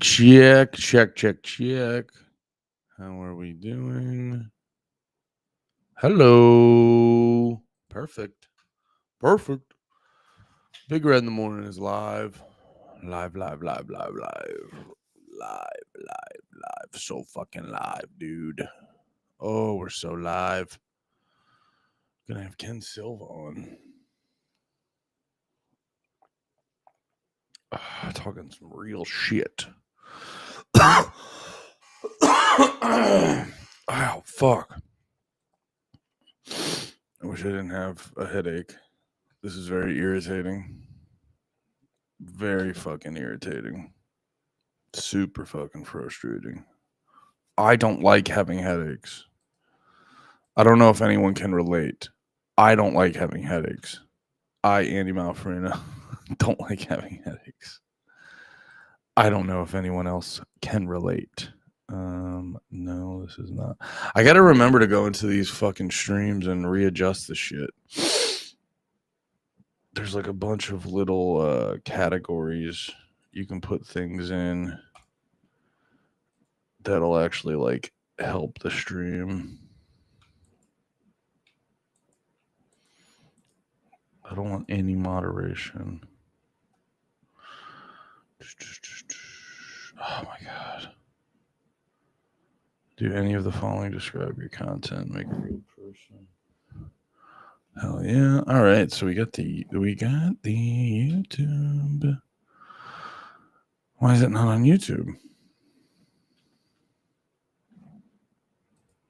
Check. How are we doing? Hello. Perfect. Big Red in the Morning is live. Live. So fucking live, dude. Oh, we're so live. Gonna have Ken Silva on. Talking some real shit. Oh, fuck. I wish I didn't have a headache. This is very irritating. Very fucking irritating. Super fucking frustrating. I don't like having headaches. I don't know if anyone can relate. I don't like having headaches. Andy Malafarina, don't like having headaches. I don't know if anyone else can relate. No, this is not. I got to remember to go into these fucking streams and readjust the shit. There's like a bunch of little categories you can put things in that'll actually like help the stream. I don't want any moderation. Oh my god. Do any of the following describe your content? Make a real person. Hell yeah. All right, so we got the YouTube. Why is it not on YouTube?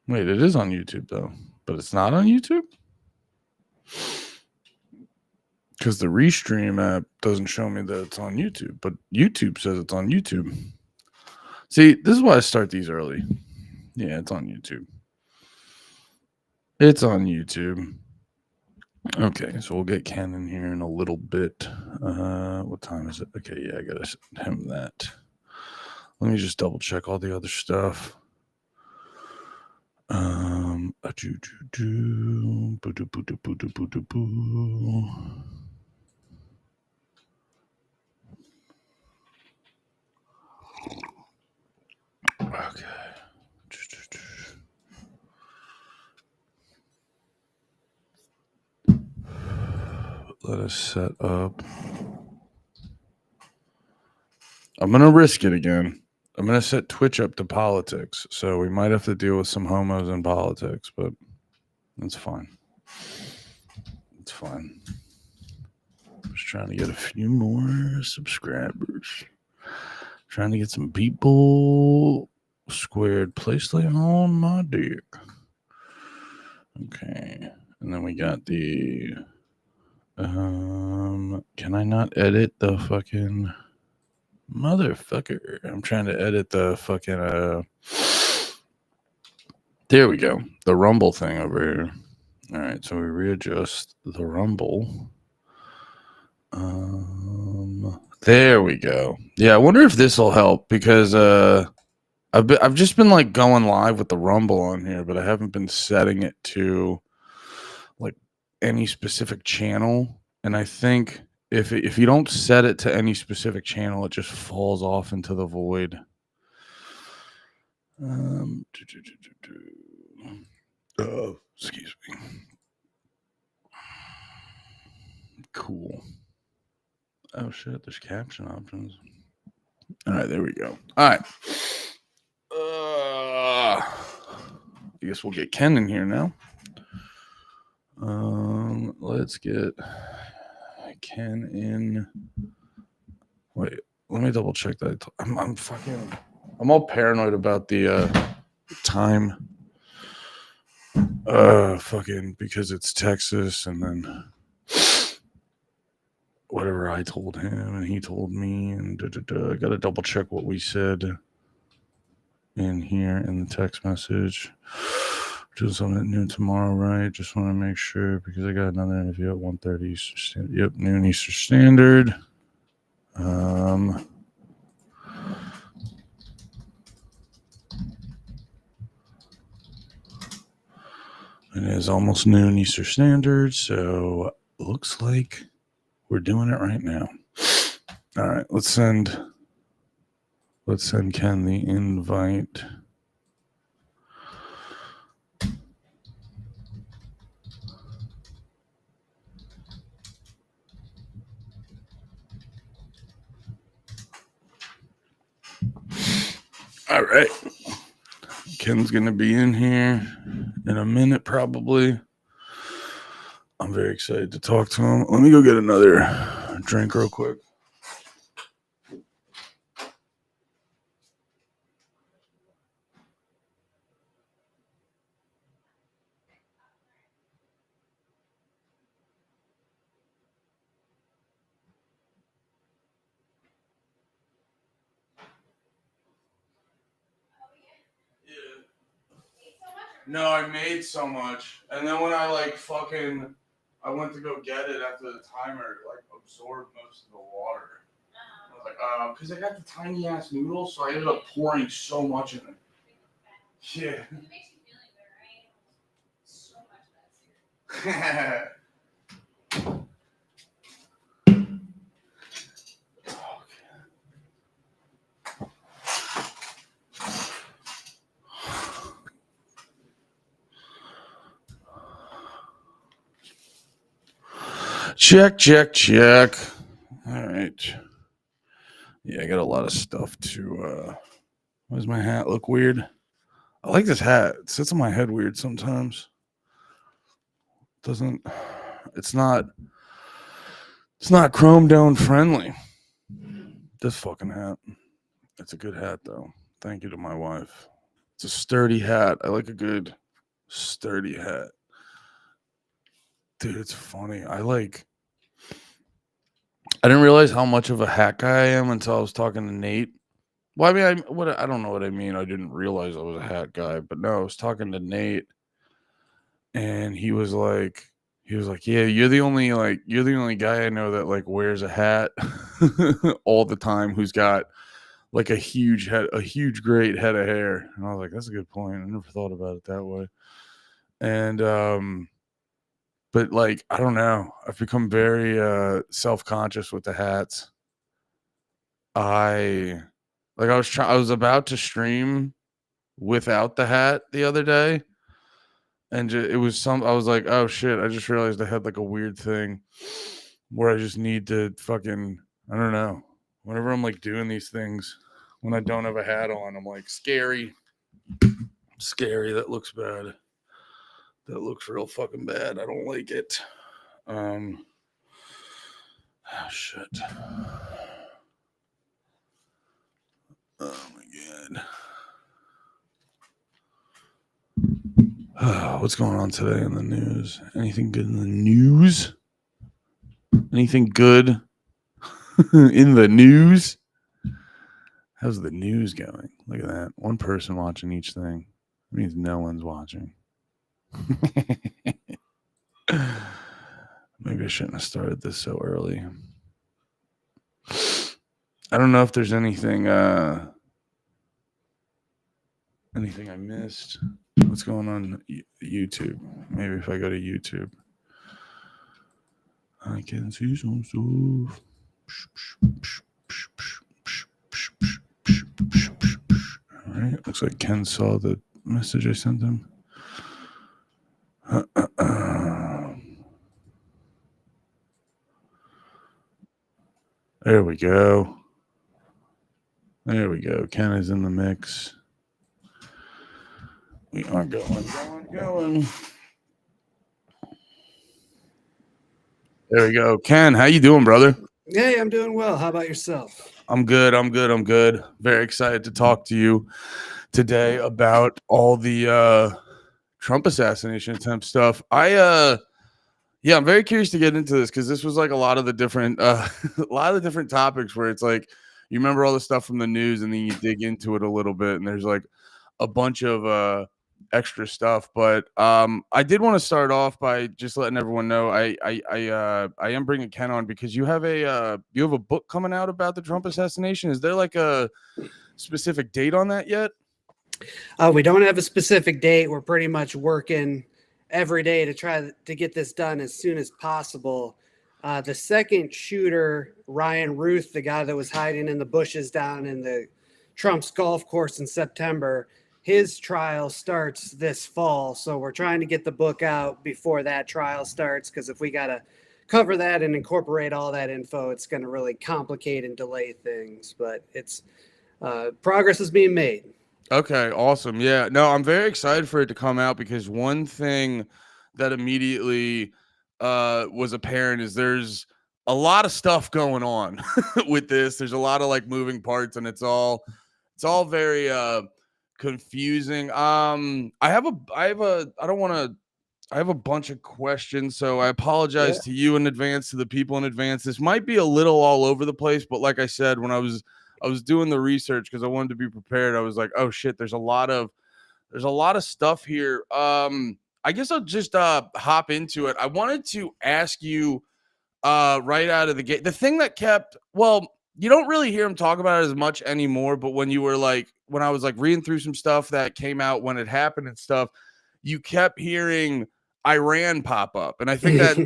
Wait, it is on YouTube though, but it's not on YouTube? Because the Restream app doesn't show me that it's on YouTube, but YouTube says it's on YouTube. See, this is why I start these early. Yeah, it's on YouTube. It's on YouTube. Okay, so we'll get Ken in here in a little bit. What time is it? Okay, yeah, I gotta send him that. Let me just double check all the other stuff. Okay. Let us set up. I'm going to risk it again. I'm going to set Twitch up to politics. So we might have to deal with some homos in politics, but that's fine. It's fine. Just trying to get a few more subscribers. Trying to get some people squared. Placely on my dick. Okay. And then we got the... can I not edit the fucking... Motherfucker. I'm trying to edit the fucking there we go. The Rumble thing over here. Alright, so we readjust the Rumble. There we go. Yeah, I wonder if this will help because I've just been like going live with the Rumble on here, but I haven't been setting it to like any specific channel. And I think if you don't set it to any specific channel, it just falls off into the void. Excuse me. Cool. Oh shit, there's caption options. All right, there we go. All right. I guess we'll get Ken in here now. Let's get Ken in. Wait, let me double check that. I'm all paranoid about the time. Fucking because it's Texas and then whatever I told him and he told me and I gotta double check what we said in here in the text message. Doing something at noon tomorrow, right? Just want to make sure because I got another interview at 1:30 Eastern Standard. Yep, noon Eastern Standard. It is almost noon Eastern Standard, so looks like we're doing it right now. All right, let's send Let's send Ken the invite. All right. Ken's going to be in here in a minute, probably. I'm very excited to talk to him. Let me go get another drink real quick. No, I made so much. And then when I I went to go get it after the timer, it absorbed most of the water. I was like, because I got the tiny ass noodles, so I ended up pouring so much in it. Yeah. It makes you feeling better, right? So much better. Check, check, check. All right. Yeah, I got a lot of stuff to. Why does my hat look weird? I like this hat. It sits on my head weird sometimes. Doesn't. It's not chrome dome friendly. This fucking hat. It's a good hat though. Thank you to my wife. It's a sturdy hat. I like a good sturdy hat. Dude, it's funny. I didn't realize how much of a hat guy I am until I was talking to Nate. Well, I mean, I don't know what I mean. I didn't realize I was a hat guy, but no, I was talking to Nate, and he was like, "Yeah, you're the only guy I know that wears a hat all the time. Who's got like a huge great head of hair." And I was like, "That's a good point. I never thought about it that way." And but I don't know. I've become very self-conscious with the hats. I was about to stream without the hat the other day, and I was like, oh shit, I just realized I had a weird thing where I just need to fucking, I don't know, whenever I'm doing these things when I don't have a hat on, I'm like, scary, that looks bad, that looks real fucking bad, I don't like it. Oh shit. Oh my god. What's going on today in the news? Anything good in the news? Anything good in the news? How's the news going? Look at that. One person watching each thing. It means no one's watching. Maybe I shouldn't have started this so early. I don't know if there's anything I missed. What's going on YouTube? Maybe if I go to YouTube, I can see some stuff. All right. Looks like Ken saw the message I sent him. There we go. Ken is in the mix. We are going. There we go. Ken, how you doing, brother? Hey, I'm doing well. How about yourself? I'm good. Very excited to talk to you today about all the Trump assassination attempt stuff. I'm very curious to get into this because this was a lot of the different topics where it's you remember all the stuff from the news and then you dig into it a little bit and there's a bunch of extra stuff. But I did want to start off by just letting everyone know I am bringing Ken on because you have a book coming out about the Trump assassination. Is there a specific date on that yet? We don't have a specific date. We're pretty much working every day to try to get this done as soon as possible. The second shooter, Ryan Ruth, the guy that was hiding in the bushes down in the Trump's golf course in September. His trial starts this fall, so we're trying to get the book out before that trial starts, because if we got to cover that and incorporate all that info, it's going to really complicate and delay things. But it's progress is being made. Okay, awesome. Yeah, no, I'm very excited for it to come out, because one thing that immediately was apparent is there's a lot of stuff going on with this. There's a lot of like moving parts, and it's all very confusing. I have a bunch of questions, so I apologize to you in advance, to the people in advance. This might be a little all over the place, but like I said, when I was doing the research, because I wanted to be prepared, I was like, oh shit, there's a lot of stuff here. I guess I'll just hop into it. I wanted to ask you right out of the gate, the thing that kept, well, you don't really hear him talk about it as much anymore, but when I was like reading through some stuff that came out when it happened and stuff, you kept hearing Iran pop up. And I think that,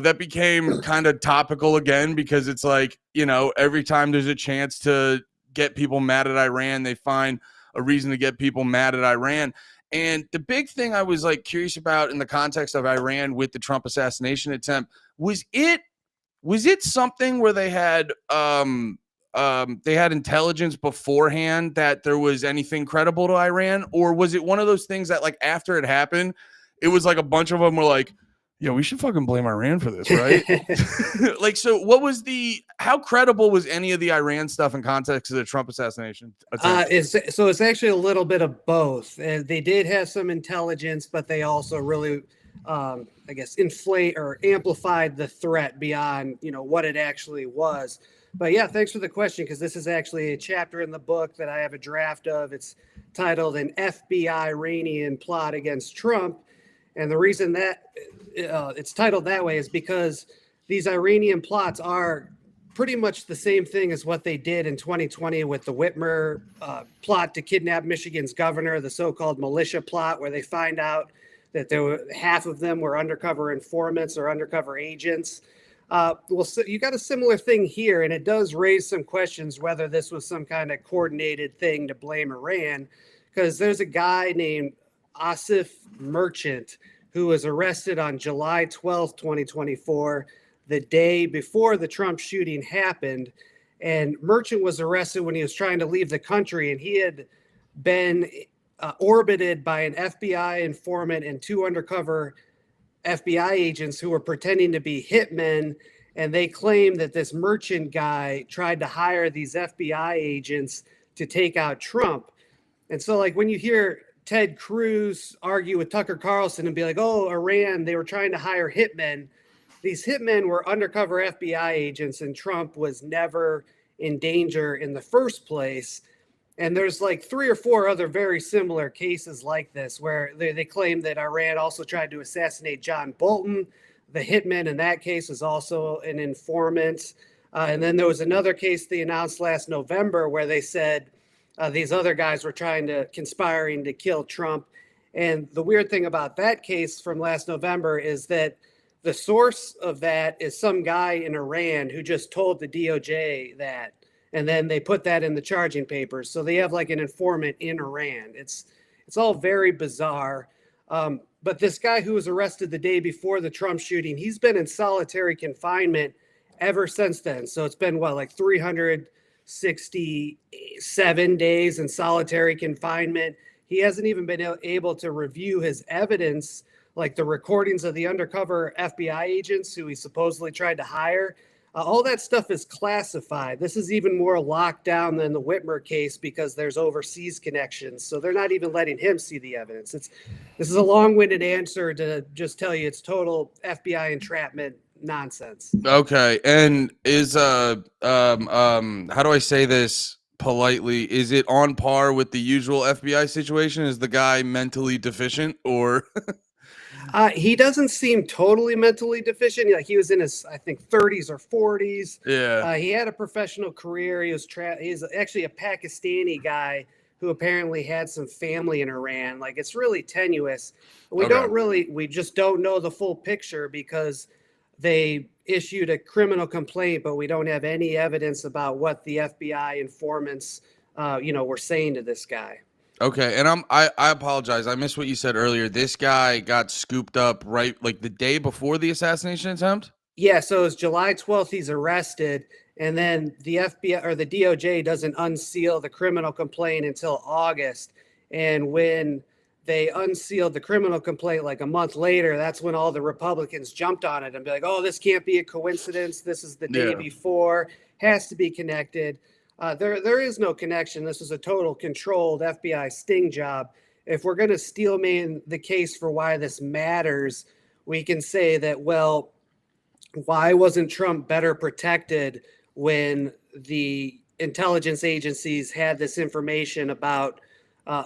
that became kind of topical again, because it's like, every time there's a chance to get people mad at Iran, they find a reason to get people mad at Iran. And the big thing I was like curious about in the context of Iran with the Trump assassination attempt, was it something where they had intelligence beforehand that there was anything credible to Iran, or was it one of those things that like after it happened, it was like a bunch of them were like, yeah, we should fucking blame Iran for this, right? Like, so what was how credible was any of the Iran stuff in context of the Trump assassination attempt? It's actually a little bit of both. They did have some intelligence, but they also really, I guess, inflate or amplified the threat beyond, what it actually was. But yeah, thanks for the question, because this is actually a chapter in the book that I have a draft of. It's titled "An FBI Iranian Plot Against Trump." And the reason that it's titled that way is because these Iranian plots are pretty much the same thing as what they did in 2020 with the Whitmer plot to kidnap Michigan's governor, the so-called militia plot, where they find out that half of them were undercover informants or undercover agents. So you got a similar thing here, and it does raise some questions whether this was some kind of coordinated thing to blame Iran, because there's a guy named Asif Merchant, who was arrested on July 12th, 2024, the day before the Trump shooting happened. And Merchant was arrested when he was trying to leave the country, and he had been orbited by an FBI informant and two undercover FBI agents who were pretending to be hitmen. And they claimed that this Merchant guy tried to hire these FBI agents to take out Trump. And so, like, when you hear Ted Cruz argue with Tucker Carlson and be like, oh, Iran, they were trying to hire hitmen. These hitmen were undercover FBI agents, and Trump was never in danger in the first place. And there's like 3 or 4 other very similar cases like this, where they claim that Iran also tried to assassinate John Bolton. The hitman in that case is also an informant. And then there was another case they announced last November where they said these other guys were conspiring to kill Trump. And the weird thing about that case from last November is that the source of that is some guy in Iran who just told the DOJ that, and then they put that in the charging papers. So they have like an informant in Iran. It's all very bizarre. But this guy who was arrested the day before the Trump shooting, he's been in solitary confinement ever since then. So it's been like 367 days in solitary confinement. He hasn't even been able to review his evidence, like the recordings of the undercover FBI agents who he supposedly tried to hire. All that stuff is classified. This is even more locked down than the Whitmer case because there's overseas connections. So they're not even letting him see the evidence. This is a long-winded answer to just tell you it's total FBI entrapment nonsense. Okay. And is how do I say this politely? Is it on par with the usual FBI situation? Is the guy mentally deficient, or he doesn't seem totally mentally deficient. Like, he was in his, I think, 30s or 40s. Yeah. He had a professional career. He's actually a Pakistani guy who apparently had some family in Iran. Like, it's really tenuous. We just don't know the full picture because they issued a criminal complaint, but we don't have any evidence about what the FBI informants were saying to this guy. Okay, and I apologize. I missed what you said earlier. This guy got scooped up right like the day before the assassination attempt? Yeah, so it's July 12th, he's arrested, and then the FBI or the DOJ doesn't unseal the criminal complaint until August. And when they unsealed the criminal complaint like a month later, that's when all the Republicans jumped on it and be like, oh, this can't be a coincidence. This is the day Yeah. before, has to be connected. There is no connection. This is a total controlled FBI sting job. If we're going to steel man the case for why this matters, we can say that, well, why wasn't Trump better protected when the intelligence agencies had this information about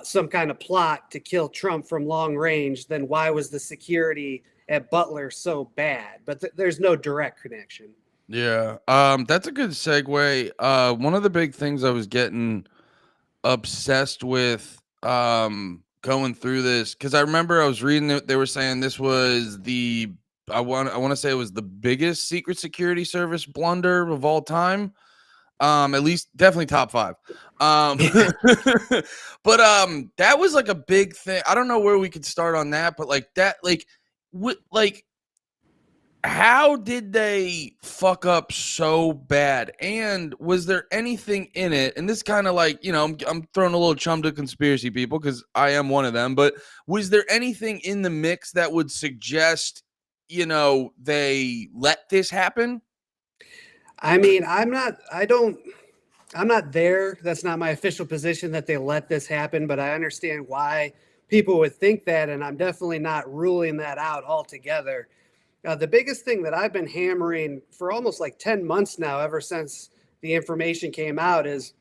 some kind of plot to kill Trump from long range? Then why was the security at Butler so bad? But there's no direct connection. Yeah. That's a good segue. One of the big things I was getting obsessed with going through this, because I remember I was reading it, they were saying this was I want to say it was the biggest secret security service blunder of all time. At least definitely top 5. But that was like a big thing. I don't know where we could start on that, but like that, like what, like how did they fuck up so bad? And was there anything in it? And this kind of like, I'm throwing a little chum to conspiracy people because I am one of them. But was there anything in the mix that would suggest, they let this happen? I mean, I'm not there. That's not my official position that they let this happen, but I understand why people would think that. And I'm definitely not ruling that out altogether. The biggest thing that I've been hammering for almost like 10 months now, ever since the information came out, is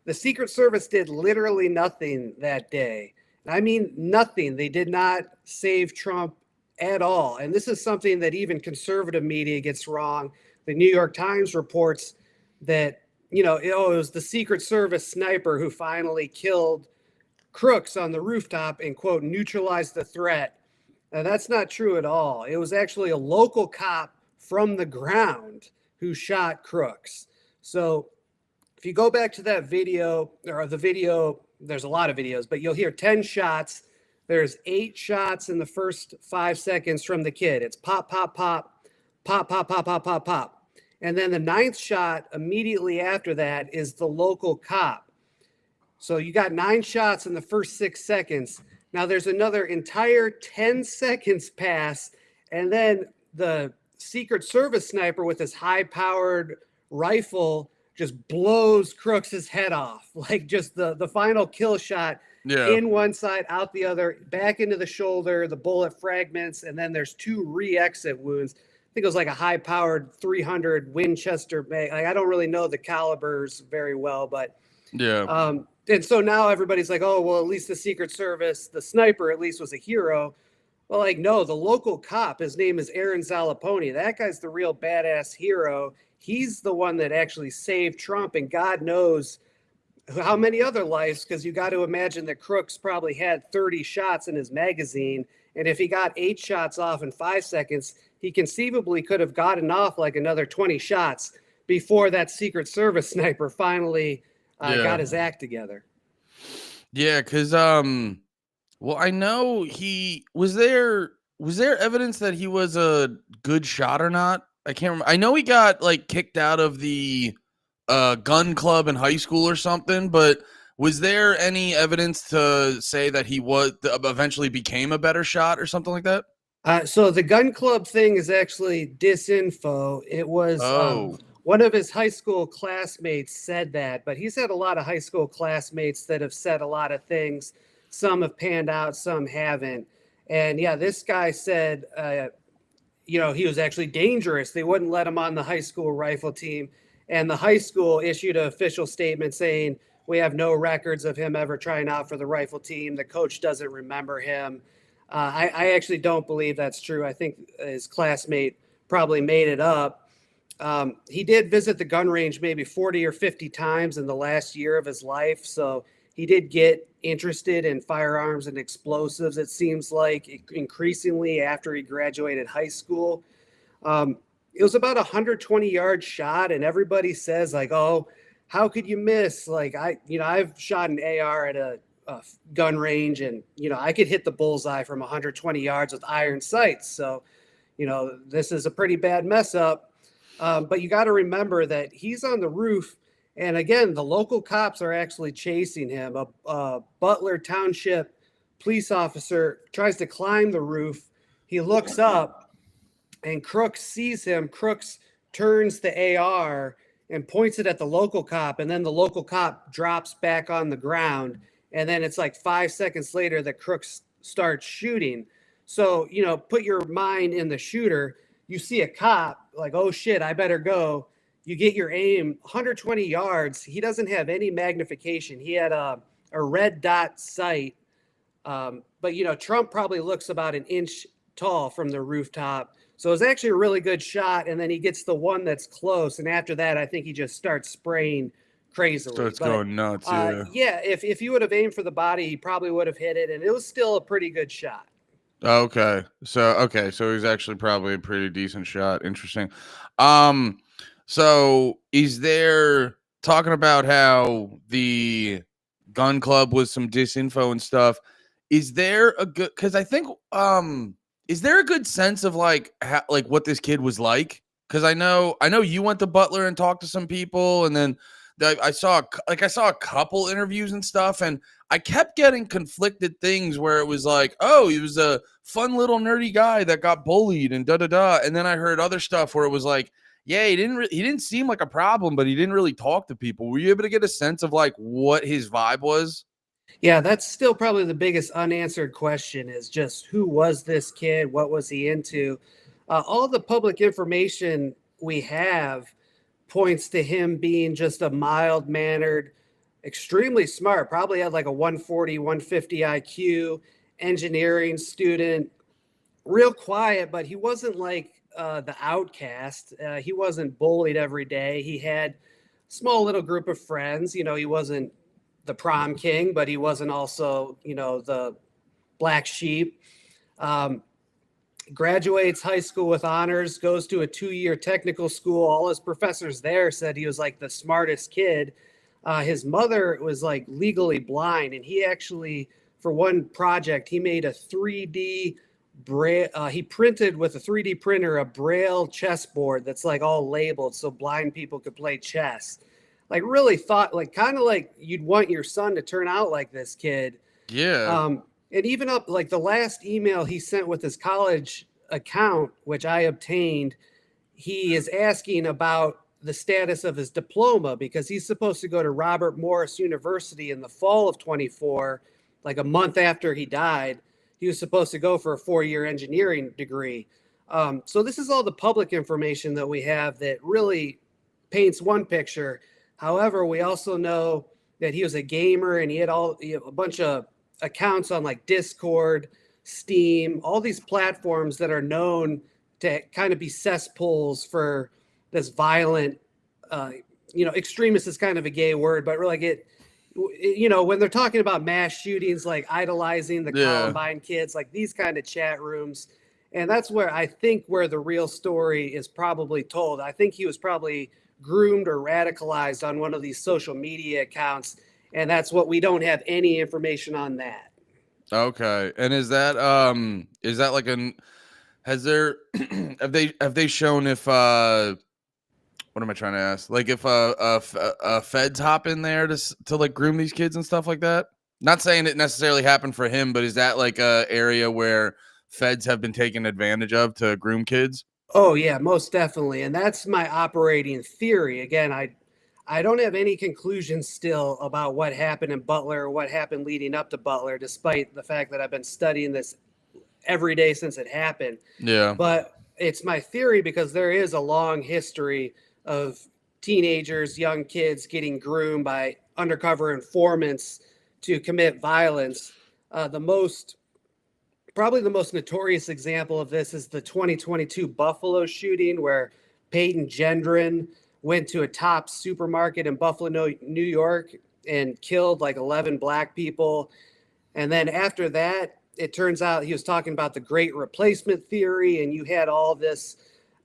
the Secret Service did literally nothing that day. I mean, nothing. They did not save Trump at all. And this is something that even conservative media gets wrong. The New York Times reports that, it was the Secret Service sniper who finally killed crooks on the rooftop and, quote, neutralized the threat. Now, that's not true at all. It was actually a local cop from the ground who shot crooks. So if you go back to that video, or the video, there's a lot of videos, but you'll hear 10 shots. There's 8 shots in the first 5 seconds from the kid. It's pop, pop, pop, pop, pop, pop, pop, pop, pop. And then the 9th shot immediately after that is the local cop. So you got 9 shots in the first 6 seconds. Now there's another entire 10 seconds pass, and then the Secret Service sniper with his high-powered rifle just blows Crooks' head off. Like just the final kill shot in one side, out the other, back into the shoulder, the bullet fragments, and then there's 2 re-exit wounds. I think it was like a high-powered 300 Winchester. Like, I don't really know the calibers very well, but yeah. And so now everybody's like, oh, well, at least the Secret Service, the sniper at least was a hero. Well, like, no, the local cop, his name is Aaron Zalaponi. That guy's the real badass hero. He's the one that actually saved Trump, and God knows how many other lives, because you got to imagine that Crooks probably had 30 shots in his magazine. And if he got 8 shots off in 5 seconds, he conceivably could have gotten off like another 20 shots before that Secret Service sniper finally got his act together. Yeah, because well, I know he was there. Was there evidence that he was a good shot or not? I can't remember. I know he got like kicked out of the gun club in high school or something, but was there any evidence to say that he was eventually became a better shot or something like that? So the gun club thing is actually disinfo. It was one of his high school classmates said that, but he's had a lot of high school classmates that have said a lot of things. Some have panned out, some haven't. And yeah, this guy said, he was actually dangerous. They wouldn't let him on the high school rifle team. And the high school issued an official statement saying, we have no records of him ever trying out for the rifle team. The coach doesn't remember him. I actually don't believe that's true. I think his classmate probably made it up. He did visit the gun range maybe 40 or 50 times in the last year of his life. So he did get interested in firearms and explosives, it seems like, increasingly after he graduated high school. It was about a 120-yard shot, and everybody says, like, oh, how could you miss? Like I've shot an AR at a gun range, and I could hit the bullseye from 120 yards with iron sights. So, this is a pretty bad mess up. But you got to remember that he's on the roof. And again, the local cops are actually chasing him. A Butler Township police officer tries to climb the roof. He looks up and Crooks sees him. Crooks turns the AR and points it at the local cop. And then the local cop drops back on the ground. And then it's like 5 seconds later that Crooks starts shooting. So, put your mind in the shooter. You see a cop, like, oh shit, I better go. You get your aim 120 yards. He doesn't have any magnification. He had a red dot sight. But, Trump probably looks about an inch tall from the rooftop. So it's actually a really good shot. And then he gets the one that's close. And after that, I think he just starts spraying crazily. Starts going nuts. Yeah. If you would have aimed for the body, he probably would have hit it. And it was still a pretty good shot. Okay. So he's actually probably a pretty decent shot. Interesting. So is there talking about how the gun club was some disinfo and stuff? Is there a good, because I think is there a good sense of like what this kid was like? Because I know you went to Butler and talked to some people, and then I saw a couple interviews and stuff, and I kept getting conflicted things where it was like, oh, he was a fun little nerdy guy that got bullied and and then I heard other stuff where it was like, yeah, he didn't seem like a problem, but he didn't really talk to people. Were you able to get a sense of like what his vibe was? Yeah, that's still probably the biggest unanswered question, is just who was this kid? What was he into? All the public information we have points to him being just a mild-mannered, extremely smart, probably had like a 140, 150 IQ, engineering student, real quiet, but he wasn't like the outcast. He wasn't bullied every day. He had a small little group of friends. He wasn't the prom king, but he wasn't also, the black sheep. Graduates high school with honors, goes to a 2-year technical school. All his professors there said he was like the smartest kid. His mother was like legally blind, and he actually, for one project, he made a 3D he printed with a 3D printer a braille chessboard that's like all labeled so blind people could play chess. Like really thought, like kind of like you'd want your son to turn out like this kid. Yeah. And even up like the last email he sent with his college account, which I obtained, he is asking about the status of his diploma because he's supposed to go to Robert Morris University in the fall of 24, like a month after he died. He was supposed to go for a 4-year engineering degree. So this is all the public information that we have that really paints one picture. However, we also know that he was a gamer and he had a bunch of accounts on like Discord, Steam, all these platforms that are known to kind of be cesspools for this violent, extremist is kind of a gay word, but like when they're talking about mass shootings, like idolizing the Columbine kids, like these kind of chat rooms. And that's where I think where the real story is probably told. I think he was probably groomed or radicalized on one of these social media accounts. And that's what we don't have any information on that. Okay. And is that like have they shown if what am I trying to ask? Like if feds hop in there to like groom these kids and stuff like that? Not saying it necessarily happened for him, but is that like a area where feds have been taken advantage of to groom kids? Oh yeah, most definitely. And that's my operating theory. Again, I don't have any conclusions still about what happened in Butler or what happened leading up to Butler, despite the fact that I've been studying this every day since it happened. Yeah. But it's my theory because there is a long history of teenagers, young kids getting groomed by undercover informants to commit violence. Probably the most notorious example of this is the 2022 Buffalo shooting, where Peyton Gendron went to a Tops supermarket in Buffalo, New York, and killed like 11 black people. And then after that, it turns out he was talking about the great replacement theory, and you had all this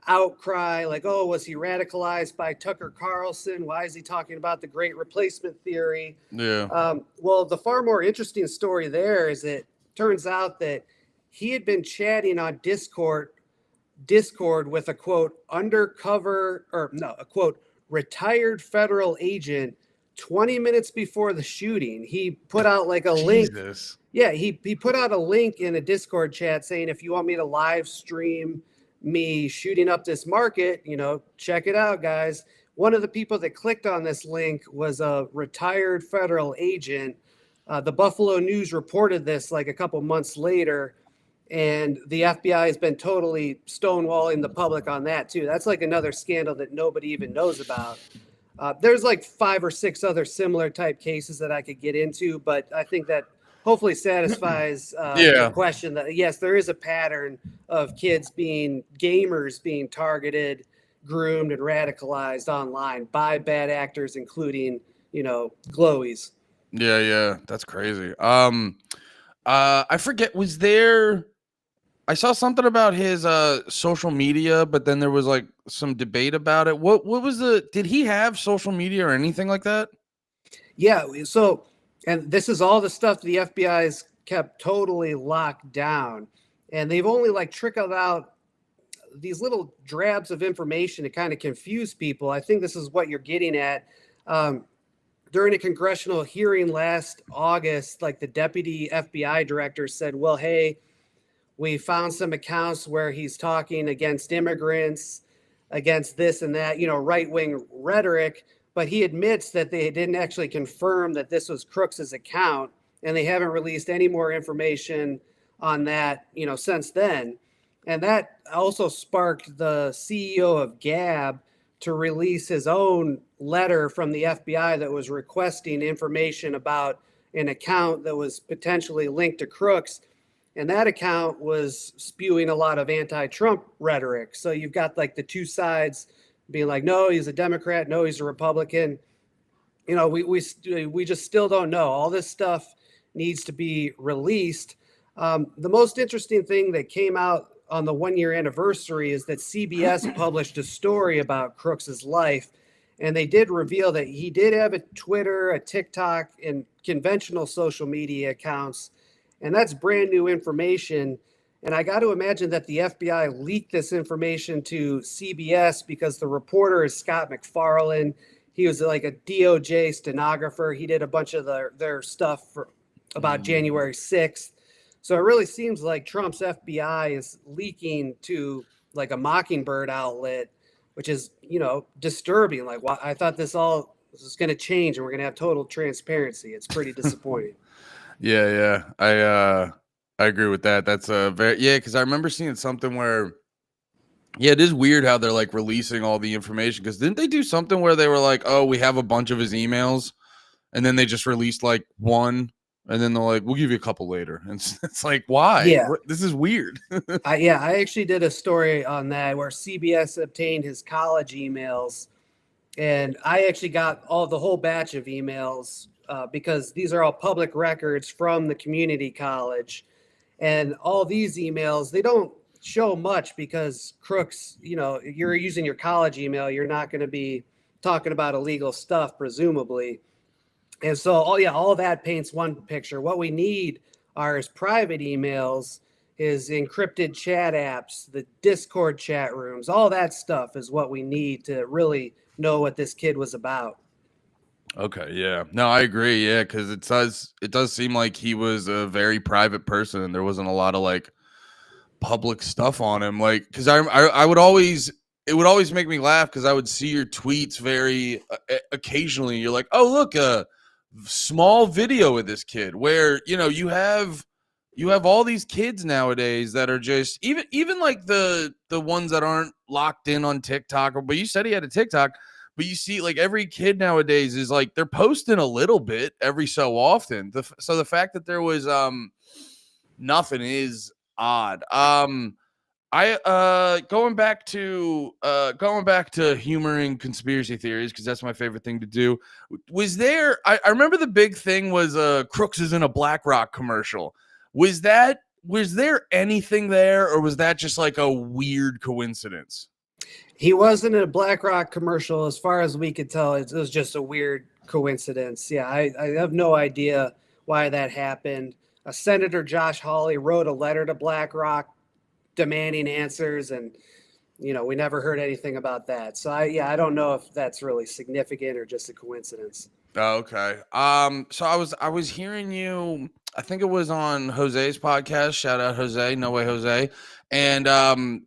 outcry like, oh, was he radicalized by Tucker Carlson? Why is he talking about the great replacement theory? Yeah. Well, the far more interesting story there is it turns out that he had been chatting on Discord with a quote undercover or no, a quote retired federal agent 20 minutes before the shooting. He put out like a link. Jesus. Yeah, he put out a link in a Discord chat saying, if you want me to live stream me shooting up this market, check it out, guys. One of the people that clicked on this link was a retired federal agent. The Buffalo News reported this like a couple months later, and the FBI has been totally stonewalling the public on that too. That's like another scandal that nobody even knows about. There's like 5 or 6 other similar type cases that I could get into, but I think that hopefully satisfies the question that yes, there is a pattern of gamers being targeted, groomed, and radicalized online by bad actors, including glowies. Yeah, that's crazy. I forget, I saw something about his social media, but then there was like some debate about it. What was did he have social media or anything like that? Yeah, so, and this is all the stuff the FBI's kept totally locked down, and they've only like trickled out these little drabs of information to kind of confuse people. I think this is what you're getting at. During a congressional hearing last August, like the deputy FBI director said, well, hey, we found some accounts where he's talking against immigrants, against this and that, right-wing rhetoric, but he admits that they didn't actually confirm that this was Crooks's account, and they haven't released any more information on that, since then. And that also sparked the CEO of Gab to release his own letter from the FBI that was requesting information about an account that was potentially linked to Crooks. And that account was spewing a lot of anti-Trump rhetoric. So you've got like the two sides being like, no, he's a Democrat. No, he's a Republican. We just still don't know. All this stuff needs to be released. The most interesting thing that came out on the 1-year anniversary is that CBS published a story about Crooks's life. And they did reveal that he did have a Twitter, a TikTok, and conventional social media accounts. And that's brand new information. And I got to imagine that the FBI leaked this information to CBS because the reporter is Scott McFarlane. He was like a DOJ stenographer. He did a bunch of their stuff about January 6th. So it really seems like Trump's FBI is leaking to like a Mockingbird outlet, which is, disturbing. Like, I thought this was going to change and we're going to have total transparency. It's pretty disappointing. Yeah. I agree with that. That's because I remember seeing something where, it is weird how they're like releasing all the information. Because didn't they do something where they were like, oh, we have a bunch of his emails, and then they just released like one, and then they're like, we'll give you a couple later. And it's like, why? Yeah, this is weird. I actually did a story on that where CBS obtained his college emails, and I actually got the whole batch of emails. Because these are all public records from the community college. And all these emails, they don't show much because Crooks, you're using your college email. You're not going to be talking about illegal stuff, presumably. And so, all that paints one picture. What we need are his private emails, his encrypted chat apps, the Discord chat rooms. All that stuff is what we need to really know what this kid was about. Okay, yeah. No, I agree. Yeah, because it does seem like he was a very private person, and there wasn't a lot of like public stuff on him. Like, because I would always, it would always make me laugh because I would see your tweets very occasionally. You're like, oh, look, a small video of this kid where you have all these kids nowadays that are just even like the ones that aren't locked in on TikTok. But you said he had a TikTok. But you see, like, every kid nowadays is like they're posting a little bit every so often. So the fact that there was nothing is odd. Going back to humoring conspiracy theories, because that's my favorite thing to do. Was there? I remember the big thing was Crooks is in a BlackRock commercial. Was there anything there, or was that just like a weird coincidence? He wasn't in a BlackRock commercial, as far as we could tell. It was just a weird coincidence. Yeah, I have no idea why that happened. Senator Josh Hawley wrote a letter to BlackRock demanding answers, and we never heard anything about that. So I don't know if that's really significant or just a coincidence. Oh, okay. So I was hearing you. I think it was on Jose's podcast. Shout out Jose, no way Jose. And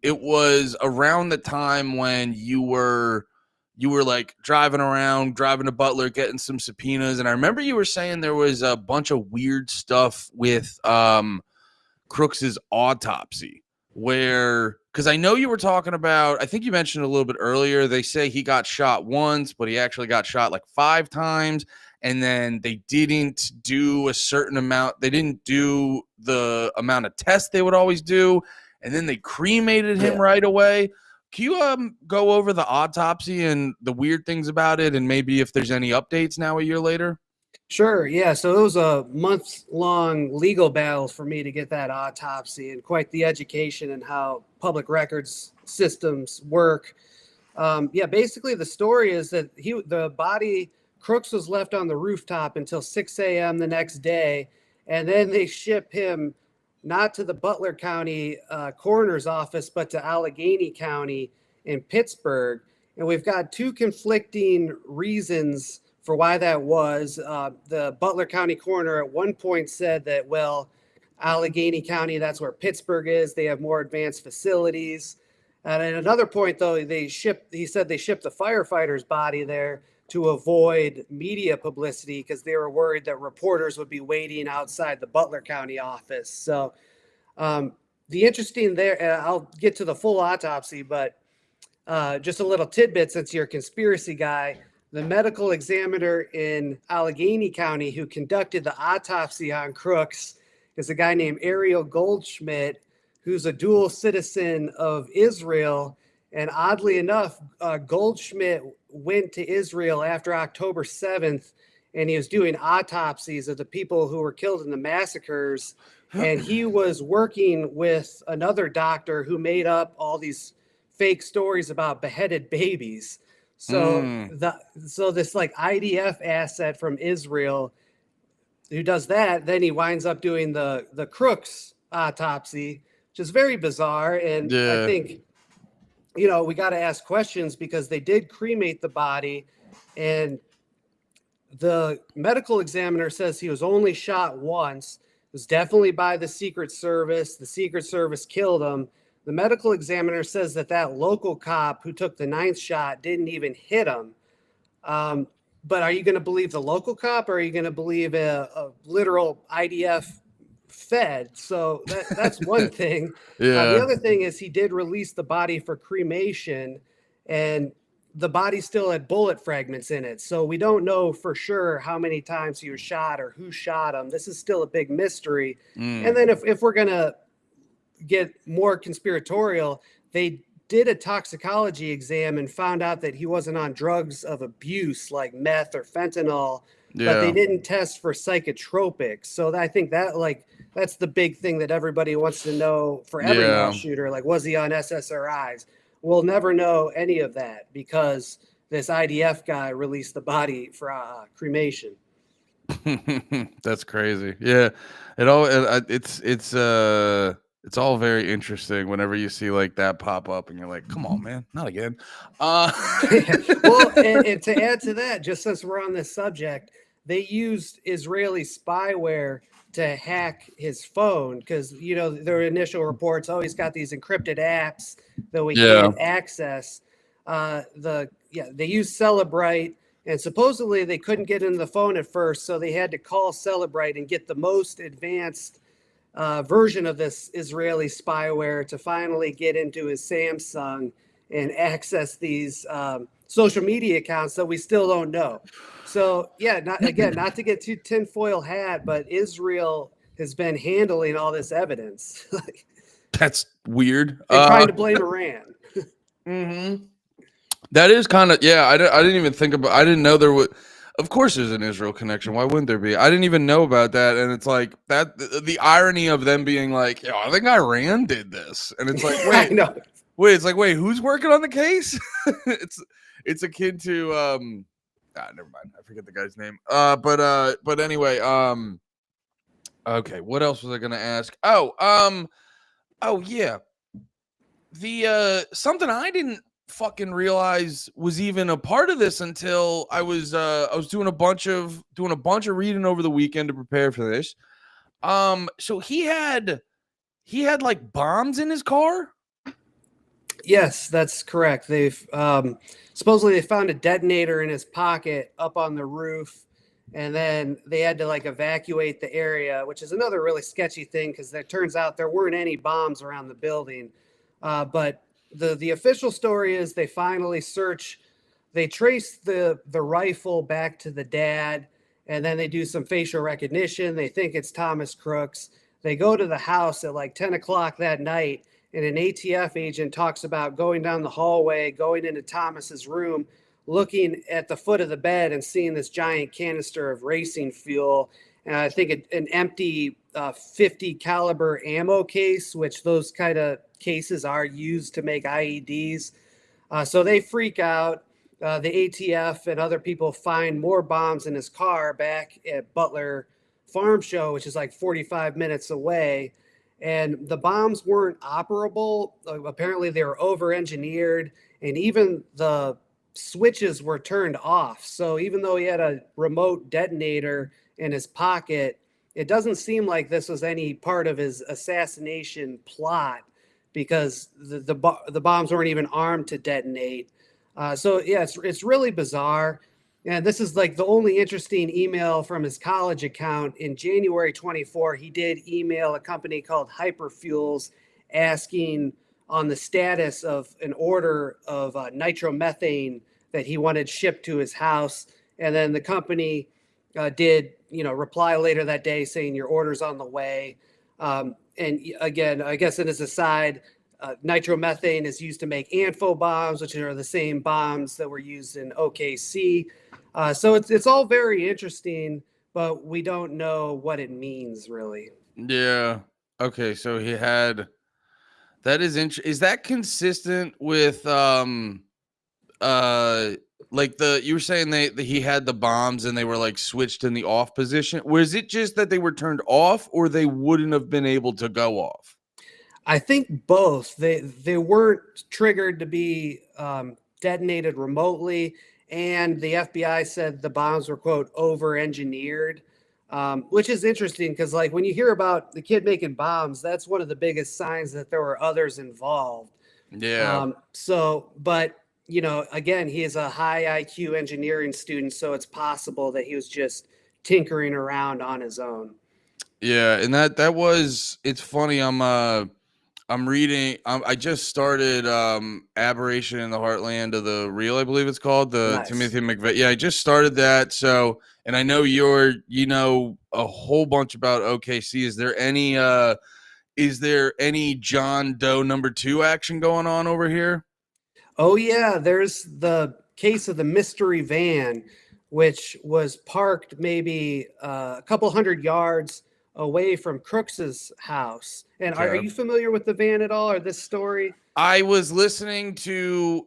it was around the time when you were like driving to Butler, getting some subpoenas. And I remember you were saying there was a bunch of weird stuff with Crooks's autopsy, where, because I know you were talking about, I think you mentioned a little bit earlier, they say he got shot once, but he actually got shot like 5 times. And then they didn't do a certain amount. They didn't do the amount of tests they would always do. And then they cremated him right away. Can you go over the autopsy and the weird things about it, and maybe if there's any updates now a year later? Sure. Yeah. So it was a month-long legal battle for me to get that autopsy, and quite the education in how public records systems work. Basically the story is that the body, Crooks, was left on the rooftop until 6 a.m. the next day, and then they ship him not to the Butler County coroner's office, but to Allegheny County in Pittsburgh. And we've got 2 conflicting reasons for why that was. The Butler County coroner at one point said that, well, Allegheny County, that's where Pittsburgh is. They have more advanced facilities. And at another point, though, he said they shipped the firefighter's body there to avoid media publicity because they were worried that reporters would be waiting outside the Butler County office. So the interesting there, and I'll get to the full autopsy, but just a little tidbit since you're a conspiracy guy. The medical examiner in Allegheny County who conducted the autopsy on Crooks is a guy named Ariel Goldschmidt, who's a dual citizen of Israel. And oddly enough, Goldschmidt went to Israel after October 7th, and he was doing autopsies of the people who were killed in the massacres. And he was working with another doctor who made up all these fake stories about beheaded babies. So this like IDF asset from Israel who does that, then he winds up doing the Crooks autopsy, which is very bizarre. And I think, we got to ask questions because they did cremate the body, and the medical examiner says he was only shot once. It was definitely by the Secret Service. The Secret Service killed him. The medical examiner says that local cop who took the 9th shot didn't even hit him. But are you going to believe the local cop, or are you going to believe a literal IDF fed? So that's one thing. The other thing is he did release the body for cremation, and the body still had bullet fragments in it. So we don't know for sure how many times he was shot or who shot him. This is still a big mystery. And then if we're going to get more conspiratorial, they did a toxicology exam and found out that he wasn't on drugs of abuse like meth or fentanyl, but they didn't test for psychotropics. So I think that's the big thing that everybody wants to know for every mass shooter. Like, was he on SSRIs? We'll never know any of that because this IDF guy released the body for cremation. That's crazy. Yeah, it's all very interesting whenever you see like that pop up, and you're like, "Come on, man, not again." Well, and to add to that, just since we're on this subject, they used Israeli spyware to hack his phone because their initial reports, he's got these encrypted apps that we can't access. They used Celebrite, and supposedly they couldn't get into the phone at first, so they had to call Celebrite and get the most advanced version of this Israeli spyware to finally get into his Samsung and access these social media accounts that we still don't know. So not to get too tinfoil hat, but Israel has been handling all this evidence. That's weird. And trying to blame Iran. Mm-hmm. That is kind of, I didn't even think about, I didn't know there would, of course there's an Israel connection. Why wouldn't there be? I didn't even know about that. And it's like that, the irony of them being like, I think Iran did this. And it's like, wait, I know. Wait, it's like, wait, who's working on the case? It's akin to never mind. I forget the guy's name. But anyway, okay, what else was I gonna ask? Oh yeah. The something I didn't fucking realize was even a part of this until I was doing a bunch of reading over the weekend to prepare for this. So he had like bombs in his car. Yes, that's correct. They've supposedly they found a detonator in his pocket up on the roof, and then they had to like evacuate the area, which is another really sketchy thing because it turns out there weren't any bombs around the building. But the official story is they finally they trace the rifle back to the dad, and then they do some facial recognition. They think it's Thomas Crooks. They go to the house at like 10 o'clock that night, and an ATF agent talks about going down the hallway, going into Thomas's room, looking at the foot of the bed and seeing this giant canister of racing fuel. And I think an empty 50 caliber ammo case, which those kind of cases are used to make IEDs. So they freak out. The ATF and other people find more bombs in his car back at Butler Farm Show, which is like 45 minutes away. And the bombs weren't operable. Apparently, they were over-engineered, and even the switches were turned off. So even though he had a remote detonator in his pocket, it doesn't seem like this was any part of his assassination plot because the bombs weren't even armed to detonate. So yeah, it's really bizarre. And this is like the only interesting email from his college account. In January 24, he did email a company called Hyperfuels asking on the status of an order of nitromethane that he wanted shipped to his house. And then the company did, reply later that day saying your order's on the way. And again, I guess in as aside, nitromethane is used to make ANFO bombs, which are the same bombs that were used in OKC. So it's all very interesting, but we don't know what it means really. Yeah. Okay. So he had that is is that consistent with like you were saying he had the bombs and they were like switched in the off position? Was it just that they were turned off or they wouldn't have been able to go off? I think both. They weren't triggered to be detonated remotely, and the FBI said the bombs were quote over-engineered, which is interesting because like when you hear about the kid making bombs, that's one of the biggest signs that there were others involved. Yeah. But again, he is a high IQ engineering student, so it's possible that he was just tinkering around on his own. Yeah, and that was it's funny. I'm reading. I just started Aberration in the Heartland of the Real, I believe it's called, the Nice. Timothy McVeigh. Yeah, I just started that. So, and I know you know a whole bunch about OKC. Is there any John Doe #2 action going on over here? Oh yeah, there's the case of the mystery van, which was parked maybe a couple hundred yards away from Crooks's house. And are Okay. you familiar with the van at all or this story? I was listening to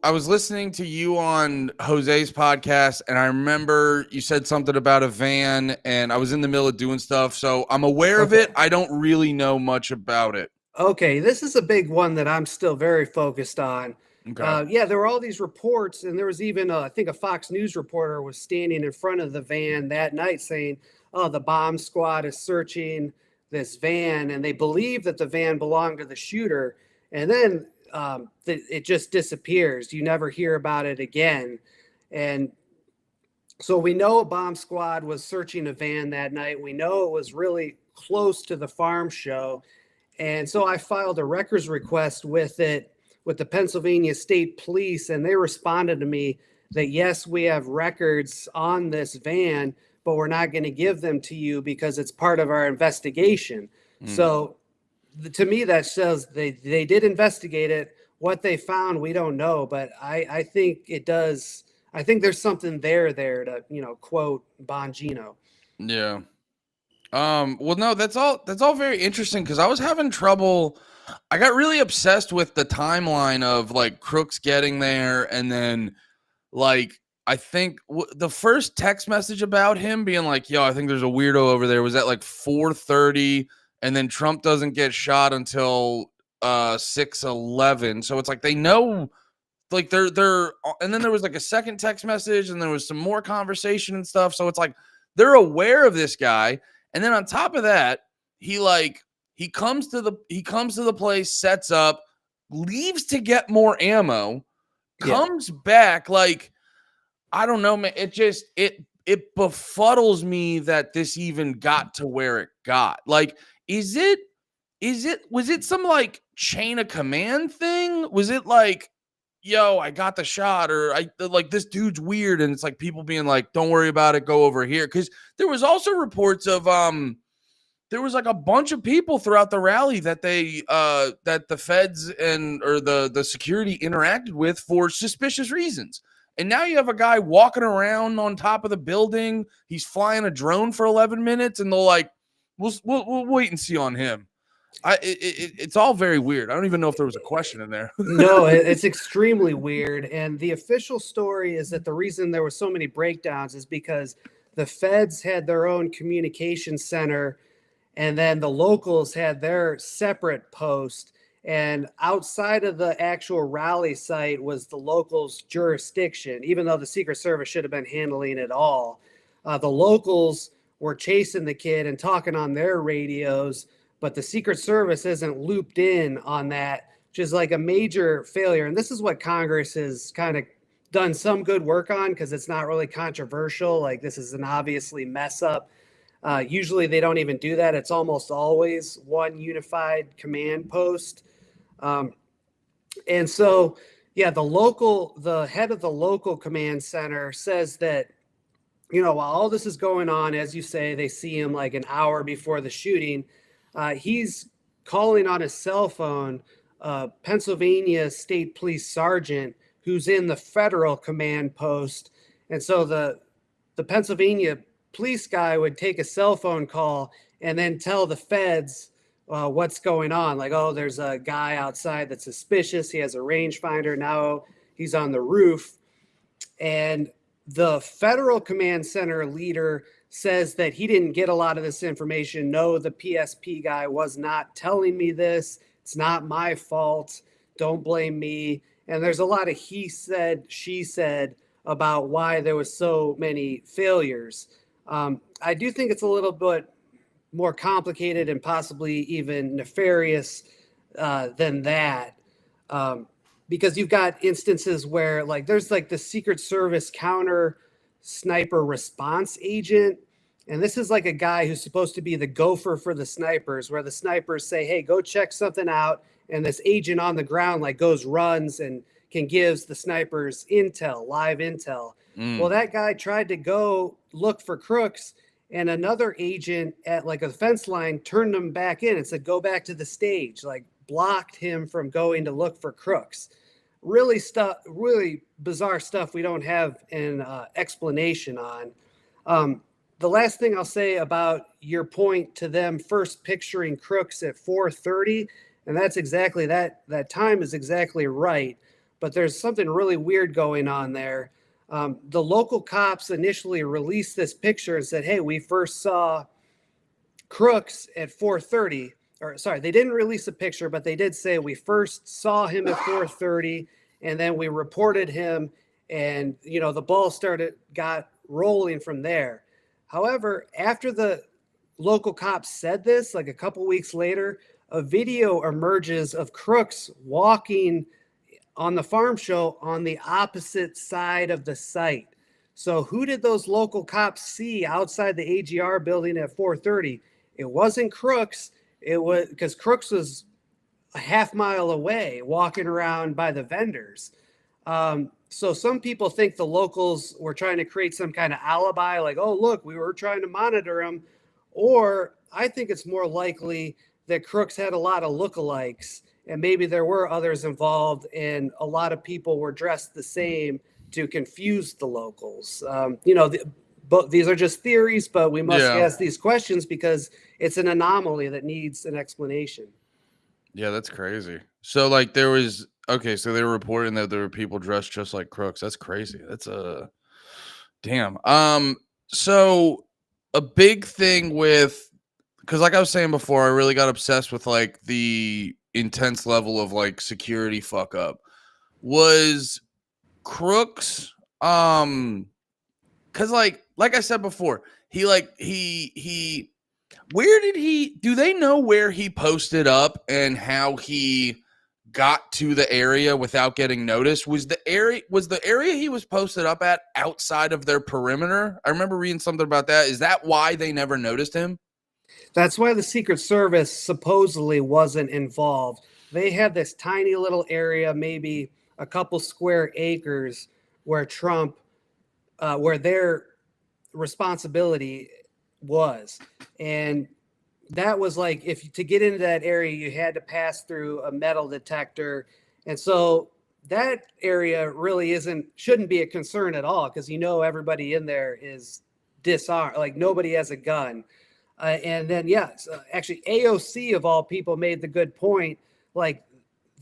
you on Jose's podcast, and I remember you said something about a van, and I was in the middle of doing stuff, so I'm aware of it. I don't really know much about it. Okay, this is a big one that I'm still very focused on. Okay. Yeah, there were all these reports, and there was even, I think, a Fox News reporter was standing in front of the van that night saying, "Oh, the bomb squad is searching this van," and they believe that the van belonged to the shooter. And then it just disappears. You never hear about it again. And so we know a bomb squad was searching a van that night. We know it was really close to the farm show. And so I filed a records request with the Pennsylvania State Police, and they responded to me that yes, we have records on this van, but we're not going to give them to you because it's part of our investigation. So to me, that says they did investigate it. What they found, we don't know, but I think it does. I think there's something there to, quote Bongino. Yeah. Well, no, that's all very interesting because I was having trouble. I got really obsessed with the timeline of like Crooks getting there, and then like I think the first text message about him being like, "Yo, I think there's a weirdo over there," was at like 4:30, and then Trump doesn't get shot until 6:11. So it's like they know, like they're, and then there was like a second text message, and there was some more conversation and stuff. So it's like they're aware of this guy, and then on top of that, he comes to the place, sets up, leaves to get more ammo, comes back. Like, I don't know, man. It befuddles me that this even got to where it got. Like, was it some like chain of command thing? Was it like, yo, I got the shot, or I like this dude's weird, and it's like people being like, don't worry about it, go over here. Because there was also reports of there was like a bunch of people throughout the rally that that the feds or the security interacted with for suspicious reasons. And now you have a guy walking around on top of the building. He's flying a drone for 11 minutes, and they'll like, we'll wait and see on him. It's all very weird. I don't even know if there was a question in there. No, it's extremely weird. And the official story is that the reason there were so many breakdowns is because the feds had their own communication center, and then the locals had their separate post. And outside of the actual rally site was the locals' jurisdiction, even though the Secret Service should have been handling it all. The locals were chasing the kid and talking on their radios, but the Secret Service isn't looped in on that, which is like a major failure. And this is what Congress has kind of done some good work on because it's not really controversial. Like, this is an obviously mess up. Usually they don't even do that. It's almost always one unified command post. And so, yeah, the head of the local command center says that, while all this is going on, as you say, they see him like an hour before the shooting. He's calling on his cell phone, Pennsylvania State Police Sergeant, who's in the federal command post. And so the Pennsylvania police guy would take a cell phone call and then tell the feds what's going on. Like, oh, there's a guy outside that's suspicious. He has a rangefinder. Now he's on the roof. And the federal command center leader says that he didn't get a lot of this information. No, the PSP guy was not telling me this. It's not my fault. Don't blame me. And there's a lot of he said, she said about why there was so many failures. I do think it's a little bit more complicated and possibly even nefarious than that. Because you've got instances where like there's like the Secret Service counter sniper response agent. And this is like a guy who's supposed to be the gopher for the snipers, where the snipers say, hey, go check something out. And this agent on the ground like runs and can gives the snipers intel, live intel. Well, that guy tried to go look for Crooks, and another agent at like a fence line turned him back in and said, go back to the stage, like blocked him from going to look for Crooks. Really bizarre stuff we don't have an explanation on. The last thing I'll say about your point to them first picturing Crooks at 4:30, and that's exactly that time is exactly right. But there's something really weird going on there. The local cops initially released this picture and said, hey, we first saw Crooks at 4:30. Or sorry, they didn't release a picture, but they did say we first saw him at 4:30, and then we reported him, and the ball got rolling from there. However, after the local cops said this, like a couple weeks later, a video emerges of Crooks walking on the farm show on the opposite side of the site. So who did those local cops see outside the AGR building at 4:30? It wasn't Crooks. It was because Crooks was a half mile away walking around by the vendors. So some people think the locals were trying to create some kind of alibi, like, oh, look, we were trying to monitor him. Or I think it's more likely that Crooks had a lot of lookalikes, and maybe there were others involved, and a lot of people were dressed the same to confuse the locals. these are just theories, but we must Yeah. ask these questions because it's an anomaly that needs an explanation. Yeah, that's crazy. So like there was okay, so they were reporting that there were people dressed just like crooks. That's crazy. That's a damn. So a big thing with because like I was saying before, I really got obsessed with like the intense level of like security fuck up. Was Crooks cuz like I said before, he where did he do they know where he posted up and how he got to the area without getting noticed? Was the area he was posted up at outside of their perimeter? I remember reading something about that. Is that why they never noticed him? That's why the Secret Service supposedly wasn't involved. They had this tiny little area, maybe a couple square acres, where where their responsibility was. And that was like, if to get into that area, you had to pass through a metal detector. And so that area really shouldn't be a concern at all because everybody in there is disarmed, like nobody has a gun. And then, yes, actually, AOC of all people made the good point. Like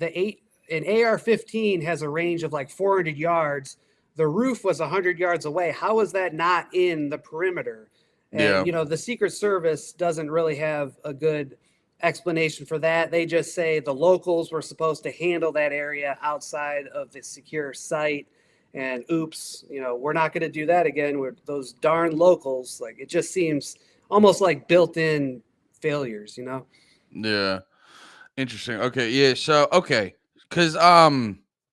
an AR-15 has a range of like 400 yards. The roof was 100 yards away. How is that not in the perimeter? And Yeah. the Secret Service doesn't really have a good explanation for that. They just say the locals were supposed to handle that area outside of the secure site. And oops, we're not going to do that again. We're those darn locals. Like it just seems almost like built-in failures. Yeah. Interesting. Okay. Yeah. So okay, because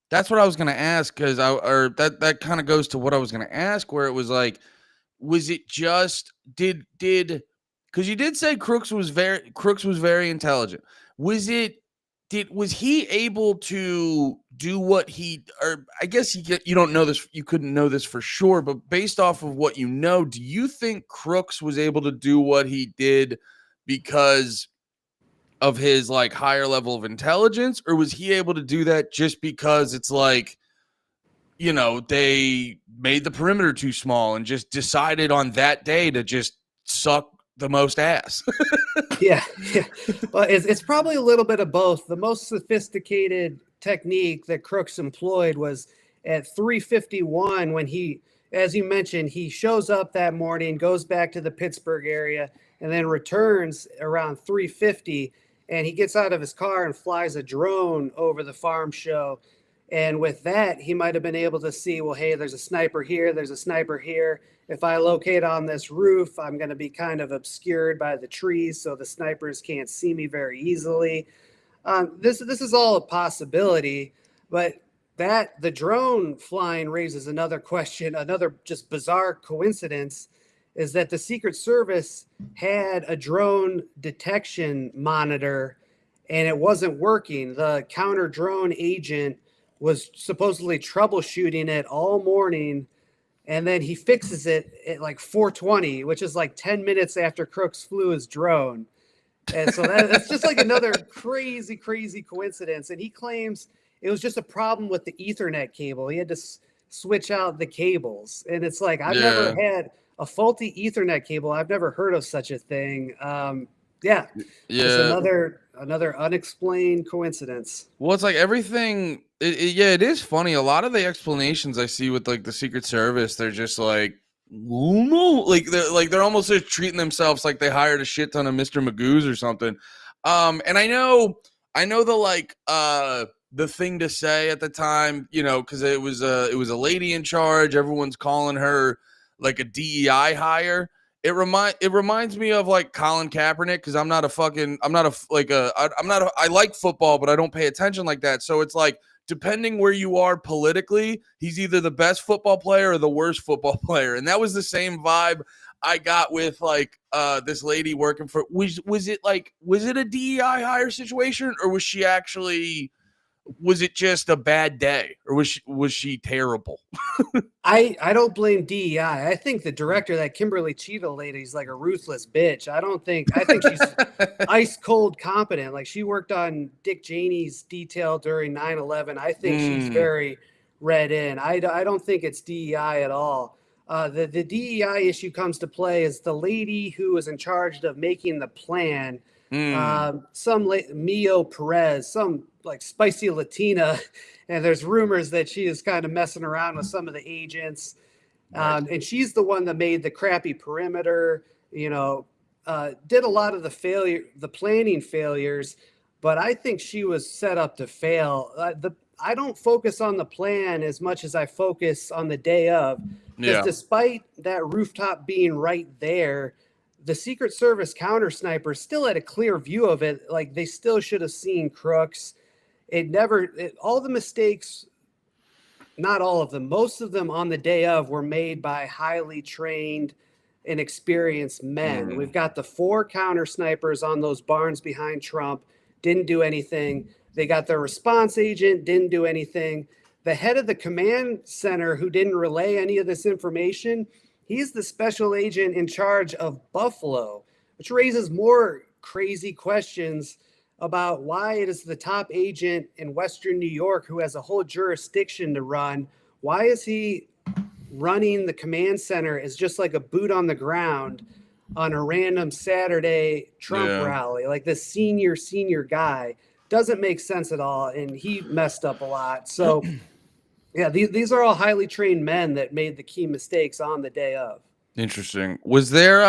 that's what I was gonna ask. Because that kind of goes to what I was gonna ask, where it was like, was it just did because you did say Crooks was very intelligent. Was he able to do what he or I guess you don't know this, you couldn't know this for sure, but based off of what you know, do you think Crooks was able to do what he did because of his like higher level of intelligence, or was he able to do that just because it's like, they made the perimeter too small and just decided on that day to just suck the most ass? Yeah, yeah. Well, it's probably a little bit of both. The most sophisticated technique that Crooks employed was at 3:51 when as you mentioned, he shows up that morning, goes back to the Pittsburgh area, and then returns around 3:50, and he gets out of his car and flies a drone over the farm show. And with that, he might have been able to see, well, hey, there's a sniper here, there's a sniper here. If I locate on this roof, I'm going to be kind of obscured by the trees, so the snipers can't see me very easily. This is all a possibility, but the drone flying raises another question. Another just bizarre coincidence is that the Secret Service had a drone detection monitor, and it wasn't working. The counter drone agent was supposedly troubleshooting it all morning, and then he fixes it at like 4:20, which is like 10 minutes after Crooks flew his drone. And so that's just like another crazy, crazy coincidence. And he claims it was just a problem with the Ethernet cable. He had to switch out the cables. And it's like, I've never Yeah. had a faulty Ethernet cable. I've never heard of such a thing. Yeah, just Yeah. another unexplained coincidence. Well, it's like everything. Yeah, it is funny. A lot of the explanations I see with like the Secret Service, they're just like, "Oh, no," they're almost just treating themselves like they hired a shit ton of Mr. Magoo's or something. And I know the thing to say at the time, because it was a lady in charge. Everyone's calling her like a DEI hire. It reminds me of like Colin Kaepernick, because I'm not I like football, but I don't pay attention like that. So it's like, depending where you are politically, he's either the best football player or the worst football player. And that was the same vibe I got with like this lady working for was it a DEI hire situation, or was it just a bad day, or was she terrible? I don't blame DEI. I think the director, that Kimberly Cheadle lady, is like a ruthless bitch. I think she's ice cold competent. Like she worked on Dick Cheney's detail during 9/11. I think she's very read in. I don't think it's DEI at all. The DEI issue comes to play is the lady who was in charge of making the plan. Mio Perez, some like spicy Latina, and there's rumors that she is kind of messing around with some of the agents. Right. And she's the one that made the crappy perimeter, did a lot of the planning failures, but I think she was set up to fail. I don't focus on the plan as much as I focus on the day of, because despite that rooftop being right there, the Secret Service counter snipers still had a clear view of it. Like they still should have seen Crooks. All the mistakes, not all of them, most of them on the day of were made by highly trained and experienced men. We've got the 4 counter snipers on those barns behind Trump, didn't do anything. They got their response agent, didn't do anything. The head of the command center who didn't relay any of this information, he's the special agent in charge of Buffalo, which raises more crazy questions about why it is the top agent in Western New York who has a whole jurisdiction to run. Why is he running the command center as just like a boot on the ground on a random Saturday Trump rally? Like this senior guy doesn't make sense at all. And he messed up a lot. So yeah, these are all highly trained men that made the key mistakes on the day of. Interesting. Was there,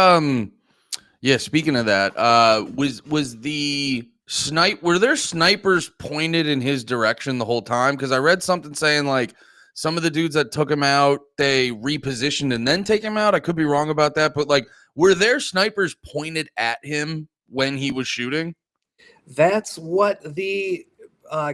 speaking of that, were there snipers pointed in his direction the whole time? Because I read something saying like some of the dudes that took him out, they repositioned and then take him out. I could be wrong about that, but like, were there snipers pointed at him when he was shooting? That's what the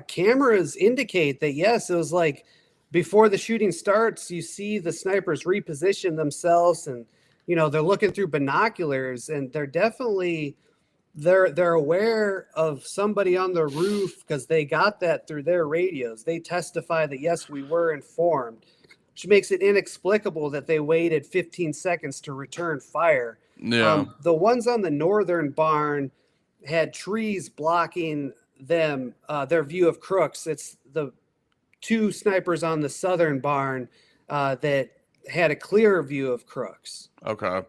cameras indicate, that yes, it was like before the shooting starts, you see the snipers reposition themselves and, they're looking through binoculars and they're definitely, they're aware of somebody on the roof because they got that through their radios. They testify that, yes, we were informed, which makes it inexplicable that they waited 15 seconds to return fire. Yeah. The ones on the northern barn had trees blocking them, their view of Crooks. It's the 2 snipers on the southern barn that had a clearer view of Crooks. Okay.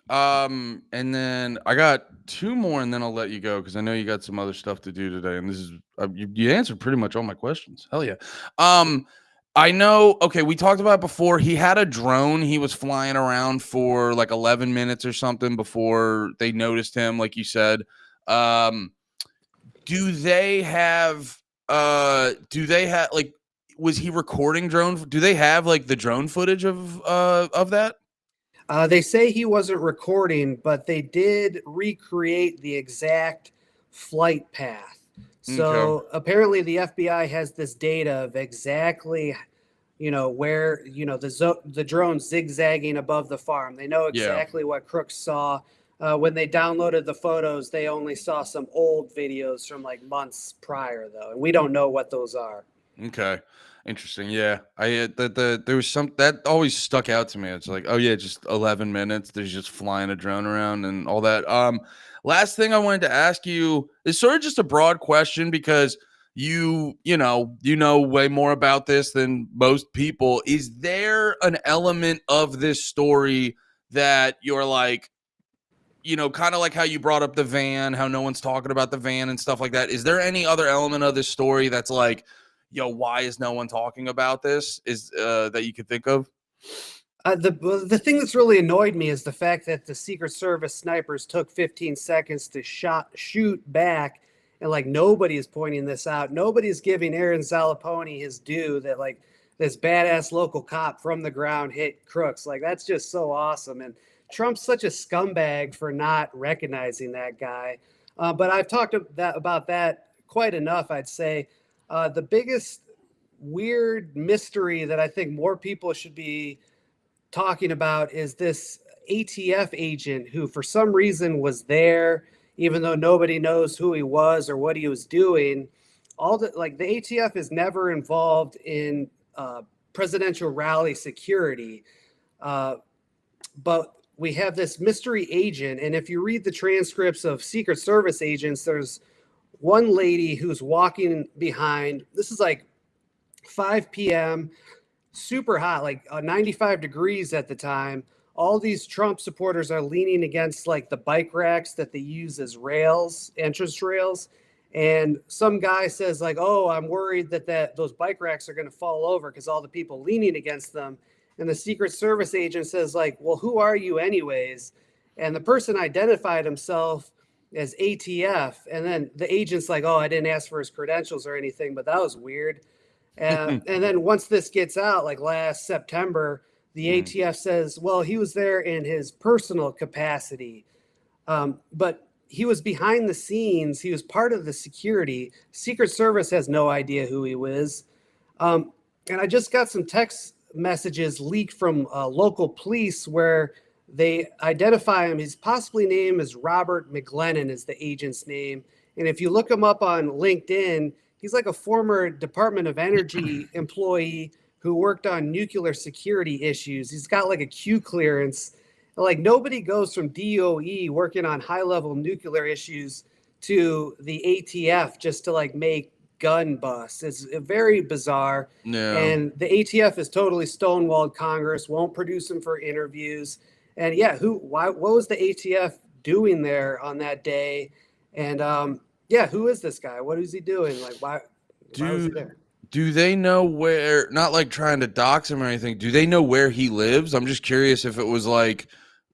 And then I got 2 more and then I'll let you go because I know you got some other stuff to do today. And this is, you answered pretty much all my questions. Hell yeah. I know, okay, we talked about it before. He had a drone. He was flying around for like 11 minutes or something before they noticed him, like you said. Do they have like, was he recording drone? Do they have like the drone footage of that? They say he wasn't recording, but they did recreate the exact flight path. So apparently the FBI has this data of exactly, where, the drone zigzagging above the farm. They know exactly what Crooks saw. When they downloaded the photos, they only saw some old videos from like months prior, though, and we don't know what those are. Okay, interesting. Yeah, there was some that always stuck out to me. It's like, oh yeah, just 11 minutes. There's just flying a drone around and all that. Last thing I wanted to ask you is sort of just a broad question because you know way more about this than most people. Is there an element of this story that you're like, kind of like how you brought up the van, how no one's talking about the van and stuff like that? Is there any other element of this story that's like, why is no one talking about this? Is that you could think of? The thing that's really annoyed me is the fact that the Secret Service snipers took 15 seconds to shoot back, and like nobody is pointing this out. Nobody's giving Aaron Zalaponi his due that like this badass local cop from the ground hit Crooks. Like that's just so awesome. And Trump's such a scumbag for not recognizing that guy. But I've talked about that quite enough, I'd say. The biggest weird mystery that I think more people should be talking about is this ATF agent who for some reason was there, even though nobody knows who he was or what he was doing. The ATF is never involved in presidential rally security. But we have this mystery agent. And if you read the transcripts of Secret Service agents, there's one lady who's walking behind. This is like 5 p.m. super hot, like 95 degrees at the time. All these Trump supporters are leaning against like the bike racks that they use as rails, entrance rails. And some guy says like, "Oh, I'm worried that those bike racks are going to fall over because all the people leaning against them." And the Secret Service agent says like, "Well, who are you anyways?" And the person identified himself as ATF. And then the agent's like, "Oh, I didn't ask for his credentials or anything, but that was weird." And then once this gets out, like last September, the ATF says, well, he was there in his personal capacity. But he was behind the scenes. He was part of the security. Secret Service has no idea who he was. And I just got some text messages leaked from local police where they identify him. His possibly name is Robert McGlennon is the agent's name. And if you look him up on LinkedIn, he's like a former Department of Energy employee who worked on nuclear security issues. He's got like a Q clearance. Like nobody goes from DOE working on high level nuclear issues to the ATF just to like make gun busts. It's very bizarre. Yeah. And the ATF is totally stonewalled Congress, won't produce him for interviews. And yeah, what was the ATF doing there on that day? And yeah, who is this guy? What is he doing? Like, why was he there? Do they know where, not like trying to dox him or anything, do they know where he lives? I'm just curious if it was like,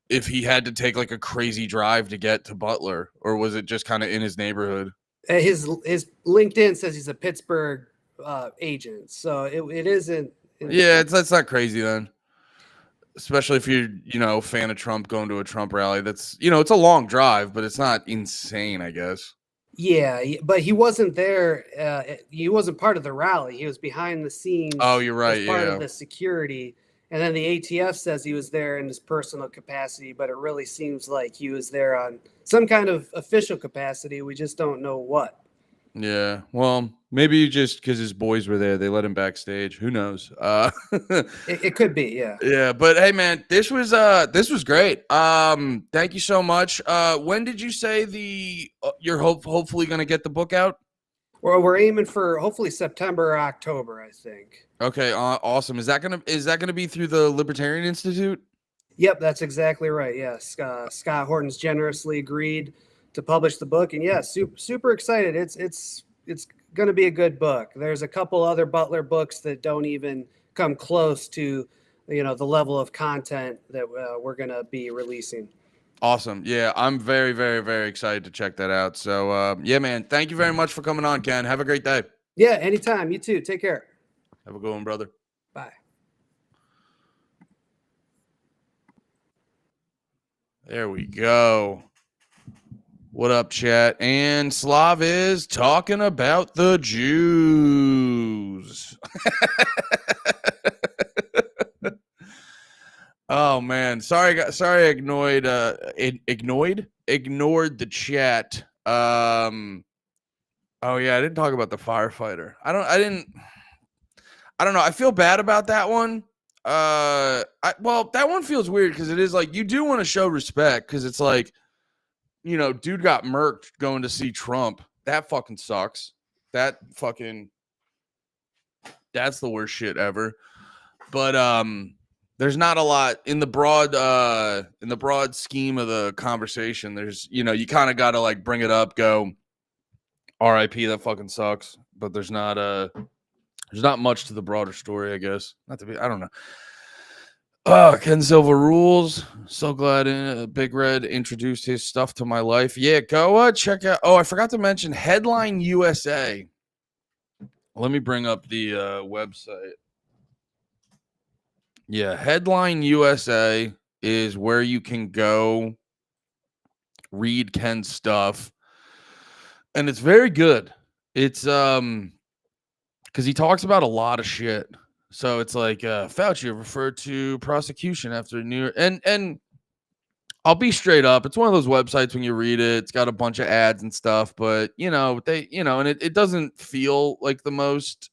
if he had to take like a crazy drive to get to Butler, or was it just kind of in his neighborhood? His LinkedIn says he's a Pittsburgh agent, so it isn't. Yeah, that's not crazy then. Especially if you're, a fan of Trump going to a Trump rally. That's, it's a long drive, but it's not insane, I guess. Yeah, but he wasn't there. He wasn't part of the rally. He was behind the scenes. Oh, you're right. As part of the security. And then the ATF says he was there in his personal capacity, but it really seems like he was there on some kind of official capacity. We just don't know what. Yeah, well, maybe just because his boys were there, they let him backstage. Who knows? It could be, yeah. Yeah, but hey, man, this was great. Thank you so much. When did you say you're hopefully gonna get the book out? Well, we're aiming for hopefully September or October, I think. Okay, awesome. Is that gonna be through the Libertarian Institute? Yep, that's exactly right. Yes, Scott Horton's generously agreed to publish the book, and yeah, super excited. It's going to be a good book. There's a couple other Butler books that don't even come close to the level of content that we're going to be releasing. Awesome. Yeah, I'm very, very, very excited to check that out. So yeah, man, thank you very much for coming on, Ken. Have a great day. Yeah, anytime. You too. Take care. Have a good one, brother. Bye. There we go. What up, chat? And Slav is talking about the Jews. Oh man, sorry, I ignored the chat. Oh yeah, I didn't talk about the firefighter. I don't know. I feel bad about that one. Well, that one feels weird because it is like you do want to show respect because it's like, dude got murked going to see Trump. That fucking sucks. That's the worst shit ever. But there's not a lot in the broad scheme of the conversation. There's, you kind of got to like bring it up, go RIP, that fucking sucks. But there's not much to the broader story, I guess. I don't know. Ken Silva rules. So glad Big Red introduced his stuff to my life. Yeah, go check out. Oh, I forgot to mention Headline USA. Let me bring up the website. Yeah, Headline USA is where you can go read Ken's stuff. And it's very good. It's because he talks about a lot of shit. So it's like Fauci referred to prosecution after New York, and I'll be straight up. It's one of those websites when you read it, it's got a bunch of ads and stuff, but and it doesn't feel like the most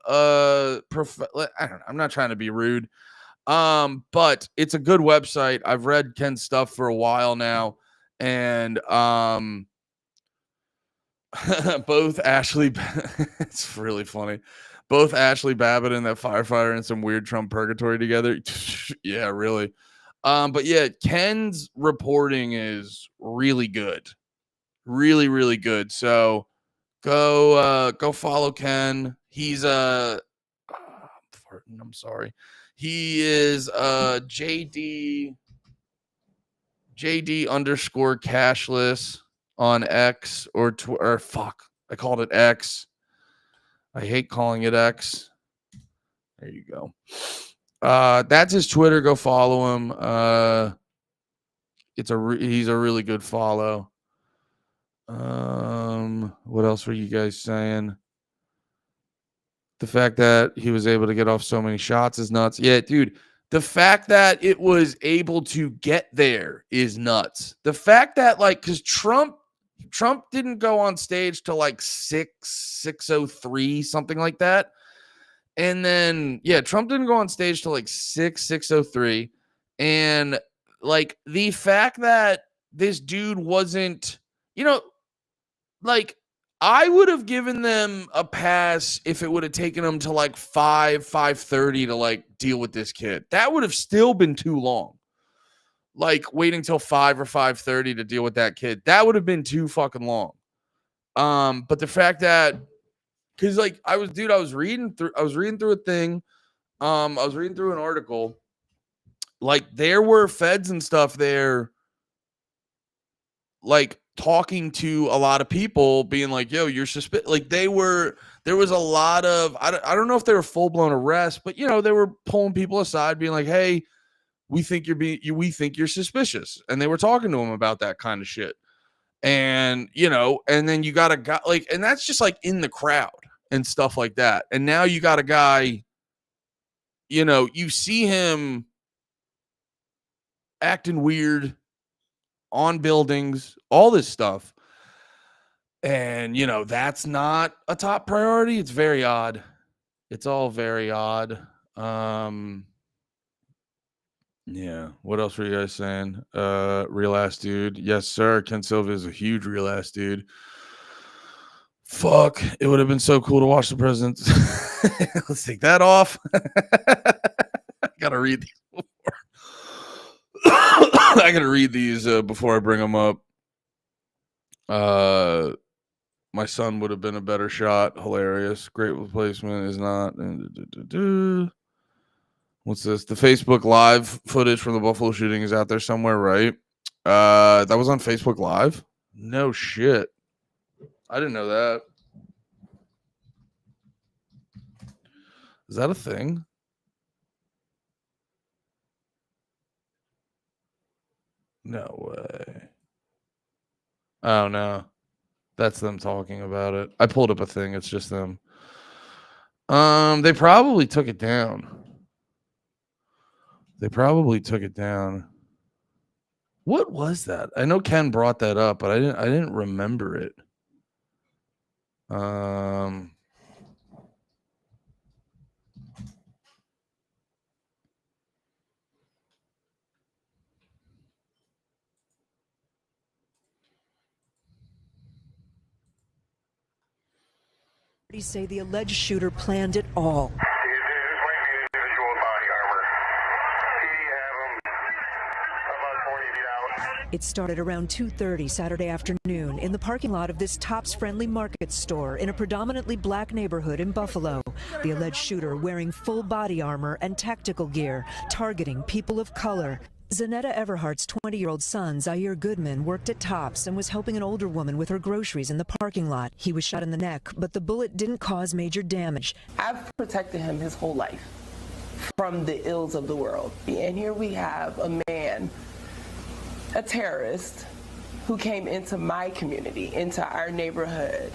I don't know. I'm not trying to be rude. But it's a good website. I've read Ken's stuff for a while now, and both Ashley, it's really funny. Both Ashley Babbitt and that firefighter in some weird Trump purgatory together. Yeah, really. But yeah, Ken's reporting is really good. Really, really good. So go follow Ken. He's I'm sorry. He is JD underscore cashless on X or fuck. I called it X. I hate calling it X. There you go. That's his Twitter. Go follow him. He's a really good follow. What else were you guys saying? The fact that he was able to get off so many shots is nuts. Yeah, dude. The fact that it was able to get there is nuts. The fact that because Trump didn't go on stage till 6:03, something like that. And then, Trump didn't go on stage till 6:03. And the fact that this dude wasn't, I would have given them a pass if it would have taken them to 5:30 to deal with this kid. That would have still been too long. Waiting till 5 or 5:30 to deal with that kid. That would have been too fucking long. But the fact that, because I was reading through a thing. I was reading through an article. There were feds and stuff there, talking to a lot of people, being like, yo, you're suspicious. There was a lot of, I don't know if they were full-blown arrests, but they were pulling people aside, being like, hey, we think you're suspicious. And they were talking to him about that kind of shit. And, and then you got a guy and that's just in the crowd and stuff like that. And now you got a guy, you see him acting weird on buildings, all this stuff. And, that's not a top priority. It's very odd. It's all very odd. Yeah. What else were you guys saying? Real ass dude. Yes, sir. Ken Silva is a huge real ass dude. Fuck. It would have been so cool to watch the president. Let's take that off. I gotta read these before. I gotta read these before I bring them up. My son would have been a better shot. Hilarious. Great replacement is not. What's this? The Facebook Live footage from the Buffalo shooting is out there somewhere, right? That was on Facebook Live? No shit. I didn't know that. Is that a thing? No way. Oh, no. That's them talking about it. I pulled up a thing. It's just them. They probably took it down. What was that? I know Ken brought that up, but I didn't remember it. Say the alleged shooter planned it all. It started around 2:30 Saturday afternoon in the parking lot of this Tops Friendly Market store in a predominantly black neighborhood in Buffalo. The alleged shooter wearing full body armor and tactical gear, targeting people of color. Zanetta Everhart's 20-year-old son, Zaire Goodman, worked at Tops and was helping an older woman with her groceries in the parking lot. He was shot in the neck, but the bullet didn't cause major damage. I've protected him his whole life from the ills of the world. And here we have a man, a terrorist, who came into my community, into our neighborhood.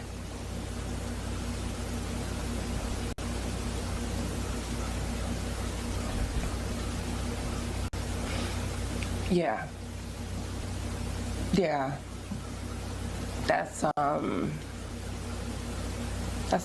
Yeah. That's hard. That's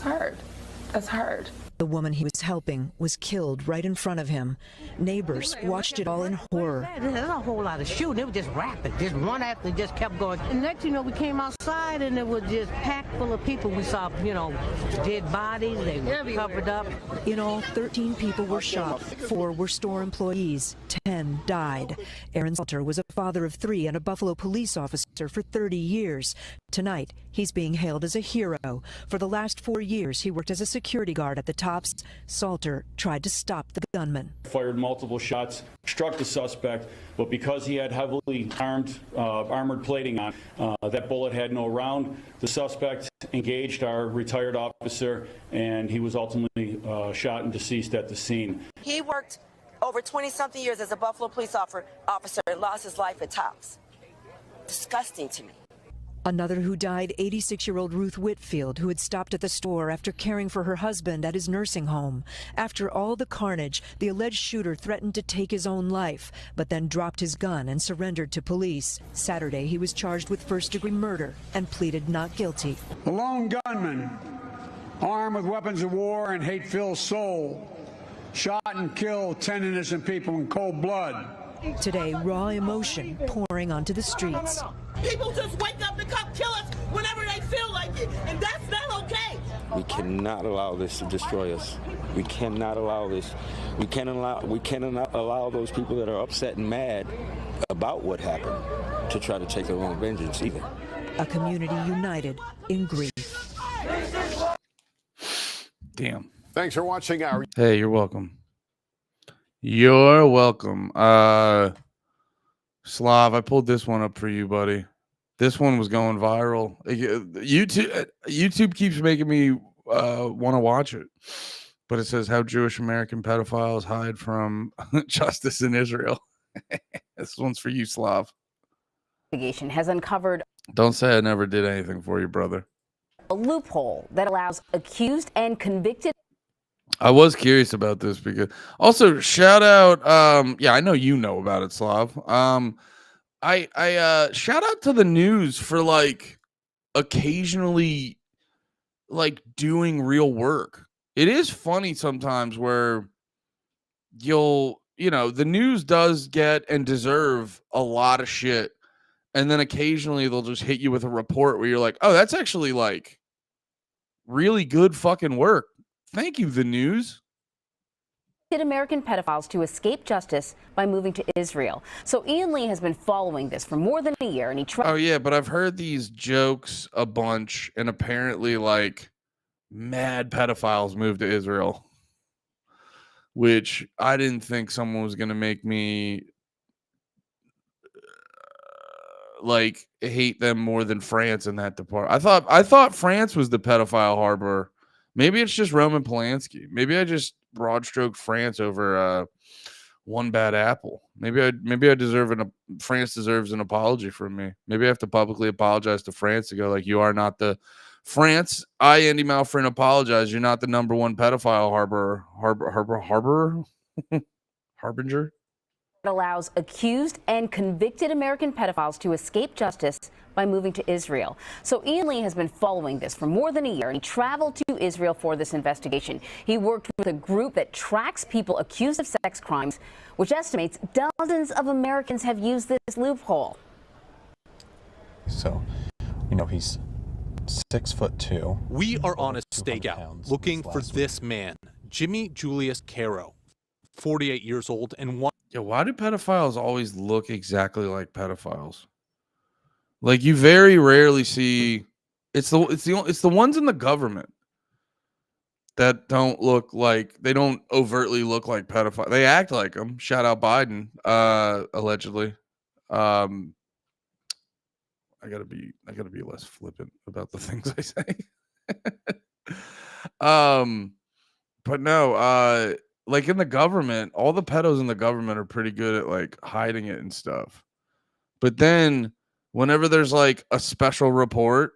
hard. The woman he was helping was killed right in front of him. Neighbors watched it all in horror. There's a whole lot of shooting. It was just rapid. Just one after just kept going. And next, we came outside and it was just packed full of people. We saw, dead bodies. They were covered up. In all, 13 people were shot. 4 were store employees. 10 died. Aaron Salter was a father of 3 and a Buffalo police officer for 30 years. Tonight, he's being hailed as a hero. For the last 4 years, he worked as a security guard at the Tops. Salter tried to stop the gunman. Fired multiple shots, struck the suspect, but because he had heavily armored plating on, that bullet had no round. The suspect engaged our retired officer, and he was ultimately shot and deceased at the scene. He worked over 20-something years as a Buffalo police officer and lost his life at Tops. Disgusting to me. Another who died, 86-year-old Ruth Whitfield, who had stopped at the store after caring for her husband at his nursing home. After all the carnage, the alleged shooter threatened to take his own life, but then dropped his gun and surrendered to police. Saturday, he was charged with first-degree murder and pleaded not guilty. The lone gunman, armed with weapons of war and hate-filled soul, shot and killed 10 innocent people in cold blood. Today, raw emotion pouring onto the streets. People just wake up and come kill us whenever they feel like it, and that's not okay. We cannot allow this to destroy us. We cannot allow this. We cannot allow those people that are upset and mad about what happened to try to take their own vengeance either. A community united in grief. Damn. Thanks for watching our. Hey, you're welcome. You're welcome. Slav, I pulled this one up for you, buddy. This one was going viral. YouTube keeps making me want to watch it. But it says how Jewish American pedophiles hide from justice in Israel. This one's for you, Slav. Investigation has uncovered. Don't say I never did anything for you, brother. A loophole that allows accused and convicted. I was curious about this because also shout out. Yeah, I know you know about it, Slav. I shout out to the news for like occasionally like doing real work. It is funny sometimes where the news does get and deserve a lot of shit. And then occasionally they'll just hit you with a report where you're like, oh, that's actually like really good fucking work. Thank you, the news. American pedophiles to escape justice by moving to Israel. So Ian Lee has been following this for more than a year, and he Oh yeah, but I've heard these jokes a bunch, and apparently like mad pedophiles moved to Israel, which I didn't think someone was gonna make me like hate them more than France in that department. I thought France was the pedophile harbor. Maybe it's just Roman Polanski. Maybe I just broad stroke France over one bad apple. Maybe I deserve France deserves an apology from me. Maybe I have to publicly apologize to France to go like, you are not the France. I, Andy Malfrin, apologize. You're not the number one pedophile harbinger. It allows accused and convicted American pedophiles to escape justice by moving to Israel. So Ian Lee has been following this for more than a year, and he traveled to Israel for this investigation. He worked with a group that tracks people accused of sex crimes, which estimates dozens of Americans have used this loophole. So, he's 6'2". We are on a stakeout looking for this man, Jimmy Julius Caro, 48 years old and one. Yeah, why do pedophiles always look exactly like pedophiles? Like you very rarely see it's the ones in the government that don't overtly look like pedophiles. They act like them. Shout out Biden, allegedly. I gotta be less flippant about the things I say. But no, like in the government, all the pedos in the government are pretty good at like hiding it and stuff. But then whenever there's like a special report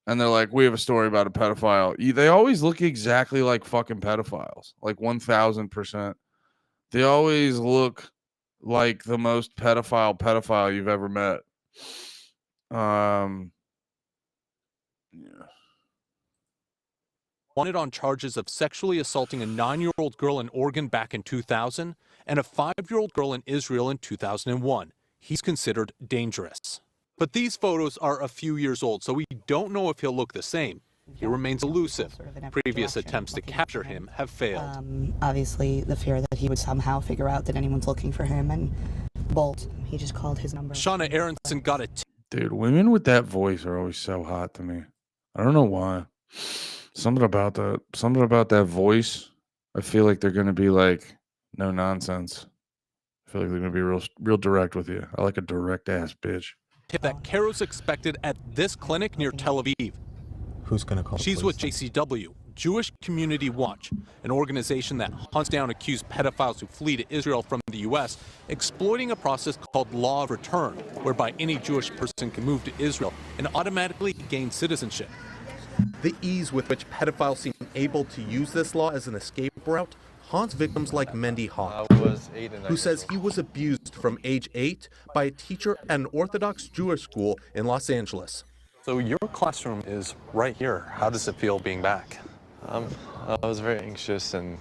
and they're like, we have a story about a pedophile, they always look exactly like fucking pedophiles, like 1000%. They always look like the most pedophile you've ever met. Yeah. wanted on charges of sexually assaulting a 9-year-old girl in Oregon back in 2000 and a 5-year-old girl in Israel in 2001. He's considered dangerous. But these photos are a few years old, so we don't know if he'll look the same. He remains elusive. Previous attempts to capture him have failed. Obviously, the fear that he would somehow figure out that anyone's looking for him and bolt. He just called his number. Shauna Aronson got a Dude, women with that voice are always so hot to me. I don't know why. Something about that voice. I feel like they're gonna be like, no nonsense. I feel like they're gonna be real direct with you. I like a direct ass bitch. tip that Caro's expected at this clinic near Tel Aviv. Who's going to call? She's with JCW, Jewish Community Watch, an organization that hunts down accused pedophiles who flee to Israel from the U.S., exploiting a process called Law of Return, whereby any Jewish person can move to Israel and automatically gain citizenship. The ease with which pedophiles seem able to use this law as an escape route haunts victims like Mendy Hawk, who says he was abused from age 8 by a teacher at an Orthodox Jewish school in Los Angeles. So your classroom is right here. How does it feel being back? I was very anxious and,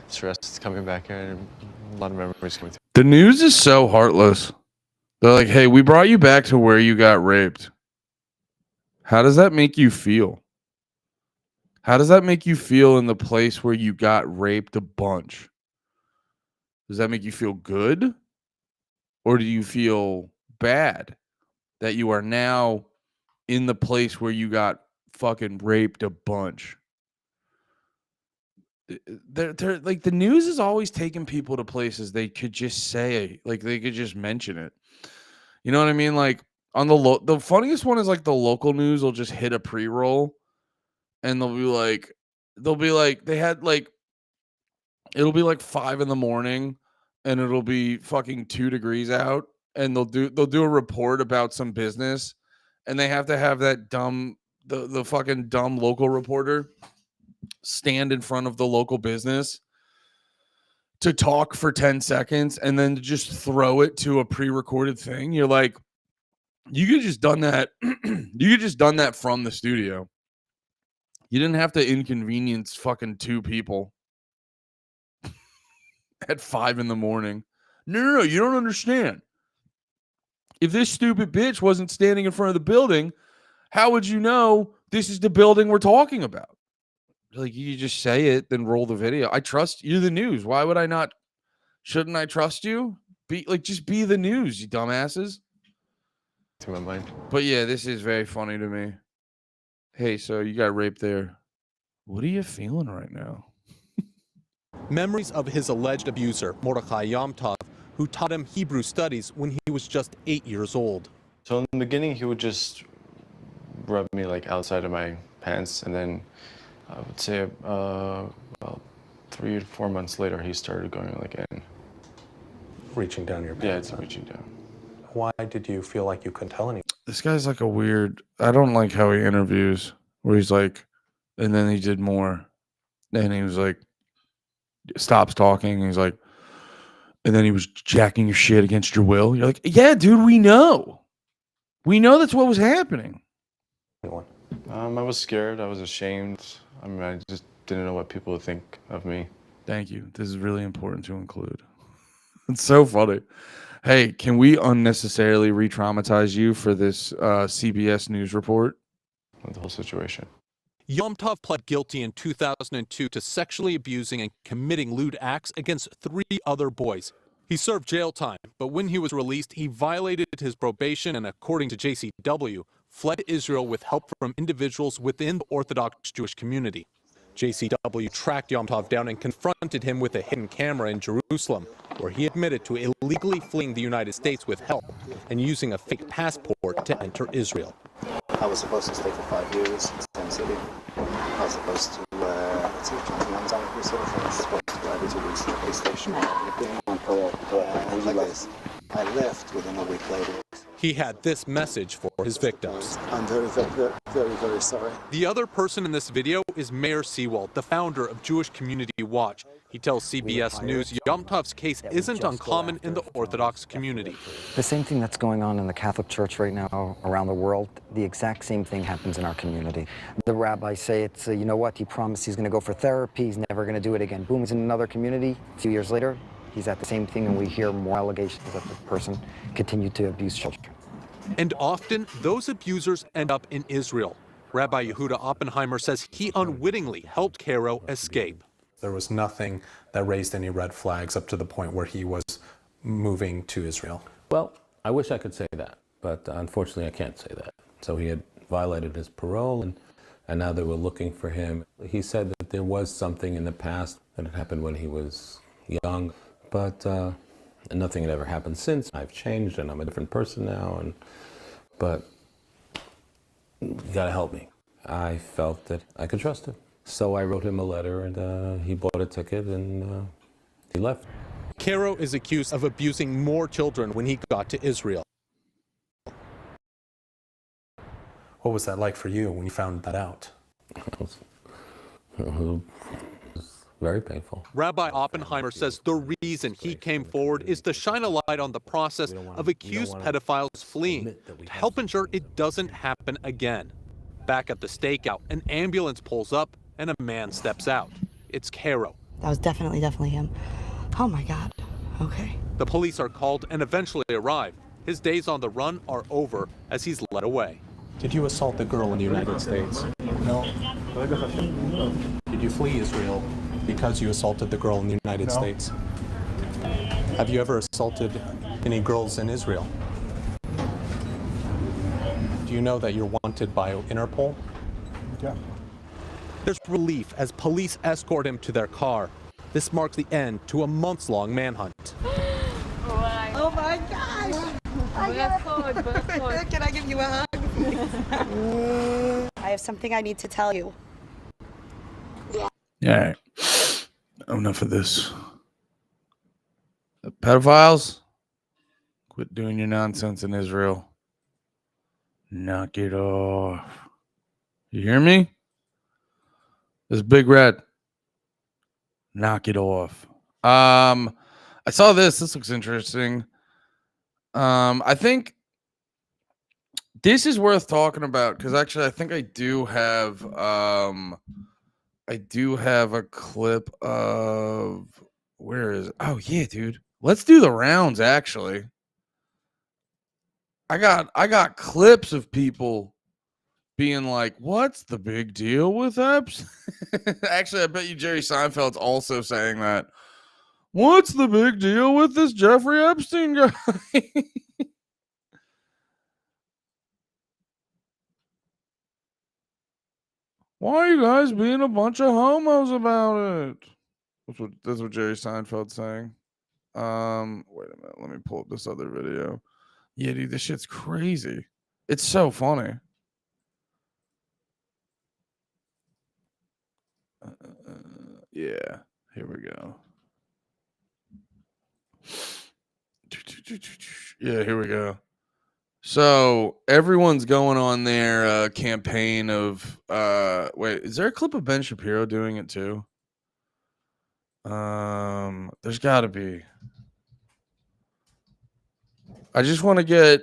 stressed coming back here, and a lot of memories coming through. The news is so heartless. They're like, hey, we brought you back to where you got raped. How does that make you feel? How does that make you feel in the place where you got raped a bunch? Does that make you feel good? Or do you feel bad that you are now in the place where you got fucking raped a bunch? They're like, the news is always taking people to places they could just say, like they could just mention it. You know what I mean? Like on the funniest one is like the local news will just hit a pre-roll and they'll be like they had like, it'll be like 5 a.m. and it'll be fucking 2 degrees out, and they'll do a report about some business, and they have to have that the fucking dumb local reporter stand in front of the local business to talk for 10 seconds and then to just throw it to a pre-recorded thing. You're like, you could just done that. You could just done that from the studio. You didn't have to inconvenience fucking 2 people at 5 a.m. No, you don't understand. If this stupid bitch wasn't standing in front of the building, how would you know this is the building we're talking about? Like, you just say it, then roll the video. I trust you, the news. Why would I not? Shouldn't I trust you? Just be the news, you dumbasses. To my mind. But yeah, this is very funny to me. Hey, so you got raped there. What are you feeling right now? Memories of his alleged abuser, Mordechai Yom Tov, who taught him Hebrew studies when he was just 8 years old. So in the beginning, he would just rub me like outside of my pants, and then I would say about 3 to 4 months later, he started going like in. Reaching down your pants? Yeah, it's reaching down. Why did you feel like you couldn't tell anyone? This guy's like a weird, I don't like how he interviews, where he's like, and then he did more. Then he was like, stops talking. He's like, and then he was jacking your shit against your will. You're like, yeah, dude, we know. We know that's what was happening. I was scared. I was ashamed. I mean, I just didn't know what people would think of me. Thank you. This is really important to include. It's so funny. Hey, can we unnecessarily re-traumatize you for this CBS News report? The whole situation. Yom Tov pled guilty in 2002 to sexually abusing and committing lewd acts against 3 other boys. He served jail time, but when he was released, he violated his probation and, according to JCW, fled to Israel with help from individuals within the Orthodox Jewish community. JCW tracked Yom Tov down and confronted him with a hidden camera in Jerusalem, where he admitted to illegally fleeing the United States with help and using a fake passport to enter Israel. I was supposed to stay for 5 years in the same city. I was supposed to I was supposed to go every 2 weeks to the police station. I left within a week later. He had this message for his victims. I'm very, very, very, very sorry. The other person in this video is Mayor Seawald, the founder of Jewish Community Watch. He tells CBS News Yom Tov's case isn't uncommon in the Orthodox community. The same thing that's going on in the Catholic Church right now around the world, the exact same thing happens in our community. The rabbis say it's, you know what, he promised he's going to go for therapy, he's never going to do it again. Boom, it's in another community. A few years later, he's at the same thing, and we hear more allegations that the person continued to abuse children. And often, those abusers end up in Israel. Rabbi Yehuda Oppenheimer says he unwittingly helped Caro escape. There was nothing that raised any red flags up to the point where he was moving to Israel. Well, I wish I could say that, but unfortunately I can't say that. So he had violated his parole, and now they were looking for him. He said that there was something in the past that had happened when he was young, but nothing had ever happened since. I've changed and I'm a different person now, but you gotta help me. I felt that I could trust him. So I wrote him a letter, and he bought a ticket, and he left. Caro is accused of abusing more children when he got to Israel. What was that like for you when you found that out? It was very painful. Rabbi Oppenheimer says the reason he came forward is to shine a light on the process of accused pedophiles fleeing, to help ensure it doesn't happen again. Back at the stakeout, an ambulance pulls up and a man steps out. It's Caro. That was definitely him. Oh my God. Okay. The police are called and eventually arrive. His days on the run are over as he's led away. Did you assault the girl in the United States? No. Did you flee Israel because you assaulted the girl in the United States? Have you ever assaulted any girls in Israel? Do you know that you're wanted by Interpol? Yeah. There's relief as police escort him to their car. This marks the end to a months-long manhunt. Oh my gosh! Can I give you a hug? I have something I need to tell you. Yeah. Enough of this. The pedophiles, quit doing your nonsense in Israel. Knock it off. You hear me? This Big Red. Knock it off. I saw this. This looks interesting. I think this is worth talking about because actually I think I do have a clip of where is it? Oh yeah, dude. Let's do the rounds actually. I got clips of people being like, what's the big deal with Epstein? Actually, I bet you Jerry Seinfeld's also saying that. What's the big deal with this Jeffrey Epstein guy? Why are you guys being a bunch of homos about it? That's what Jerry Seinfeld's saying. Wait a minute. Let me pull up this other video. Yeah, dude, this shit's crazy. It's so funny. Yeah, here we go. Yeah, here we go. So everyone's going on their campaign of wait, is there a clip of Ben Shapiro doing it too? There's got to be. I just want to get.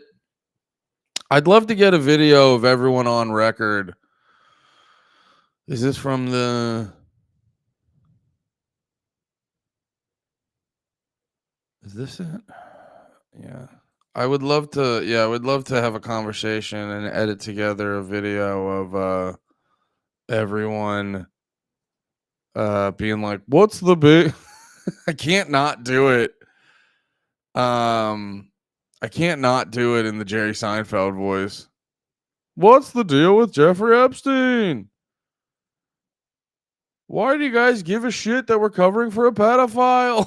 I'd love to get a video of everyone on record. Is this from the? Is this it? Yeah. I would love to. Yeah, I would love to have a conversation and edit together a video of everyone being like, "What's the big?" I can't not do it. I can't not do it in the Jerry Seinfeld voice. What's the deal with Jeffrey Epstein? Why do you guys give a shit that we're covering for a pedophile?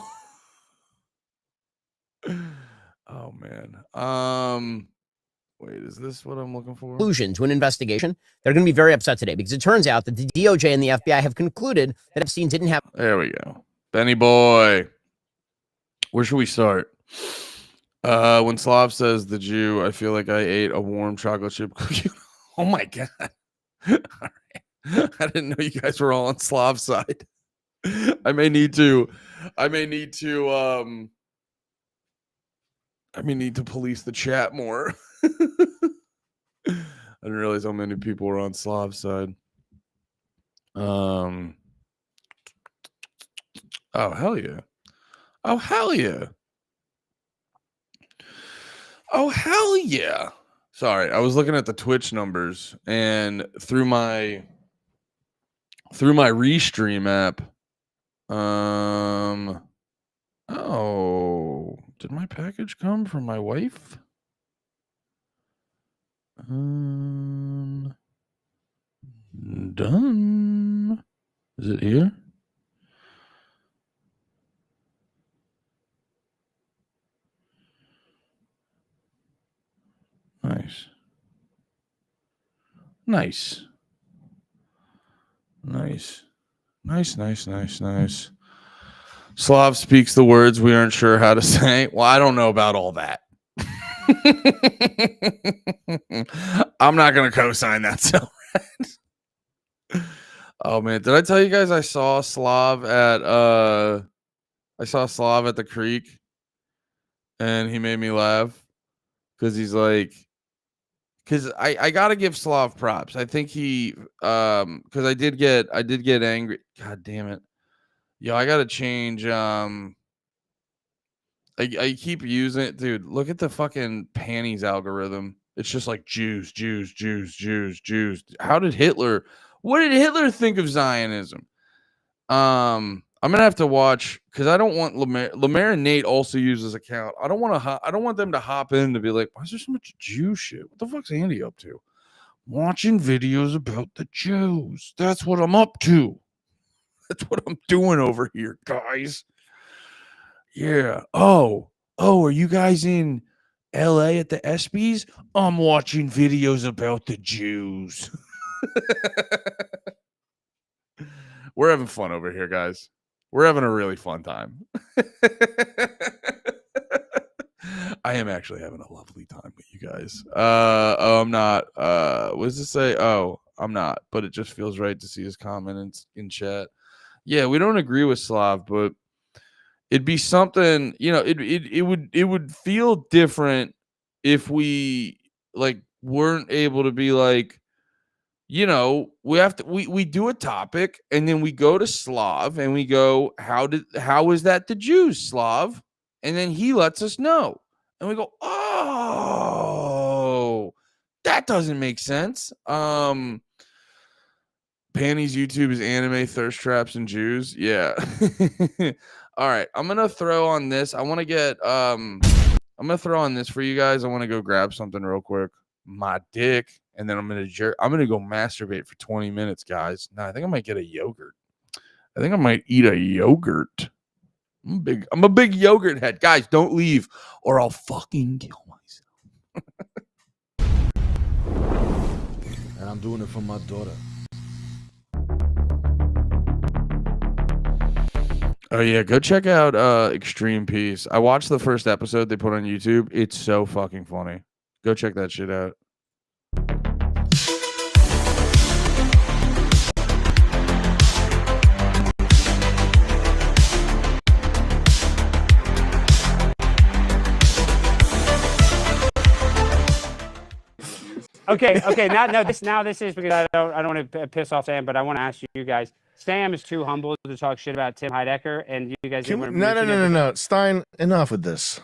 Oh man. Wait, is this what I'm looking for? Conclusion to an investigation. They're going to be very upset today because it turns out that the DOJ and the FBI have concluded that Epstein didn't have. There we go. Benny boy. Where should we start? When Slav says the Jew, I feel like I ate a warm chocolate chip cookie. Oh my god! All right. I didn't know you guys were all on Slav's side. I may need to police the chat more. I didn't realize how many people were on Slav's side. Oh hell yeah! Oh hell yeah! Oh hell yeah! Sorry, I was looking at the Twitch numbers, and through my Restream app. Oh, did my package come from my wife? Done. Is it here? Nice. Nice. Nice. Nice, nice, nice, nice. Slav speaks the words we aren't sure how to say. Well, I don't know about all that. I'm not going to co-sign that. So, oh man, did I tell you guys I saw Slav at the creek, and he made me laugh because he's like, because I gotta give Slav props. I think he because I did get angry. God damn it. Yo, I gotta change. I keep using it, dude. Look at the fucking panties algorithm. It's just like Jews, Jews, Jews, Jews, Jews. What did Hitler think of Zionism? I'm gonna have to watch because I don't want Lemaire and Nate also use this account. I don't want them to hop in to be like, why is there so much Jew shit? What the fuck's Andy up to? Watching videos about the Jews. That's what I'm up to. That's what I'm doing over here, guys. Yeah. Oh, are you guys in LA at the ESPYs? I'm watching videos about the Jews. We're having fun over here, guys. We're having a really fun time. I am actually having a lovely time with you guys. I'm not. What does it say? Oh, I'm not. But it just feels right to see his comment in chat. Yeah, we don't agree with Slav, but it'd be something. It would feel different if we weren't able to be like, we do a topic and then we go to Slav and we go, how is that the Jews, Slav? And then he lets us know. And we go, oh, that doesn't make sense. Panty's YouTube is anime, thirst traps, and Jews. Yeah. All right. I'm gonna throw on this. I'm gonna throw on this for you guys. I want to go grab something real quick. My dick. And then I'm gonna go masturbate for 20 minutes, guys. No, I think I might get a yogurt. I think I might eat a yogurt. I'm a big yogurt head. Guys, don't leave or I'll fucking kill myself. And I'm doing it for my daughter. Oh yeah, go check out Extreme Peace. I watched the first episode they put on YouTube. It's so fucking funny. Go check that shit out. Okay. Now this is because I don't want to piss off Sam, but I want to ask you guys. Sam is too humble to talk shit about Tim Heidecker, and you guys. No. Stein, enough with this.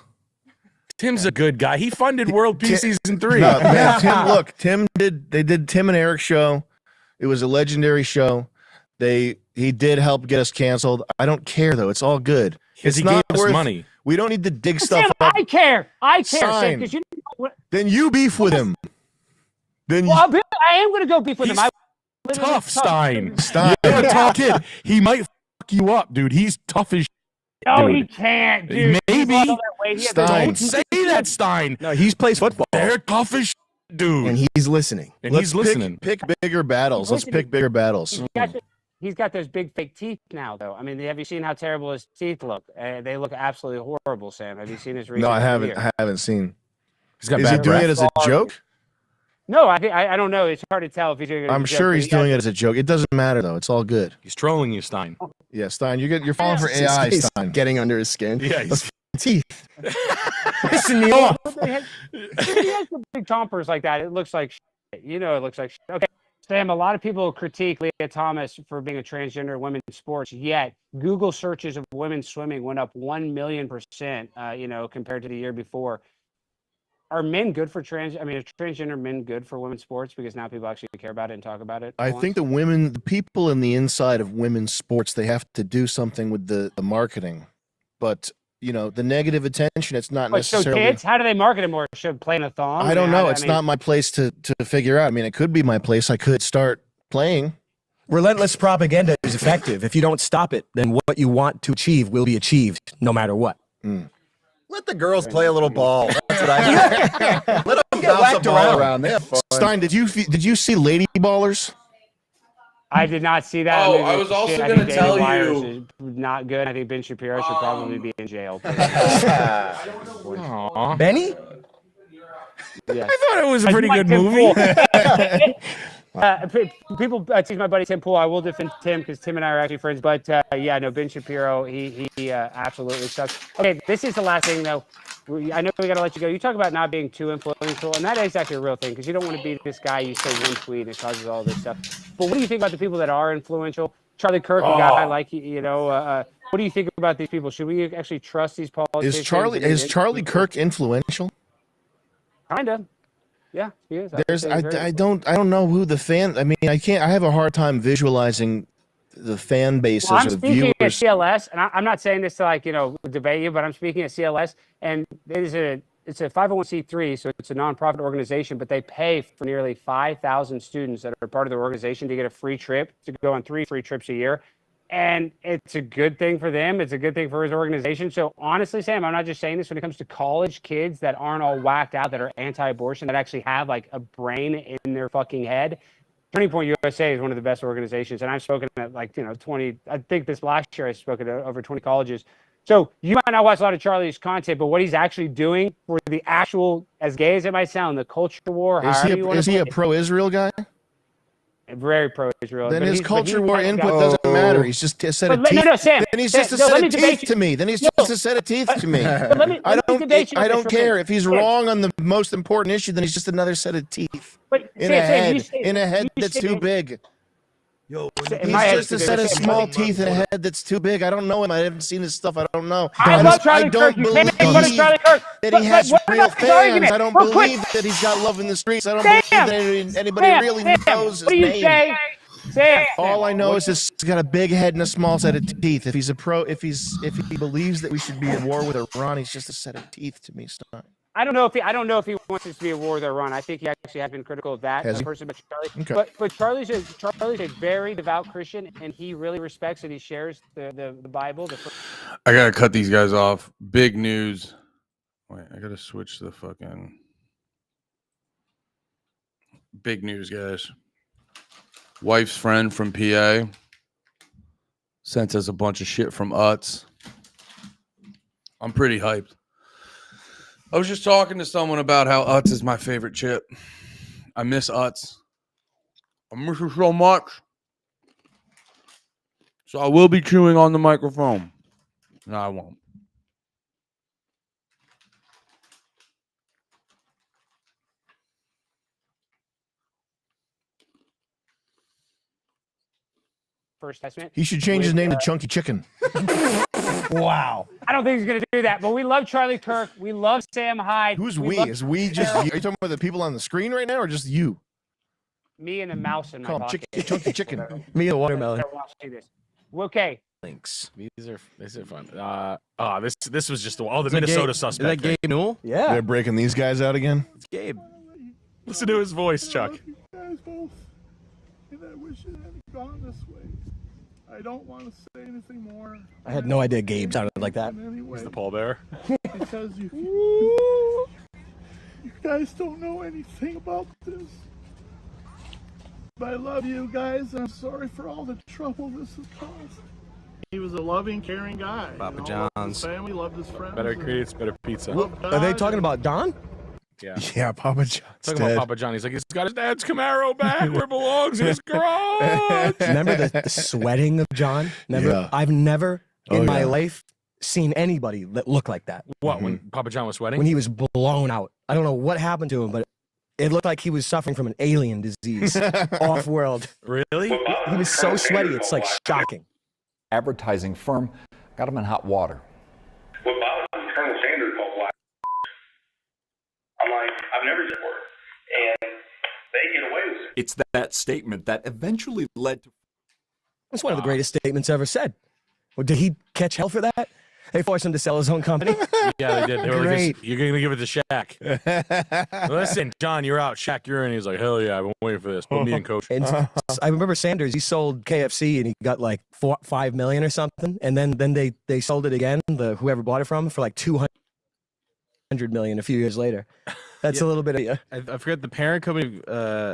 Tim's a good guy. He funded World Peace Season 3. No, man, Tim did Tim and Eric's show. It was a legendary show. He did help get us canceled. I don't care though. It's all good. It's he not gave us worth money. We don't need to dig stuff Sam, up. I care, Stein. Sam, because you. Then you beef with him. Then I am going to go beef with him. Tough, Stein. You're a tough kid. He might fuck you up, dude. He's tough as shit. No, dude. he can't, dude. Maybe. Stein. Don't say that, Stein. No, he plays football. They're tough as shit, dude. And he's listening. And he's listening. Pick bigger battles. Let's pick bigger battles. He he's got those big fake teeth now, though. I mean, have you seen how terrible his teeth look? They look absolutely horrible, Sam. Have you seen his recent No, I haven't. career? I haven't seen. He's got Is he bad doing breath. it as a joke? No, I don't know. It's hard to tell if he's doing it as I'm a joke, sure but he's doing it as a joke. It doesn't matter though. It's all good. He's trolling you, Stein. Yeah, Stein, you're falling for AI. He's Stein. getting under his skin. Yeah, Those teeth. Pissing me off. He has some big chompers like that. It looks like shit. You know, it looks like shit. Okay, Sam, a lot of people critique Leah Thomas for being a transgender in women's sports, yet Google searches of women's swimming went up 1,000,000%, you know, compared to the year before. Are men good for are transgender men good for women's sports because now people actually care about it and talk about it? I think the people in the inside of women's sports, they have to do something with the marketing. But, you know, the negative attention, it's not necessarily. So kids, how do they market it more? Should play in a thong? I don't know. It's not my place to figure out. I mean, it could be my place. I could start playing. Relentless propaganda is effective. If you don't stop it, then what you want to achieve will be achieved no matter what. Let the girls play a little ball. That's what I think. Let them bounce a ball around. They have fun. Stein, did you see Lady Ballers? I did not see that. Oh, I was also going to tell you. Not good. I think Ben Shapiro should probably be in jail. Benny? Yes. I thought it was a pretty good movie. People tease my buddy Tim Pool. I will defend Tim because Tim and I are actually friends. But yeah, no, Ben Shapiro, he absolutely sucks. Okay, this is the last thing though. I know we got to let you go. You talk about not being too influential, and that is actually a real thing because you don't want to be this guy. You say one tweet and it causes all this stuff. But what do you think about the people that are influential? Charlie Kirk, a guy like what do you think about these people? Should we actually trust these politicians? Is Charlie Kirk influential? Kind of. Yeah, he is. I don't know who the fan. I mean, I have a hard time visualizing the fan bases well, I'm or the speaking at viewers. CLS, and I'm not saying this to debate you, but I'm speaking at CLS, and it's a 501c3, so it's a nonprofit organization, but they pay for nearly 5,000 students that are part of the organization to get a free trip, to go on 3 free trips a year. And it's a good thing for them. It's a good thing for his organization. So honestly, Sam, I'm not just saying this when it comes to college kids that aren't all whacked out, that are anti-abortion, that actually have like a brain in their fucking head. Turning Point USA is one of the best organizations. And I've spoken at 20, I think this last year I spoke at over 20 colleges. So you might not watch a lot of Charlie's content, but what he's actually doing for the actual, as gay as it might sound, the culture war. Is he a pro-Israel guy? Very pro-Israel. Then his culture war input doesn't matter. He's just a set of teeth. No, Sam. Then he's just a set of teeth to me. Then he's just a set of teeth to me. I don't care if he's wrong on the most important issue. Then he's just another set of teeth in a head that's too big. He's just a set of small teeth in a head that's too big. I don't know him. I haven't seen his stuff. I don't know. I love Charlie Kirk. You can't make fun of Charlie Kirk. That he has real fans. I don't believe that he's got love in the streets. I don't believe that anybody really knows his name. Say? Sam. All I know is he's got a big head and a small set of teeth. If he's a pro, if he believes that we should be at war with Iran, he's just a set of teeth to me, Stein. I don't know if he wants us to be at war with Iran. I think he actually has been critical of that person, but Charlie. Okay. But Charlie's a very devout Christian, and he really respects and he shares the Bible. I gotta cut these guys off. Big news. Wait, I gotta switch the fucking big news, guys. Wife's friend from PA sent us a bunch of shit from Utz. I'm pretty hyped. I was just talking to someone about how Utz is my favorite chip. I miss Utz. I miss it so much. So I will be chewing on the microphone. No, I won't. First Testament. He should change his name to Chunky Chicken. Wow. I don't think he's going to do that, but we love Charlie Kirk. We love Sam Hyde. Who's we? Is we just? Are you talking about the people on the screen right now, or just you? Me and the mouse in my pocket. Chunky Chicken. Me and watermelon. Okay. Links. These are fun. This was just the Minnesota suspect. Is that Gabe Newell? Yeah. They're breaking these guys out again. It's Gabe. Listen to his voice, Chuck. You guys both, and I wish it hadn't gone this way. I don't want to say anything more. I had no idea Gabe sounded like that. Anyway, He's the pallbearer. because you guys don't know anything about this. I love you guys, and I'm sorry for all the trouble this has caused. He was a loving, caring guy. Papa Loved his John's. family, loved his friends. Better and creates better pizza. loved Are they God talking and- about Don? Yeah. Yeah, Papa John's Talking dead. about Papa John. He's like, he's got his dad's Camaro back where it belongs in his garage. Remember the sweating of John? Remember? Yeah. I've never in my yeah. life seen anybody that looked like that. What, when Papa John was sweating? When he was blown out. I don't know what happened to him, but it looked like he was suffering from an alien disease, off-world. Really? He was so sweaty, it's like shocking. Advertising firm got him in hot water. What bothers me is Colonel Sanders called black. I'm like, I've never said word. And they get away with it. It's that statement that eventually led to. That's one of the greatest statements ever said. Well, did he catch hell for that? They forced him to sell his own company? Yeah, they did. They were like, Great. you're going to give it to Shaq. Listen, John, you're out. Shaq, you're in. He's like, hell yeah, I've been waiting for this. Put me in, coach. And I remember Sanders, he sold KFC and he got like $5 million or something. And then they sold it again, whoever bought it from, for like $200 million a few years later. That's a little bit of I forget the parent company.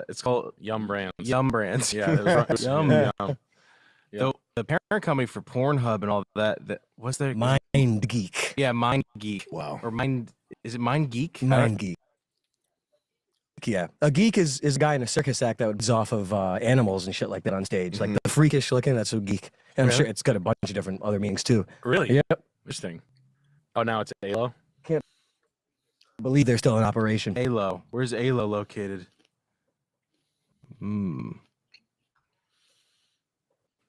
It's called Yum Brands. Yum Brands. Yeah. It was, Yum. Yeah. The parent company for Pornhub and all that what's their Mind Geek. Yeah, Mind Geek. Wow. Or Mind, is it Mind Geek? Mind Geek. Yeah. A geek is a guy in a circus act that would off of animals and shit like that on stage. Like the freakish looking, that's a geek. And I'm sure it's got a bunch of different other meanings too. Really? Yep. Interesting. Oh, now it's ALO? Can't believe they're still in operation. ALO. Where's ALO located?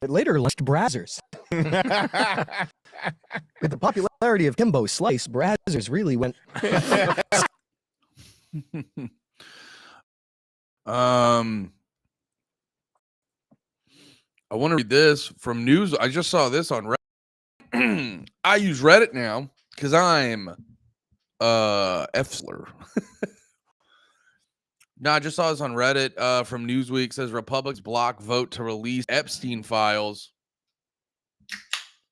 It later launched Brazzers. With the popularity of Kimbo Slice, Brazzers really went. I want to read this from news. I just saw this on Reddit. I use Reddit now because I'm Fsler. No, I just saw this on Reddit from Newsweek. It says Republicans block vote to release Epstein files.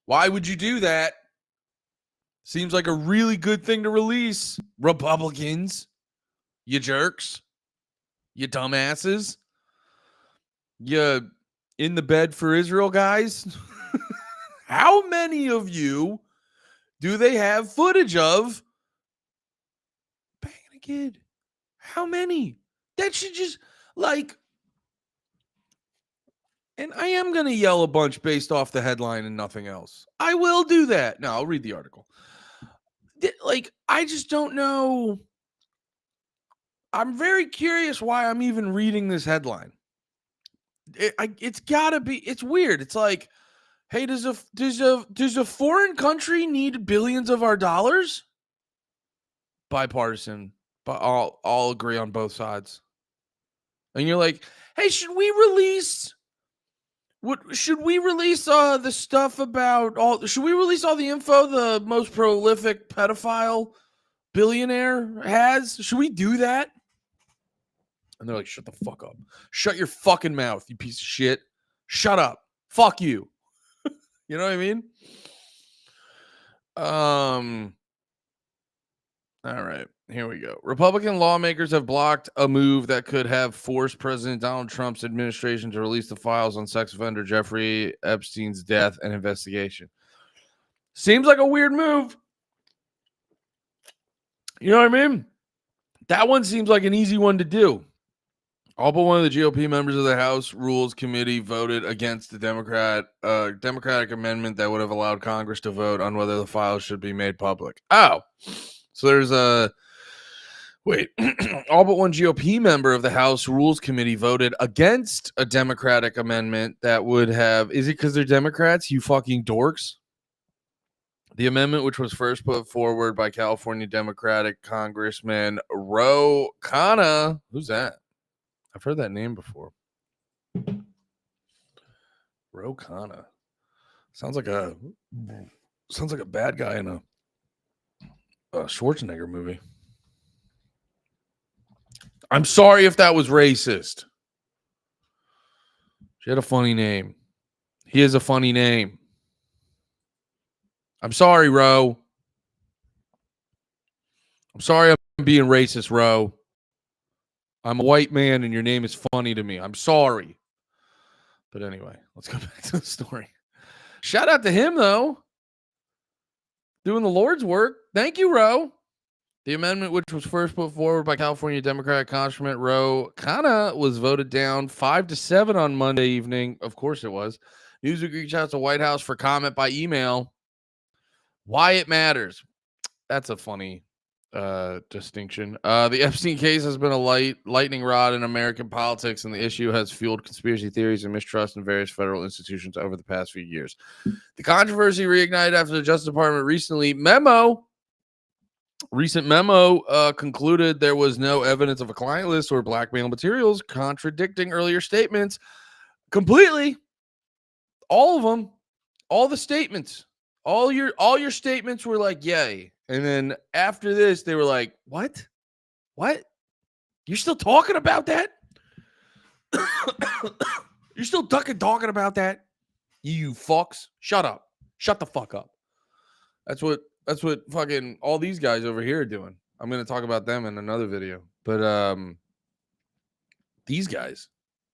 Why would you do that? Seems like a really good thing to release. Republicans, you jerks, you dumbasses, you in the bed for Israel guys. How many of you do they have footage of banging a kid? How many? That should just, like, and I am going to yell a bunch based off the headline and nothing else. I will do that. No, I'll read the article. Like, I just don't know. I'm very curious why I'm even reading this headline. It's got to be, it's weird. It's like, hey, does a foreign country need billions of our dollars? Bipartisan, but all agree on both sides. And you're like, hey, should we release the stuff about should we release all the info the most prolific pedophile billionaire has? Should we do that? And they're like, shut the fuck up. Shut your fucking mouth, you piece of shit. Shut up. Fuck you. You know what I mean? All right, here we go. Republican lawmakers have blocked a move that could have forced President Donald Trump's administration to release the files on sex offender Jeffrey Epstein's death and investigation. Seems like a weird move. You know what I mean? That one seems like an easy one to do. All but one of the GOP members of the House Rules Committee voted against the Democratic amendment that would have allowed Congress to vote on whether the files should be made public. Oh, so there's all but one GOP member of the House Rules Committee voted against a Democratic amendment that would have, is it because they're Democrats, you fucking dorks? The amendment, which was first put forward by California Democratic Congressman Ro Khanna. Who's that? I've heard that name before. Ro Khanna. Sounds like a bad guy in a Schwarzenegger movie. I'm sorry if that was racist. She had a funny name. He has a funny name. I'm sorry, Ro. I'm sorry I'm being racist, Ro. I'm a white man and your name is funny to me. I'm sorry. But anyway, let's go back to the story. Shout out to him, though. Doing the Lord's work. Thank you, Roe. The amendment, which was first put forward by California Democratic Congressman Roe Khanna, was voted down 5-7 on Monday evening. Of course it was. Newsweek reached out to White House for comment by email. Why it matters. That's a funny distinction. The Epstein case has been a lightning rod in American politics, and the issue has fueled conspiracy theories and mistrust in various federal institutions over the past few years. The controversy reignited after the Justice Department recent memo concluded there was no evidence of a client list or blackmail materials, contradicting earlier statements completely. All of them, all the statements, all your statements were like, yay. And then after this, they were like, what? You're still talking about that? You're still talking about that? You fucks. Shut up. Shut the fuck up. That's what fucking all these guys over here are doing. I'm going to talk about them in another video. But these guys,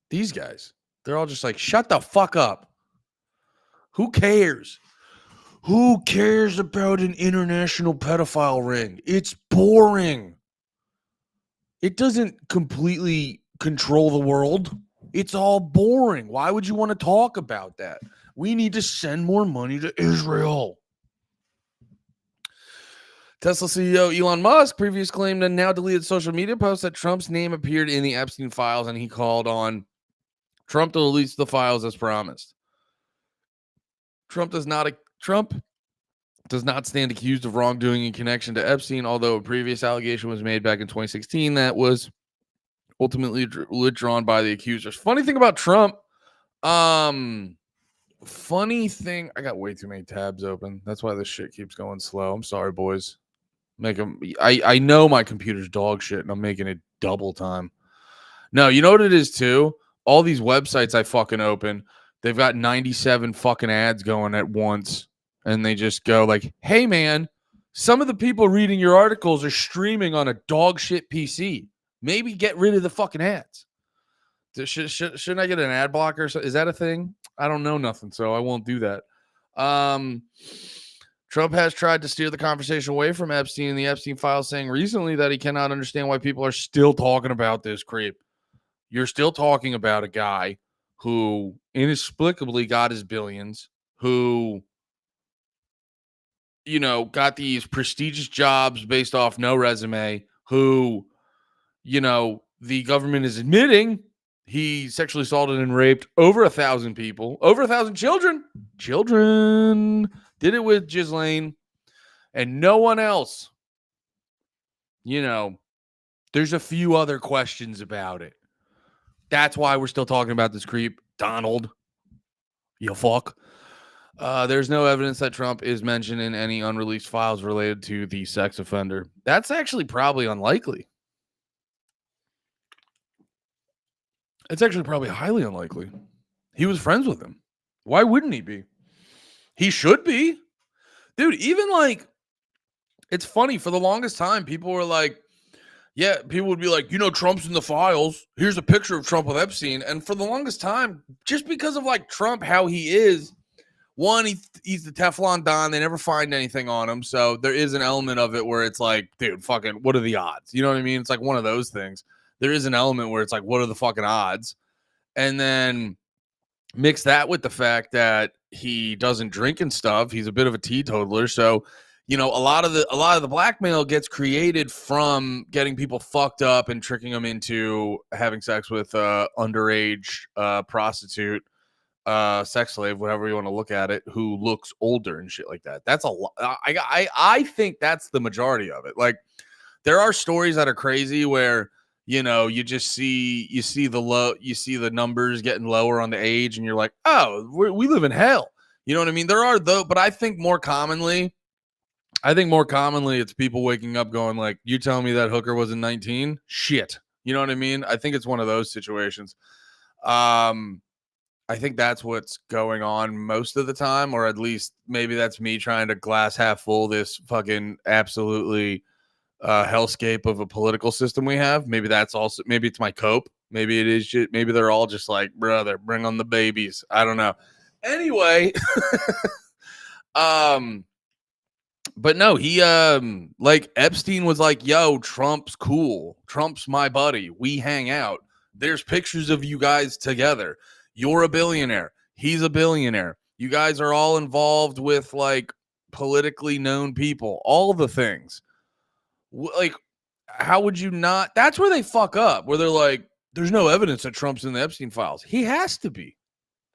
they're all just like, shut the fuck up. Who cares? Who cares about an international pedophile ring? It's boring. It doesn't completely control the world. It's all boring. Why would you want to talk about that? We need to send more money to Israel. Tesla CEO Elon Musk previously claimed and now deleted social media posts that Trump's name appeared in the Epstein files, and he called on Trump to release the files as promised. Trump does not stand accused of wrongdoing in connection to Epstein, although a previous allegation was made back in 2016 that was ultimately withdrawn by the accusers. Funny thing about Trump, I got way too many tabs open. That's why this shit keeps going slow. I'm sorry, boys. I know my computer's dog shit, and I'm making it double time. No, you know what it is too? All these websites I fucking open, they've got 97 fucking ads going at once, and they just go like, hey man, some of the people reading your articles are streaming on a dog shit PC. Maybe get rid of the fucking ads. Shouldn't I get an ad blocker? Is that a thing? I don't know nothing, so I won't do that. Trump has tried to steer the conversation away from Epstein and the Epstein files, saying recently that he cannot understand why people are still talking about this creep. You're still talking about a guy who inexplicably got his billions, who, you know, got these prestigious jobs based off no resume, who, you know, the government is admitting he sexually assaulted and raped over 1,000 people, over 1,000 children. Did it with Ghislaine and no one else. You know, there's a few other questions about it. That's why we're still talking about this creep, Donald. You fuck. There's no evidence that Trump is mentioned in any unreleased files related to the sex offender. That's actually probably unlikely. It's actually probably highly unlikely. He was friends with him. Why wouldn't he be? He should be. Dude, even like, it's funny, for the longest time, people were like, yeah, people would be like, you know, Trump's in the files. Here's a picture of Trump with Epstein. And for the longest time, just because of like Trump, how he is, one, he's the Teflon Don. They never find anything on him. So there is an element of it where it's like, dude, fucking, what are the odds? You know what I mean? It's like one of those things. There is an element where it's like, what are the fucking odds? And then mix that with the fact that he doesn't drink and stuff. He's a bit of a teetotaler. So, you know, a lot of the blackmail gets created from getting people fucked up and tricking them into having sex with underage prostitute, sex slave, whatever you want to look at it, who looks older and shit like that. That's a lot. I think that's the majority of it. Like, there are stories that are crazy where, you know, you see the numbers getting lower on the age, and you're like, oh, we live in hell. You know what I mean? There are though, but I think more commonly, it's people waking up going like, you telling me that hooker wasn't 19? Shit. You know what I mean? I think it's one of those situations. I think that's what's going on most of the time, or at least maybe that's me trying to glass half full this fucking absolutely hellscape of a political system we have. Maybe that's also, maybe it's my cope. Maybe it is just, maybe they're all just like, brother, bring on the babies. I don't know. Anyway, but no, he like Epstein was like, yo, Trump's cool. Trump's my buddy. We hang out. There's pictures of you guys together. You're a billionaire. He's a billionaire. You guys are all involved with like politically known people, all the things. Like, how would you not? That's where they fuck up, where they're like, there's no evidence that Trump's in the Epstein files. He has to be.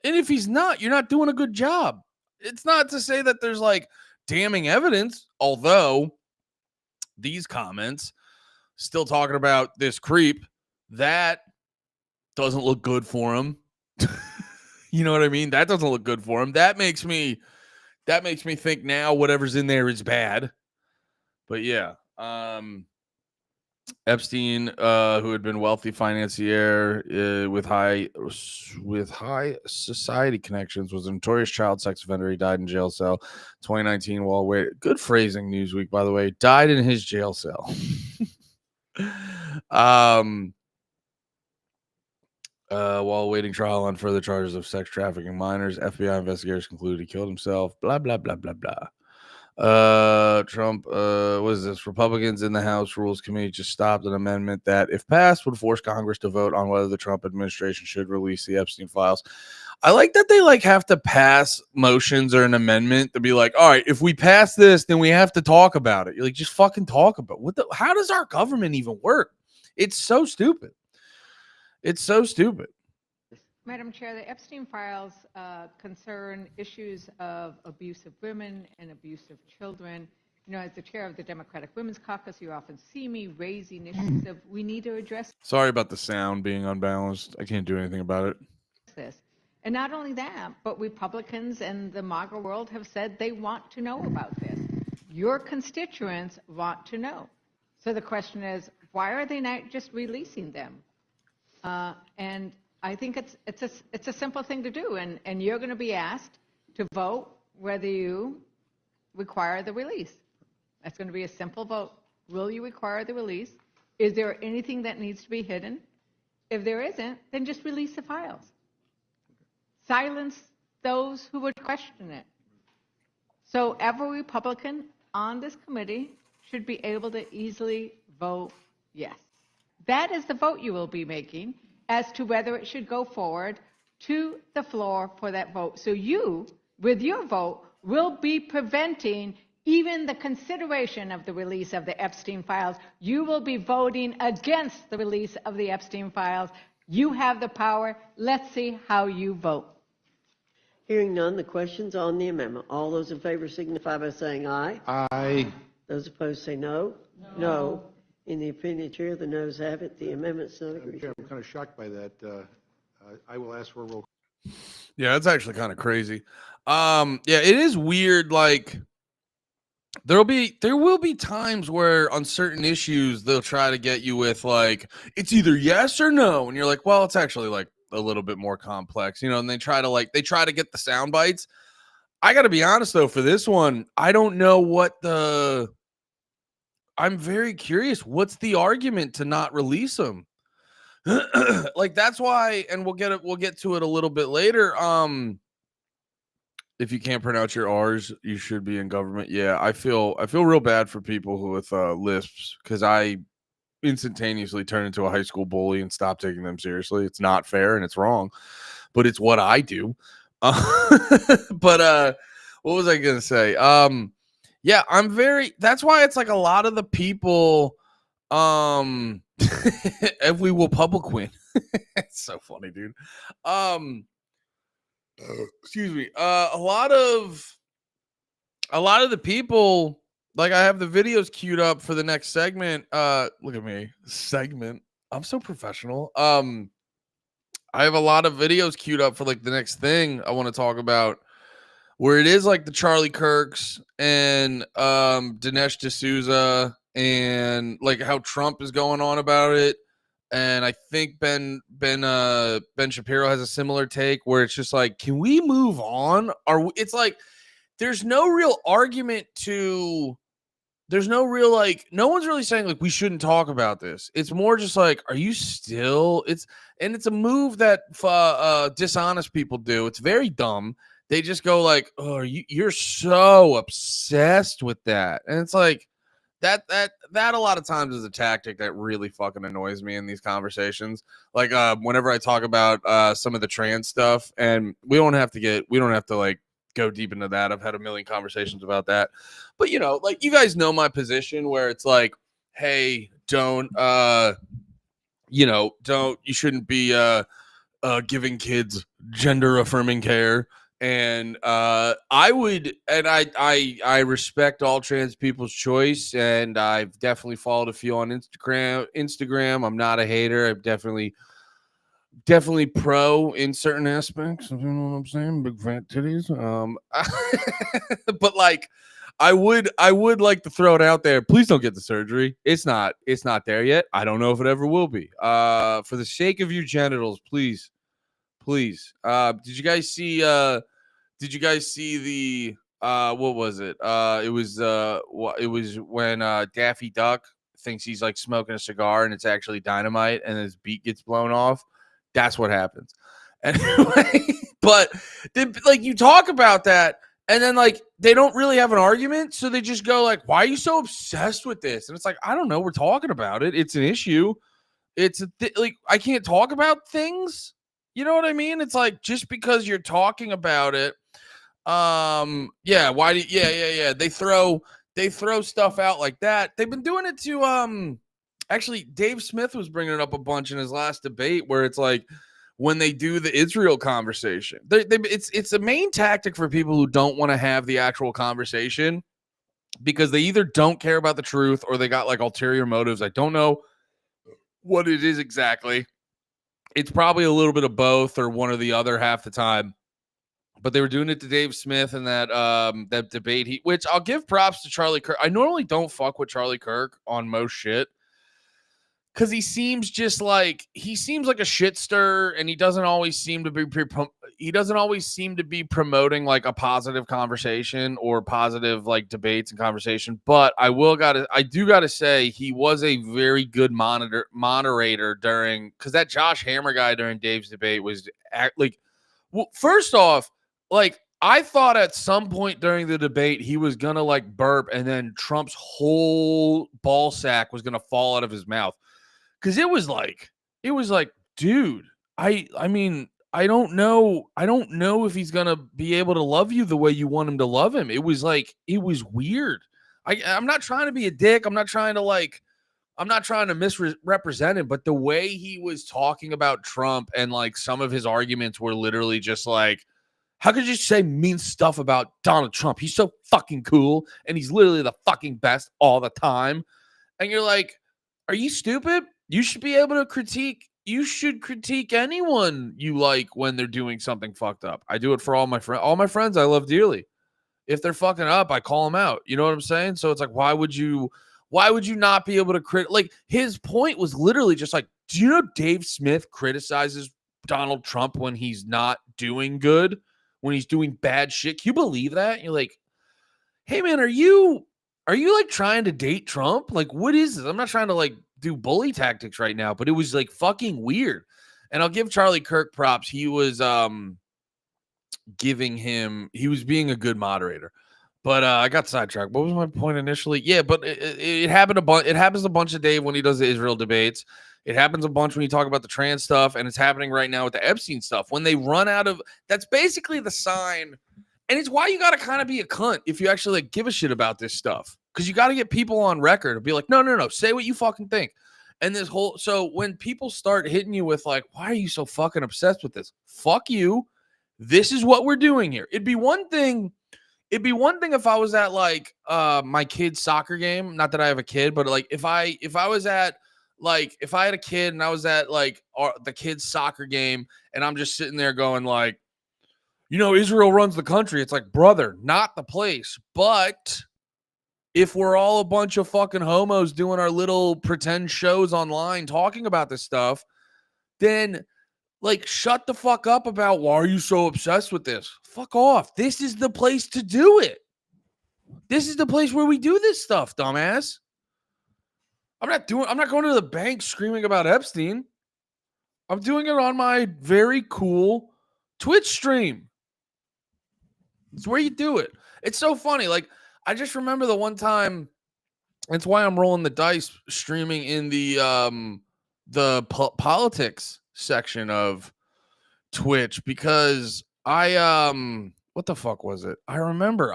And if he's not, you're not doing a good job. It's not to say that there's like damning evidence, although these comments still talking about this creep, that doesn't look good for him. You know what I mean? That doesn't look good for him. That makes me think now whatever's in there is bad. But yeah, Epstein, who had been wealthy financier with high society connections, was a notorious child sex offender. He died in jail cell 2019 while waiting. Good phrasing, Newsweek, by the way. Died in his jail cell. While awaiting trial on further charges of sex trafficking minors, FBI investigators concluded he killed himself. Blah, blah, blah, blah, blah. Trump, what is this? Republicans in the House Rules Committee just stopped an amendment that, if passed, would force Congress to vote on whether the Trump administration should release the Epstein files. I like that they like have to pass motions or an amendment to be like, all right, if we pass this, then we have to talk about it. You're like, just fucking talk about it. How does our government even work? It's so stupid. It's so stupid. Madam Chair, the Epstein files concern issues of abuse of women and abuse of children. You know, as the chair of the Democratic Women's Caucus, you often see me raising issues of we need to address Sorry about the sound being unbalanced. I can't do anything about it. this. And not only that, but Republicans and the MAGA world have said they want to know about this. Your constituents want to know. So the question is, why are they not just releasing them? And I think it's a simple thing to do, and you're going to be asked to vote whether you require the release. That's going to be a simple vote. Will you require the release? Is there anything that needs to be hidden? If there isn't, then just release the files. Silence those who would question it. So every Republican on this committee should be able to easily vote yes. That is the vote you will be making as to whether it should go forward to the floor for that vote. So you, with your vote, will be preventing even the consideration of the release of the Epstein files. You will be voting against the release of the Epstein files. You have the power. Let's see how you vote. Hearing none, the question's on the amendment. All those in favor signify by saying aye. Aye. Those opposed say no. No. In the opinion of the chair, the noes have it. The amendment's not agreed. I'm kind of shocked by that. I will ask for a roll. Yeah, that's actually kind of crazy. Yeah, it is weird. Like, there will be times where on certain issues they'll try to get you with like, it's either yes or no, and you're like, well, it's actually like a little bit more complex, you know. And they try to get the sound bites. I got to be honest though, for this one, I don't know what I'm very curious. What's the argument to not release them? Like, that's why, and we'll get to it a little bit later. If you can't pronounce your R's, you should be in government. Yeah, I feel real bad for people who with lisps, because I instantaneously turn into a high school bully and stop taking them seriously. It's not fair and it's wrong, but it's what I do. But what was I gonna say? Yeah, that's why it's like a lot of the people, if we will public win. It's so funny, dude. Excuse me. A lot of the people, like, I have the videos queued up for the next segment. Look at me. Segment. I'm so professional. I have a lot of videos queued up for like the next thing I want to talk about, where it is like the Charlie Kirks and Dinesh D'Souza, and like how Trump is going on about it. And I think Ben Shapiro has a similar take, where it's just like, can we move on? It's like there's no real argument to there's no real like, no one's really saying like we shouldn't talk about this. It's more just like, are you still? It's a move that dishonest people do. It's very dumb. They just go like, oh, you're so obsessed with that, and it's like that a lot of times is a tactic that really fucking annoys me in these conversations. Like whenever I talk about some of the trans stuff, and we don't have to like go deep into that. I've had a million conversations about that, but like you guys know my position where it's like, hey, you shouldn't be giving kids gender affirming care. And I respect all trans people's choice, and I've definitely followed a few on Instagram. I'm not a hater. I'm definitely pro in certain aspects. You know what I'm saying? Big fat titties. But like, I would like to throw it out there. Please don't get the surgery. It's not there yet. I don't know if it ever will be. For the sake of your genitals, please. Did you guys see the what was it? It was when Daffy Duck thinks he's like smoking a cigar and it's actually dynamite and his beak gets blown off. That's what happens. Anyway, but like you talk about that and then like they don't really have an argument, so they just go like, why are you so obsessed with this? And it's like, I don't know, we're talking about it. It's an issue. It's like I can't talk about things. You know what I mean? It's like just because you're talking about it, why do they throw stuff out like that. They've been doing it to actually Dave Smith was bringing it up a bunch in his last debate where it's like when they do the Israel conversation, it's a main tactic for people who don't want to have the actual conversation because they either don't care about the truth or they got like ulterior motives. I don't know what it is exactly. It's probably a little bit of both or one or the other half the time. But they were doing it to Dave Smith in that debate. Which I'll give props to Charlie Kirk. I normally don't fuck with Charlie Kirk on most shit because he seems like a shit stirrer, and he doesn't always seem to be promoting like a positive conversation or positive like debates and conversation. But I do gotta say he was a very good moderator during, because that Josh Hammer guy during Dave's debate was first off, like I thought at some point during the debate he was gonna like burp and then Trump's whole ball sack was gonna fall out of his mouth. Cause it was like, dude, I mean, I don't know if he's gonna be able to love you the way you want him to love him. It was weird. I'm not trying to be a dick. I'm not trying to misrepresent him, but the way he was talking about Trump and like some of his arguments were literally just like, how could you say mean stuff about Donald Trump? He's so fucking cool and he's literally the fucking best all the time. And you're like, are you stupid? You should be able to critique anyone you like when they're doing something fucked up. I do it for all my friends I love dearly. If they're fucking up, I call them out. You know what I'm saying? So it's like, why would you not be able to like his point was literally just like, do you know Dave Smith criticizes Donald Trump when he's not doing good, when he's doing bad shit? Can you believe that? And you're like, hey man, are you like trying to date Trump? Like, what is this? I'm not trying to like do bully tactics right now, but it was like fucking weird. And I'll give Charlie Kirk props. He was he was being a good moderator. But I got sidetracked. What was my point initially? Yeah, but it happened a bunch. It happens a bunch of Dave when he does the Israel debates. It happens a bunch when you talk about the trans stuff, and it's happening right now with the Epstein stuff. When they run out of, that's basically the sign. And it's why you got to kind of be a cunt if you actually like give a shit about this stuff. Because you got to get people on record and be like, no, say what you fucking think. And so when people start hitting you with like, why are you so fucking obsessed with this? Fuck you. This is what we're doing here. It'd be one thing if I was at like my kid's soccer game. Not that I have a kid, but like if I was at like, if I had a kid and I was at like the kid's soccer game and I'm just sitting there going like, Israel runs the country. It's like, brother, not the place. But if we're all a bunch of fucking homos doing our little pretend shows online talking about this stuff, then like shut the fuck up about why are you so obsessed with this? Fuck off. This is the place to do it. This is the place where we do this stuff, dumbass. I'm not going to the bank screaming about Epstein. I'm doing it on my very cool Twitch stream. It's where you do it. It's so funny. Like, I just remember the one time. That's why I'm rolling the dice streaming in the politics section of Twitch, because I what the fuck was it? I remember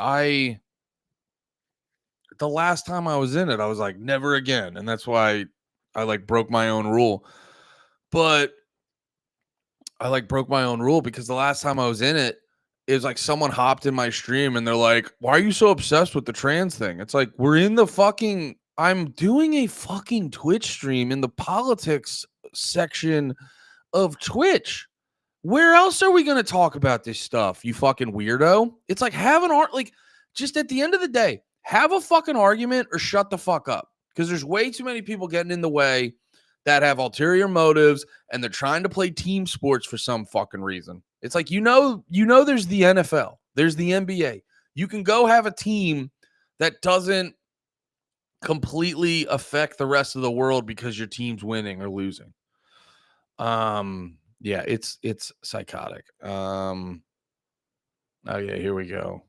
the last time I was in it, I was like, never again. And that's why I like broke my own rule. But I like broke my own rule because the last time I was in it, it was like someone hopped in my stream and they're like, why are you so obsessed with the trans thing? It's like, I'm doing a fucking Twitch stream in the politics section of Twitch. Where else are we going to talk about this stuff, you fucking weirdo? It's like, just at the end of the day, have a fucking argument or shut the fuck up. Because there's way too many people getting in the way that have ulterior motives and they're trying to play team sports for some fucking reason. It's like, there's the NFL, there's the NBA. You can go have a team that doesn't completely affect the rest of the world because your team's winning or losing. Yeah, it's psychotic. Oh yeah, here we go.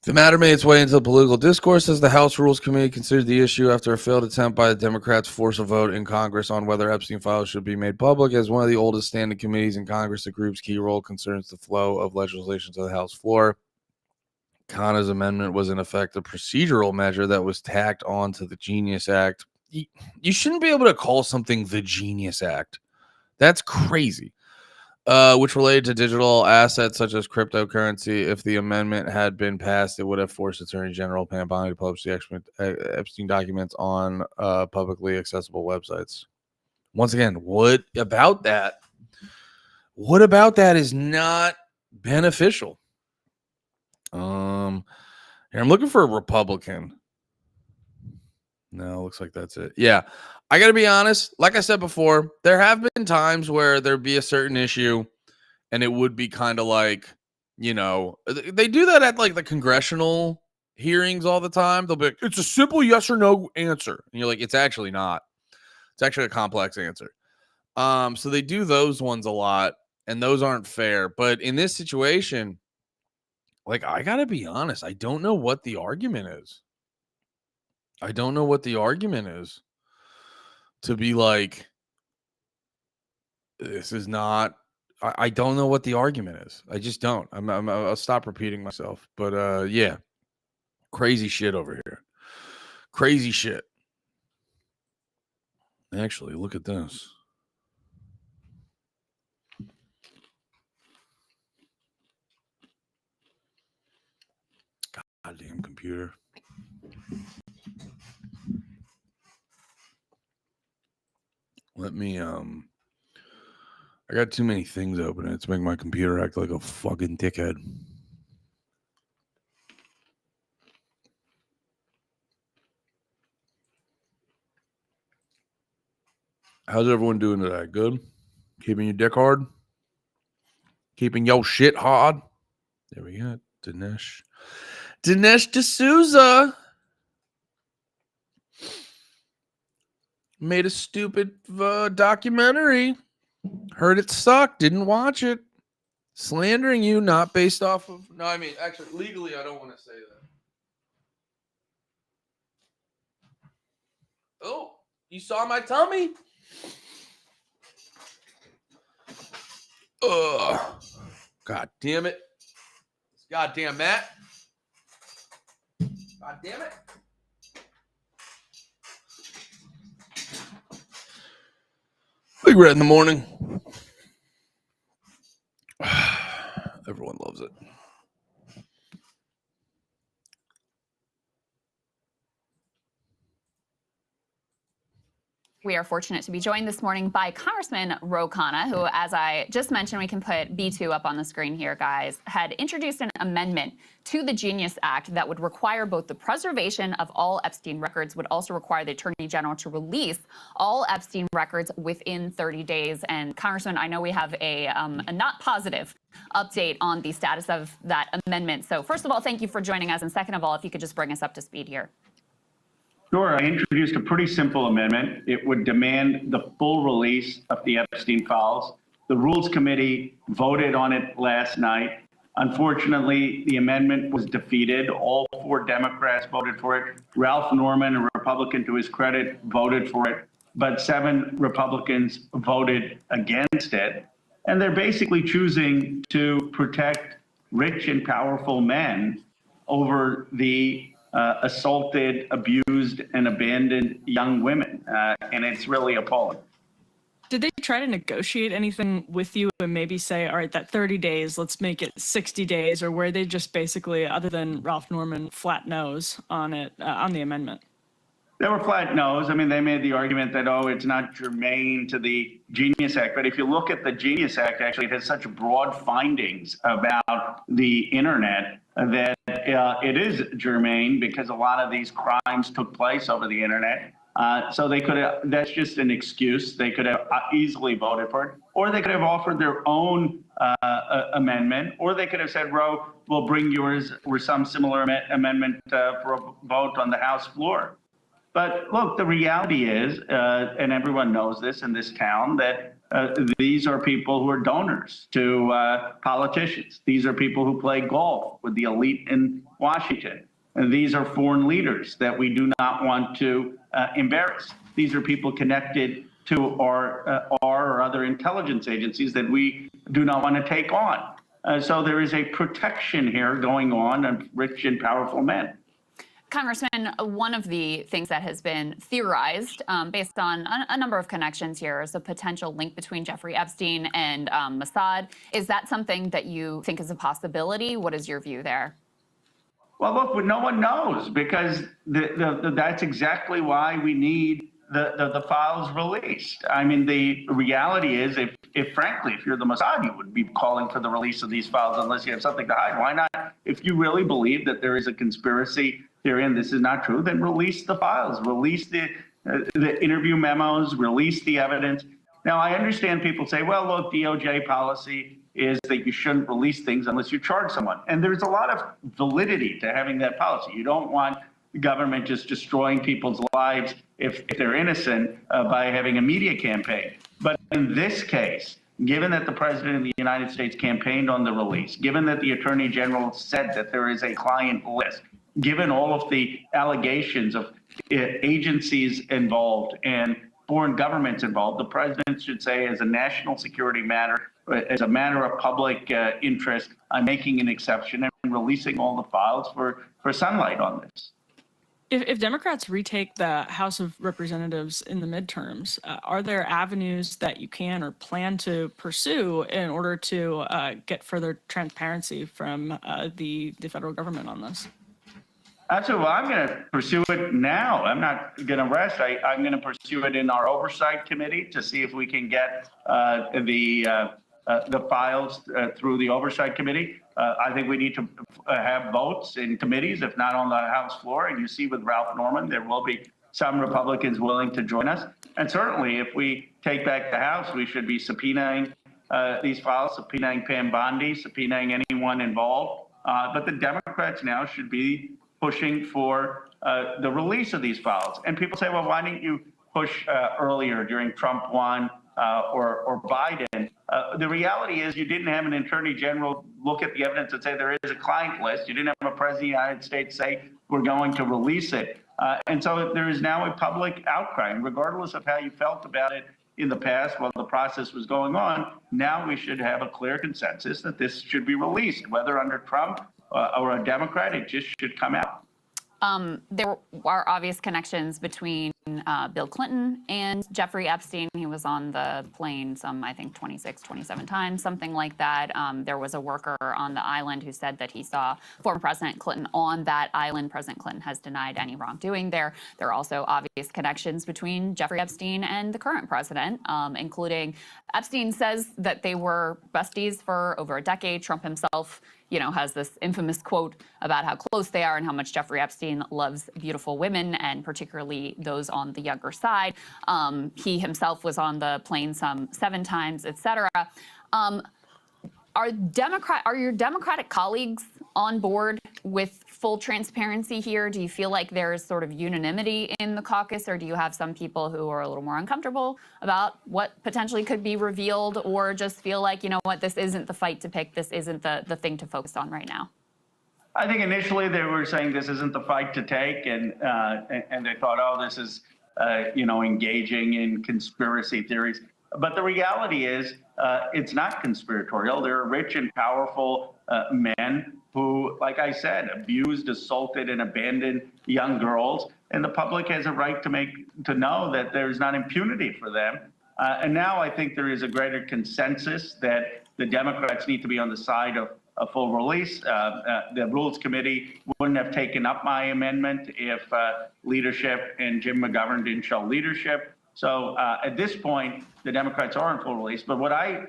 The matter made its way into the political discourse as the House Rules Committee considered the issue after a failed attempt by the Democrats to force a vote in Congress on whether Epstein files should be made public. As one of the oldest standing committees in Congress, the group's key role concerns the flow of legislation to the House floor. Khanna's amendment was in effect a procedural measure that was tacked on to the Genius Act. You shouldn't be able to call something the Genius Act. That's crazy. Which related to digital assets such as cryptocurrency. If the amendment had been passed, it would have forced Attorney General Pam Bondi to publish the Epstein documents on publicly accessible websites. Once again, what about that? What about that is not beneficial? Here, I'm looking for a Republican. No, looks like that's it. Yeah. I got to be honest. Like I said before, there have been times where there'd be a certain issue and it would be kind of like, they do that at like the congressional hearings all the time. They'll be like, it's a simple yes or no answer. And you're like, it's actually not. It's actually a complex answer. So they do those ones a lot and those aren't fair. But in this situation, like, I got to be honest, I don't know what the argument is. To be like, this is not, I don't know what the argument is. I just don't. I'll stop repeating myself. But yeah, crazy shit over here. Crazy shit. Actually, look at this. Goddamn computer. Let me I got too many things open. It's making my computer act like a fucking dickhead. How's everyone doing today? Good? Keeping your dick hard? Keeping your shit hard? There we go. Dinesh D'Souza made a stupid documentary. Heard it sucked. Didn't watch it. Slandering you, not based off of... No, I mean, actually, legally, I don't want to say that. Oh, you saw my tummy? Ugh. God damn it. Goddamn Matt. God damn it. Big Red in the morning. Everyone loves it. We are fortunate to be joined this morning by Congressman Ro Khanna, who, as I just mentioned, we can put B2 up on the screen here, guys, had introduced an amendment to the Genius Act that would require both the preservation of all Epstein records, would also require the Attorney General to release all Epstein records within 30 days. And Congressman, I know we have a not positive update on the status of that amendment. So first of all, thank you for joining us. And second of all, if you could just bring us up to speed here. Sure. I introduced a pretty simple amendment. It would demand the full release of the Epstein files. The Rules Committee voted on it last night. Unfortunately, the amendment was defeated. All 4 Democrats voted for it. Ralph Norman, a Republican to his credit, voted for it. But 7 Republicans voted against it. And they're basically choosing to protect rich and powerful men over the assaulted, abused, and abandoned young women. And it's really appalling. Did they try to negotiate anything with you and maybe say, all right, that 30 days, let's make it 60 days, or were they just basically, other than Ralph Norman, flat nose on it, on the amendment? They were flat nose. I mean, they made the argument that, oh, it's not germane to the Genius Act. But if you look at the Genius Act, actually, it has such broad findings about the internet that it is germane because a lot of these crimes took place over the internet. So they could have, that's just an excuse. They could have easily voted for it, or they could have offered their own amendment, or they could have said, Ro, we'll bring yours or some similar amendment for a vote on the House floor. But look, the reality is, and everyone knows this in this town, that these are people who are donors to politicians. These are people who play golf with the elite in Washington. And these are foreign leaders that we do not want to embarrass. These are people connected to our or other intelligence agencies that we do not want to take on. So there is a protection here going on of rich and powerful men. Congressman, one of the things that has been theorized based on a number of connections here is a potential link between Jeffrey Epstein and Mossad. Is that something that you think is a possibility? What is your view there? Well, look, no one knows, because that's exactly why we need the files released. I mean, the reality is, if frankly, if you're the Mossad, you would be calling for the release of these files unless you have something to hide. Why not? If you really believe that there is a conspiracy herein, this is not true, then release the files, release the interview memos, release the evidence. Now, I understand people say, well, look, DOJ policy is that you shouldn't release things unless you charge someone. And there's a lot of validity to having that policy. You don't want the government just destroying people's lives if they're innocent by having a media campaign. But in this case, given that the President of the United States campaigned on the release, given that the Attorney General said that there is a client list, given all of the allegations of agencies involved and foreign governments involved, the President should say, as a national security matter, as a matter of public interest, I'm making an exception and releasing all the files for sunlight on this. If Democrats retake the House of Representatives in the midterms, are there avenues that you can or plan to pursue in order to get further transparency from the federal government on this? Absolutely. Well, I'm going to pursue it now. I'm not going to rest. I'm going to pursue it in our oversight committee to see if we can get the files through the oversight committee. I think we need to have votes in committees, if not on the House floor. And you see with Ralph Norman, there will be some Republicans willing to join us. And certainly, if we take back the House, we should be subpoenaing these files, subpoenaing Pam Bondi, subpoenaing anyone involved. But the Democrats now should be pushing for the release of these files. And people say, well, why didn't you push earlier during Trump 1 or Biden? The reality is you didn't have an attorney general look at the evidence and say there is a client list. You didn't have a president of the United States say we're going to release it. And so there is now a public outcry. And regardless of how you felt about it in the past while the process was going on, now we should have a clear consensus that this should be released, whether under Trump or a Democrat, it just should come out. There are obvious connections between Bill Clinton and Jeffrey Epstein. He was on the plane I think 26, 27 times, something like that. There was a worker on the island who said that he saw former President Clinton on that island. President Clinton has denied any wrongdoing there. There are also obvious connections between Jeffrey Epstein and the current president, including Epstein says that they were besties for over a decade. Trump himself, has this infamous quote about how close they are and how much Jeffrey Epstein loves beautiful women, and particularly those on the younger side. He himself was on the plane some 7 times, etc. Are your Democratic colleagues on board with full transparency here? Do you feel like there's sort of unanimity in the caucus, or do you have some people who are a little more uncomfortable about what potentially could be revealed, or just feel like, this isn't the fight to pick, this isn't the thing to focus on right now? I think initially they were saying this isn't the fight to take, and they thought, oh, this is, engaging in conspiracy theories. But the reality is, it's not conspiratorial. There are rich and powerful men who, like I said, abused, assaulted, and abandoned young girls, and the public has a right to know that there's not impunity for them. And now I think there is a greater consensus that the Democrats need to be on the side of a full release. The Rules Committee wouldn't have taken up my amendment if leadership and Jim McGovern didn't show leadership. So at this point, the Democrats are in full release. But what I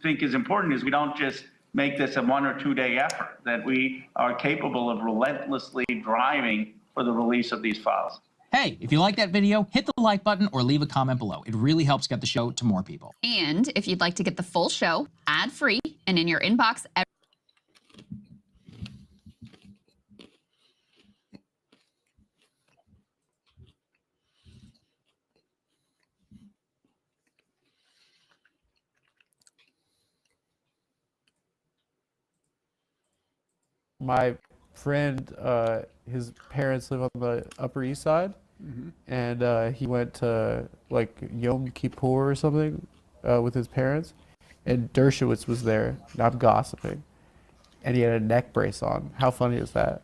think is important is we don't just make this a 1 or 2 day effort, that we are capable of relentlessly driving for the release of these files. Hey, if you like that video, hit the like button or leave a comment below. It really helps get the show to more people. And if you'd like to get the full show ad-free and in your inbox My friend, his parents live on the Upper East Side, and he went to like Yom Kippur or something with his parents, and Dershowitz was there. And I'm gossiping, and he had a neck brace on. How funny is that?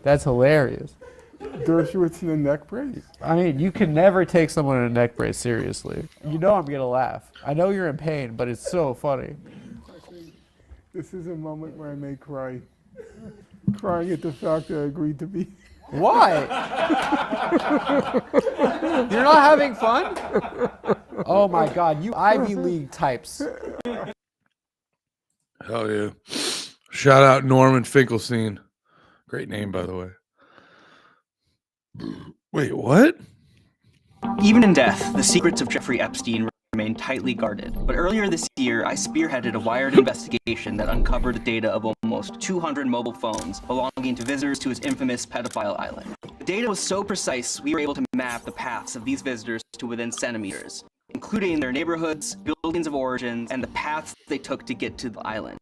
That's hilarious. Dershowitz in a neck brace? I mean, you can never take someone in a neck brace seriously. I'm gonna laugh. I know you're in pain, but it's so funny. This is a moment where I may cry. Crying at the fact that I agreed to be. Why? You're not having fun? Oh my God, you Ivy League types. Hell yeah. Shout out Norman Finkelstein. Great name, by the way. Wait, what? Even in death, the secrets of Jeffrey Epstein remain tightly guarded. But earlier this year, I spearheaded a wired investigation that uncovered data of almost 200 mobile phones belonging to visitors to his infamous pedophile island. The data was so precise, we were able to map the paths of these visitors to within centimeters, including their neighborhoods, buildings of origin, and the paths they took to get to the island.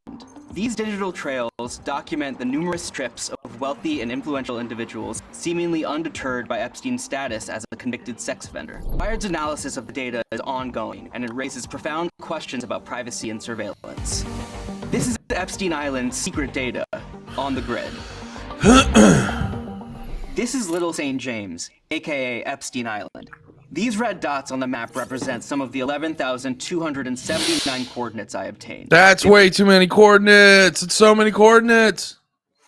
These digital trails document the numerous trips of wealthy and influential individuals seemingly undeterred by Epstein's status as a convicted sex offender. Wired's analysis of the data is ongoing, and it raises profound questions about privacy and surveillance. This is Epstein Island's secret data on the grid. This is Little St. James, aka Epstein Island. These red dots on the map represent some of the 11,279 coordinates I obtained. That's way too many coordinates. It's so many coordinates.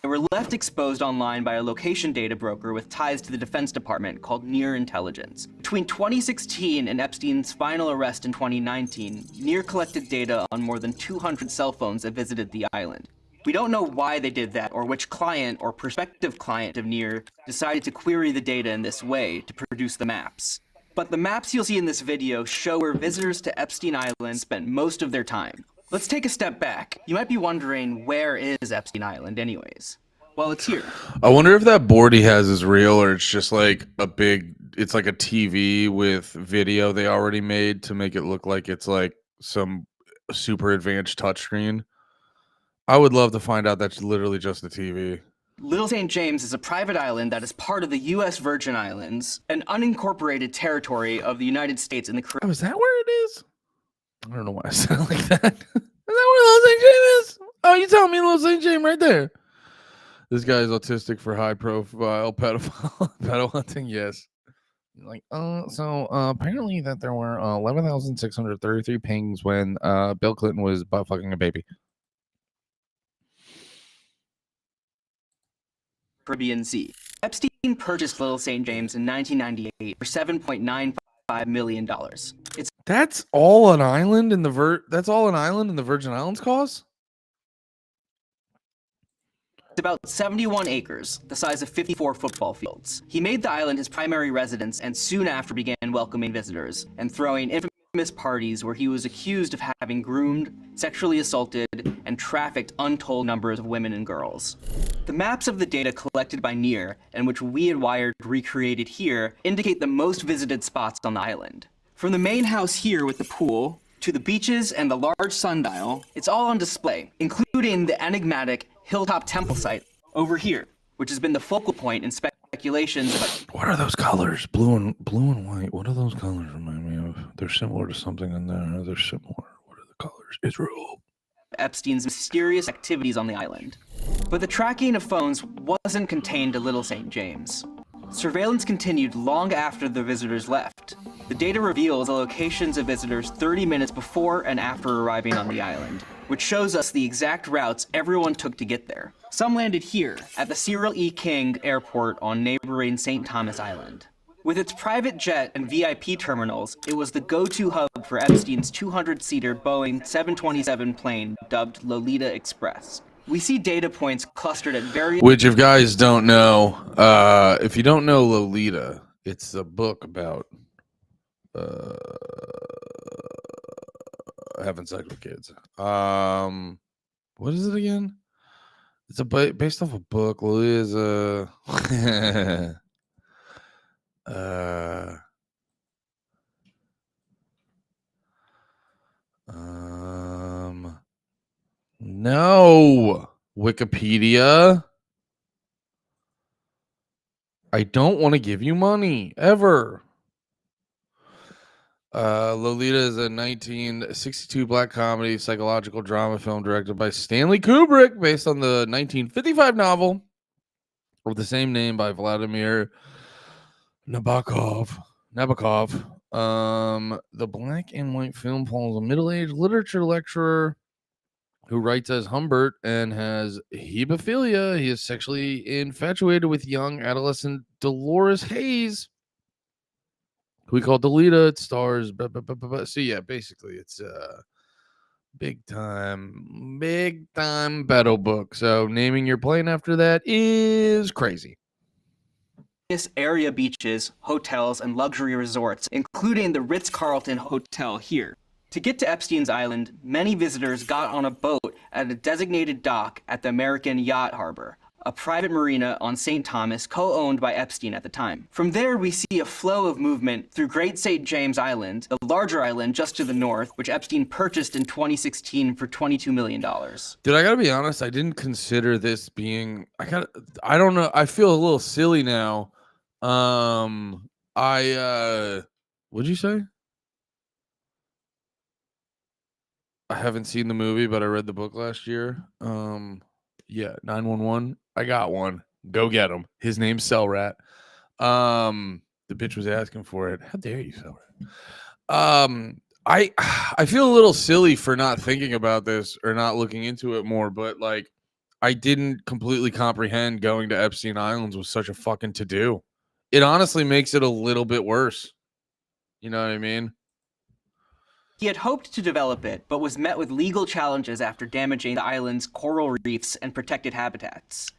They were left exposed online by a location data broker with ties to the Defense Department called Near Intelligence. Between 2016 and Epstein's final arrest in 2019, Near collected data on more than 200 cell phones that visited the island. We don't know why they did that or which client or prospective client of Near decided to query the data in this way to produce the maps. But the maps you'll see in this video show where visitors to Epstein Island spent most of their time. Let's take a step back. You might be wondering, where is Epstein Island anyways? Well, it's here. I wonder if that board he has is real, or it's just like it's like a TV with video they already made to make it look like it's like some super advanced touchscreen. I would love to find out that's literally just a TV. Little St. James is a private island that is part of the U.S. Virgin Islands, an unincorporated territory of the United States in the Caribbean. Oh, is that where it is? I don't know why I sound like that. Is that where Little St. James is? Oh, you telling me Little St. James right there? This guy is autistic for high-profile pedo hunting. Yes. Like, apparently that there were 11,633 pings when Bill Clinton was butt fucking a baby. Caribbean Sea. Epstein purchased Little St. James in 1998 for $7.95 million. That's all an island in the That's all an island in the Virgin Islands costs. It's about 71 acres, the size of 54 football fields. He made the island his primary residence and soon after began welcoming visitors and throwing infamous parties where he was accused of having groomed, sexually assaulted, and trafficked untold numbers of women and girls. The maps of the data collected by NEAR, and which we at Wired recreated here, indicate the most visited spots on the island. From the main house here with the pool, to the beaches and the large sundial, it's all on display, including the enigmatic Hilltop Temple site over here, which has been the focal point in speculations about... What are those colors? Blue and white. What are those colors remind me of? They're similar to something in there. They're similar. What are the colors? Israel. Epstein's mysterious activities on the island. But the tracking of phones wasn't contained to Little St. James. Surveillance continued long after the visitors left. The data reveals the locations of visitors 30 minutes before and after arriving on the island, which shows us the exact routes everyone took to get there. Some landed here, at the Cyril E. King Airport on neighboring St. Thomas Island. With its private jet and VIP terminals, it was the go-to hub for Epstein's 200-seater Boeing 727 plane dubbed Lolita Express. We see data points clustered at various... Which, if guys don't know, if you don't know Lolita, it's a book about having sex with kids. What is it again? It's based off a book. Lolita is a... No, Wikipedia. I don't want to give you money ever. Lolita is a 1962 black comedy psychological drama film directed by Stanley Kubrick, based on the 1955 novel of the same name by Vladimir Nabokov. The black and white film follows a middle-aged literature lecturer who writes as Humbert and has hebephilia. He is sexually infatuated with young adolescent Dolores Hayes, who we call Delita. It stars. So yeah, basically it's a big time battle book. So naming your plane after that is crazy. Area beaches, hotels, and luxury resorts, including the Ritz-Carlton Hotel here. To get to Epstein's Island, many visitors got on a boat at a designated dock at the American Yacht Harbor, a private marina on St. Thomas co-owned by Epstein at the time. From there, we see a flow of movement through Great St. James Island, the larger island just to the north, which Epstein purchased in 2016 for $22 million. Dude, I gotta be honest, I didn't consider this being... I don't know, I feel a little silly now. What'd you say? I haven't seen the movie, but I read the book last year. Yeah, 911. I got one. Go get him. His name's Cellrat. The bitch was asking for it. How dare you, Cellrat? I feel a little silly for not thinking about this or not looking into it more, but like I didn't completely comprehend going to Epstein Islands was such a fucking to-do. It honestly makes it a little bit worse. You know what I mean? He had hoped to develop it, but was met with legal challenges after damaging the island's coral reefs and protected habitats.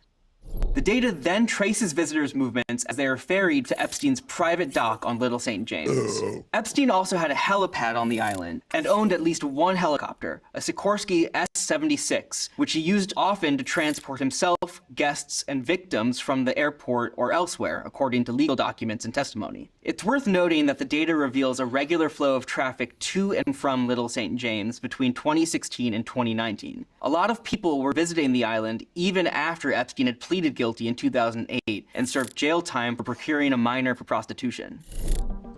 The data then traces visitors' movements as they are ferried to Epstein's private dock on Little St. James. Epstein also had a helipad on the island and owned at least one helicopter, a Sikorsky S-76, which he used often to transport himself, guests, and victims from the airport or elsewhere, according to legal documents and testimony. It's worth noting that the data reveals a regular flow of traffic to and from Little St. James between 2016 and 2019. A lot of people were visiting the island even after Epstein had pleaded guilty in 2008 and served jail time for procuring a minor for prostitution.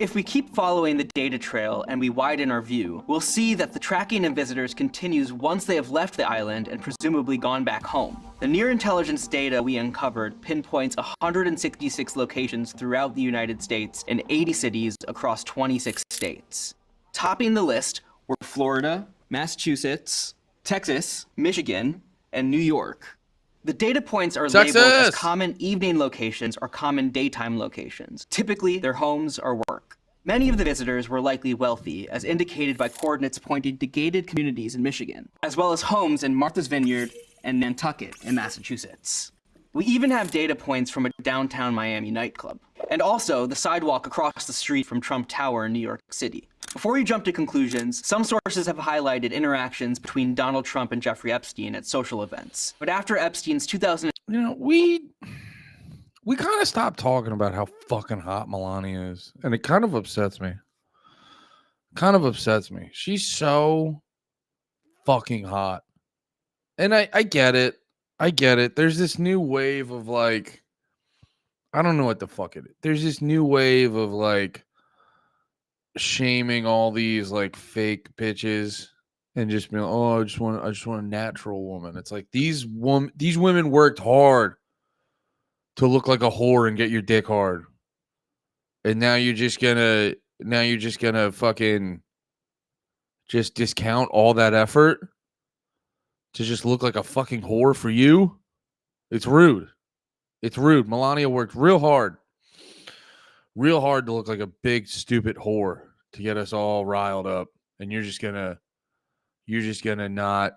If we keep following the data trail and we widen our view, we'll see that the tracking of visitors continues once they have left the island and presumably gone back home. The near intelligence data we uncovered pinpoints 166 locations throughout the United States in 80 cities across 26 states. Topping the list were Florida, Massachusetts, Texas, Michigan, and New York. The data points are labeled as common evening locations or common daytime locations. Typically, their homes or work. Many of the visitors were likely wealthy, as indicated by coordinates pointing to gated communities in Michigan, as well as homes in Martha's Vineyard and Nantucket in Massachusetts. We even have data points from a downtown Miami nightclub, and also the sidewalk across the street from Trump Tower in New York City. Before we jump to conclusions, some sources have highlighted interactions between Donald Trump and Jeffrey Epstein at social events. But after Epstein's 2000... You know, we kind of stopped talking about how fucking hot Melania is. And it kind of upsets me. She's so fucking hot. And I get it. There's this new wave of like, I don't know what the fuck it is. There's this new wave of like shaming all these like fake bitches and just being, oh, I just want a natural woman. It's like these women worked hard to look like a whore and get your dick hard. And now you're just gonna fucking just discount all that effort to just look like a fucking whore for you. It's rude. Melania worked real hard to look like a big stupid whore to get us all riled up, and you're just gonna not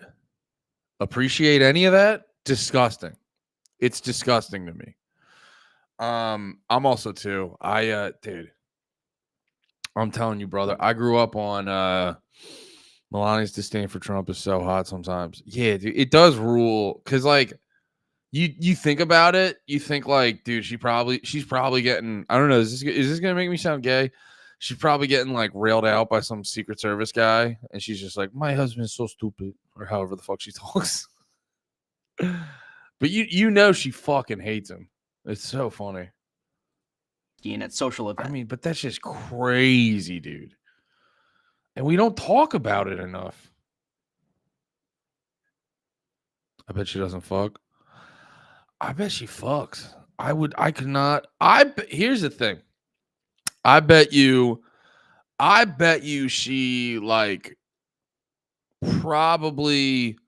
appreciate any of that. Disgusting. It's disgusting to me. I'm also too. Dude, I'm telling you, brother, I grew up on Melania's disdain for Trump is so hot sometimes. Yeah, dude, it does rule, because like you think about it, you think like, dude, she's probably getting, I don't know, is this gonna make me sound gay? She's probably getting like railed out by some Secret Service guy, and she's just like, my husband's so stupid, or however the fuck she talks. But you know she fucking hates him. It's so funny. At social events. I mean, but that's just crazy, dude. And we don't talk about it enough. I bet she doesn't fuck. I bet she fucks. Here's the thing. I bet you she like probably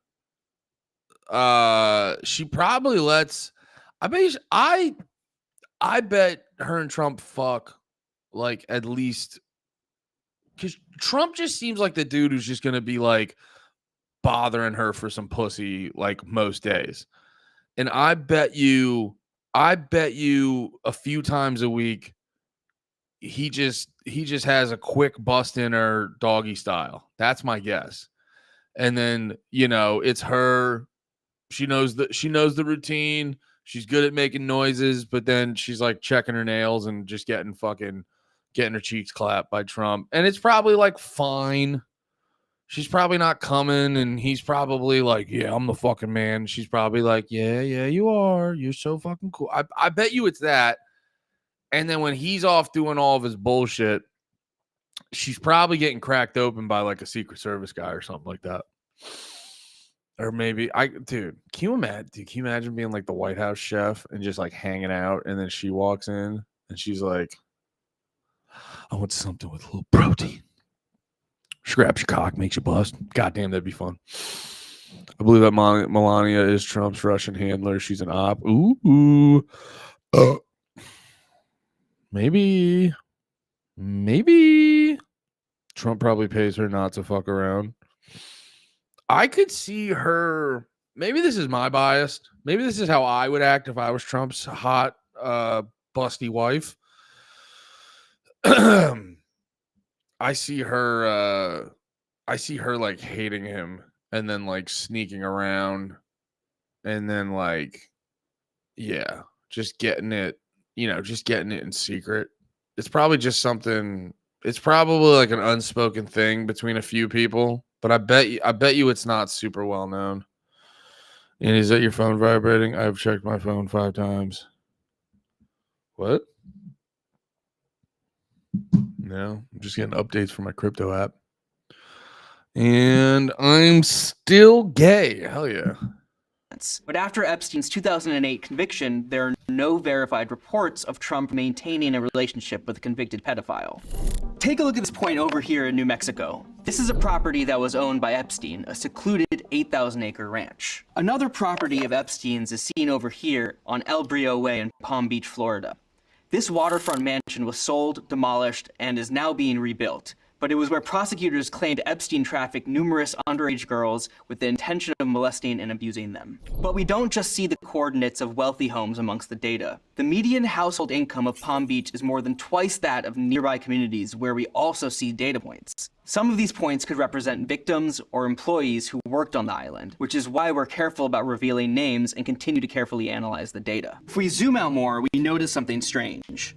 she probably lets, I bet her and Trump fuck like at least, because Trump just seems like the dude who's just gonna be like bothering her for some pussy like most days. And I bet you a few times a week he just has a quick bust in her doggy style. That's my guess. And then, it's her. She knows the routine. She's good at making noises, but then she's like checking her nails and just getting her cheeks clapped by Trump. And it's probably like fine. She's probably not coming, and he's probably like, yeah, I'm the fucking man. She's probably like, yeah, you are. You're so fucking cool. I bet you it's that. And then when he's off doing all of his bullshit, she's probably getting cracked open by like a Secret Service guy or something like that. Or maybe can you imagine being like the White House chef and just like hanging out, and then she walks in and she's like, I want something with a little protein. She grabs your cock, makes you bust. Goddamn, that'd be fun. I believe that Melania is Trump's Russian handler. She's an op. Ooh. Maybe. Trump probably pays her not to fuck around. I could see her. Maybe this is my bias. Maybe this is how I would act if I was Trump's hot, busty wife. I see her like hating him, and then like sneaking around, and then like, yeah, just getting it in secret. It's probably just something. It's probably like an unspoken thing between a few people, but I bet you it's not super well known. And is that your phone vibrating? I've checked my phone 5 times. What? No, I'm just getting updates from my crypto app. And I'm still gay. Hell yeah. But after Epstein's 2008 conviction, there are no verified reports of Trump maintaining a relationship with a convicted pedophile. Take a look at this point over here in New Mexico. This is a property that was owned by Epstein, a secluded 8,000-acre ranch. Another property of Epstein's is seen over here on El Brio Way in Palm Beach, Florida. This waterfront mansion was sold, demolished, and is now being rebuilt. But it was where prosecutors claimed Epstein trafficked numerous underage girls with the intention of molesting and abusing them. But we don't just see the coordinates of wealthy homes amongst the data. The median household income of Palm Beach is more than twice that of nearby communities where we also see data points. Some of these points could represent victims or employees who worked on the island, which is why we're careful about revealing names and continue to carefully analyze the data. If we zoom out more, we notice something strange.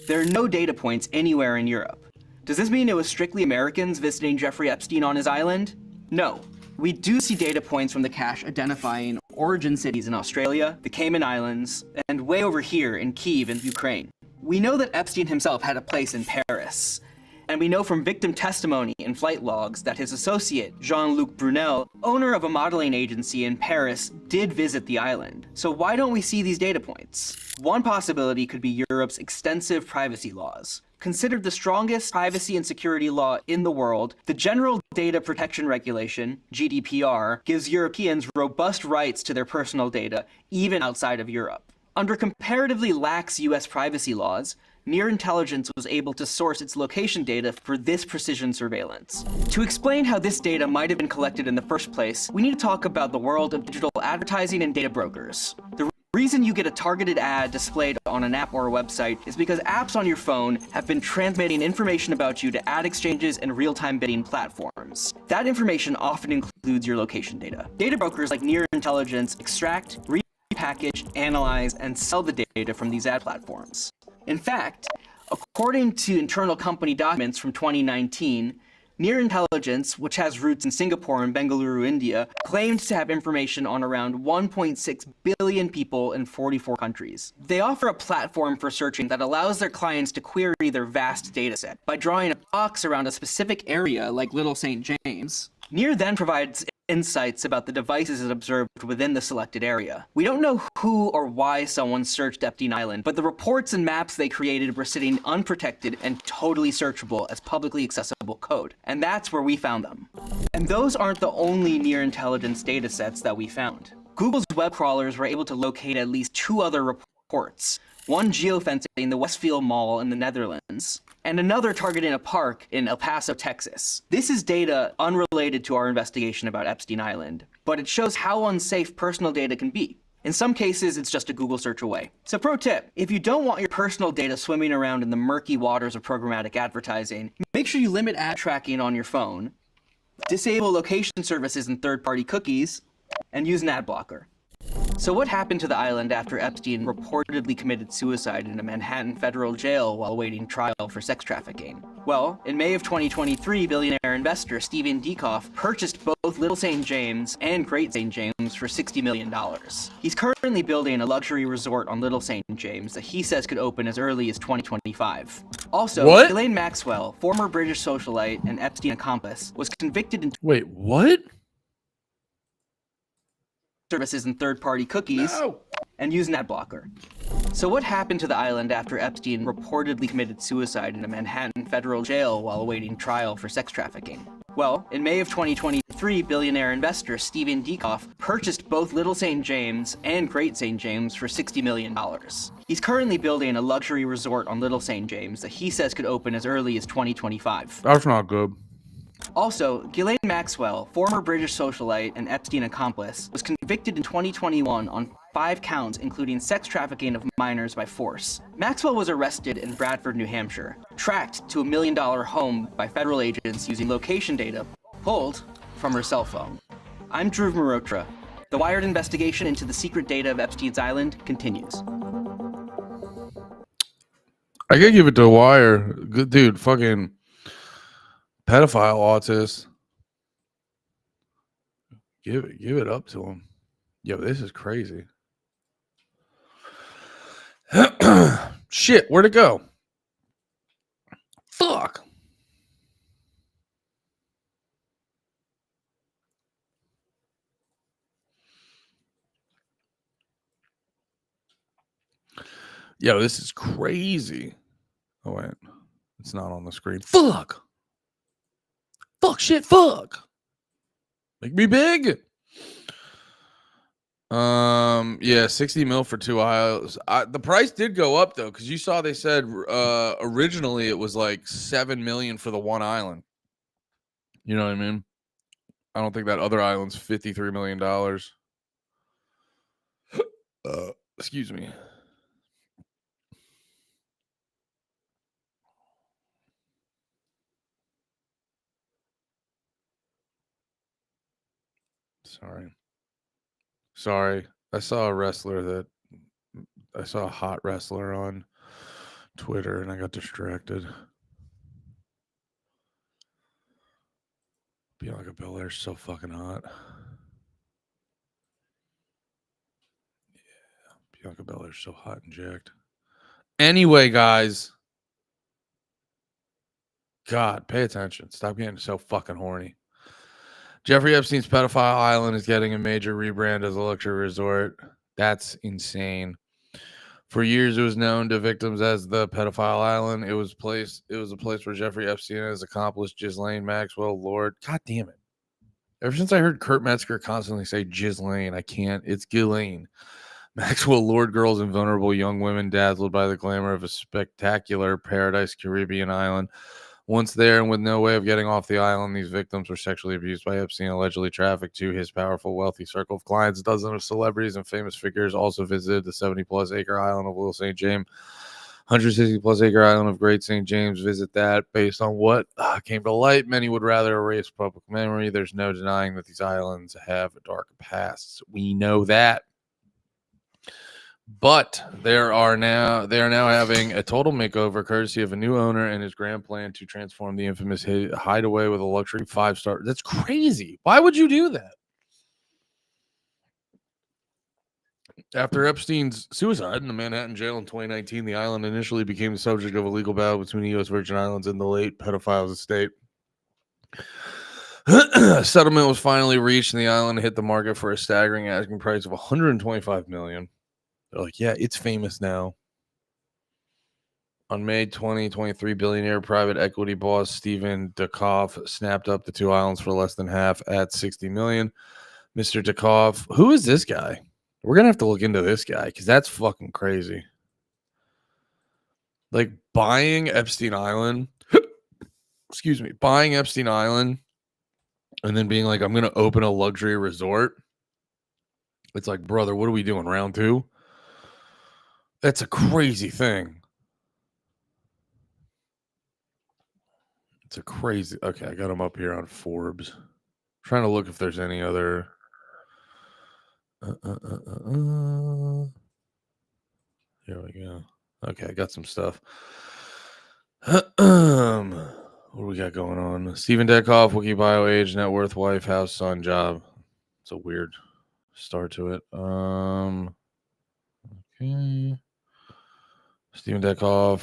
There are no data points anywhere in Europe. Does this mean it was strictly Americans visiting Jeffrey Epstein on his island? No. We do see data points from the cache identifying origin cities in Australia, the Cayman Islands, and way over here in Kyiv in Ukraine. We know that Epstein himself had a place in Paris. And we know from victim testimony and flight logs that his associate, Jean-Luc Brunel, owner of a modeling agency in Paris, did visit the island. So why don't we see these data points? One possibility could be Europe's extensive privacy laws. Considered the strongest privacy and security law in the world, the General Data Protection Regulation, GDPR, gives Europeans robust rights to their personal data, even outside of Europe. Under comparatively lax US privacy laws, Near Intelligence was able to source its location data for this precision surveillance. To explain how this data might have been collected in the first place, we need to talk about the world of digital advertising and data brokers. The reason you get a targeted ad displayed on an app or a website is because apps on your phone have been transmitting information about you to ad exchanges and real-time bidding platforms. That information often includes your location data. Data brokers like Near Intelligence extract, repackage, analyze, and sell the data from these ad platforms. In fact, according to internal company documents from 2019, Near Intelligence, which has roots in Singapore and Bengaluru, India, claimed to have information on around 1.6 billion people in 44 countries. They offer a platform for searching that allows their clients to query their vast dataset by drawing a box around a specific area like Little St. James. Near then provides insights about the devices it observed within the selected area. We don't know who or why someone searched Epstein Island, but the reports and maps they created were sitting unprotected and totally searchable as publicly accessible code. And that's where we found them. And those aren't the only Near Intelligence datasets that we found. Google's web crawlers were able to locate at least 2 other reports. One geofencing the Westfield Mall in the Netherlands, and another targeting a park in El Paso, Texas. This is data unrelated to our investigation about Epstein Island, but it shows how unsafe personal data can be. In some cases, it's just a Google search away. So pro tip, if you don't want your personal data swimming around in the murky waters of programmatic advertising, make sure you limit ad tracking on your phone, disable location services and third-party cookies, and use an ad blocker. So what happened to the island after Epstein reportedly committed suicide in a Manhattan federal jail while awaiting trial for sex trafficking? Well, in May of 2023, billionaire investor Stephen Dieckhoff purchased both Little St. James and Great St. James for $60 million. He's currently building a luxury resort on Little St. James that he says could open as early as 2025. Also, Ghislaine Maxwell, former British socialite and Epstein accomplice, was convicted in— Wait, what? services and third-party cookies, and use an ad blocker. So what happened to the island after Epstein reportedly committed suicide in a Manhattan federal jail while awaiting trial for sex trafficking? Well, in May of 2023, billionaire investor Stephen Dieckhoff purchased both Little St. James and Great St. James for $60 million. He's currently building a luxury resort on Little St. James that he says could open as early as 2025. That's not good. Also, Ghislaine Maxwell, former British socialite and Epstein accomplice, was convicted in 2021 on 5 counts, including sex trafficking of minors by force. Maxwell was arrested in Bradford, New Hampshire, tracked to a $1 million home by federal agents using location data pulled from her cell phone. I'm Dhruv Mehrotra. The Wired investigation into the secret data of Epstein's Island continues. I gotta give it to Wire. Good dude, fucking pedophile autist. Give it up to him. Yo, this is crazy. Shit, where'd it go? Fuck. Yo, this is crazy. Oh, wait. It's not on the screen. Fuck. Fuck, shit, fuck. Make me big. Yeah, 60 mil for 2 islands. The price did go up though, because you saw they said originally it was like 7 million for the one island. You know what I mean? I don't think that other island's $53 million. Excuse me. Sorry. I saw a hot wrestler on Twitter and I got distracted. Bianca Belair's so fucking hot. Yeah, Bianca Belair's so hot and jacked. Anyway, guys. God, pay attention. Stop getting so fucking horny. Jeffrey Epstein's pedophile island is getting a major rebrand as a luxury resort. That's insane. For years, it was known to victims as the pedophile island. It was a place where Jeffrey Epstein and his accomplice Ghislaine Maxwell Lord. God damn it! Ever since I heard Kurt Metzger constantly say Ghislaine, I can't. It's Ghislaine. Maxwell lured girls and vulnerable young women dazzled by the glamour of a spectacular paradise Caribbean island. Once there and with no way of getting off the island, these victims were sexually abused by Epstein, allegedly trafficked to his powerful, wealthy circle of clients. Dozens of celebrities and famous figures also visited the 70-plus acre island of Little St. James. 160-plus acre island of Great St. James. Visit that. Based on what came to light, many would rather erase public memory. There's no denying that these islands have dark pasts. We know that. But they are now having a total makeover courtesy of a new owner and his grand plan to transform the infamous hideaway with a luxury 5-star. That's crazy. Why would you do that? After Epstein's suicide in the Manhattan jail in 2019, the island initially became the subject of a legal battle between the U.S. Virgin Islands and the late pedophile's estate. A settlement was finally reached, and the island hit the market for a staggering asking price of $125 million. They're like, yeah, it's famous now. On May 2023, billionaire private equity boss Steven Dukoff snapped up the 2 islands for less than half at $60 million. Mr. Dukoff, who is this guy? We're going to have to look into this guy because that's fucking crazy. Like buying Epstein Island, buying Epstein Island and then being like, I'm going to open a luxury resort. It's like, brother, what are we doing? Round 2? That's a crazy thing. It's a crazy. Okay, I got him up here on Forbes. I'm trying to look if there's any other. Here we go. Okay, I got some stuff. What do we got going on? Steven Dukoff, wiki bio, age, net worth, wife, house, son, job. It's a weird start to it. Okay. Steven Dukoff.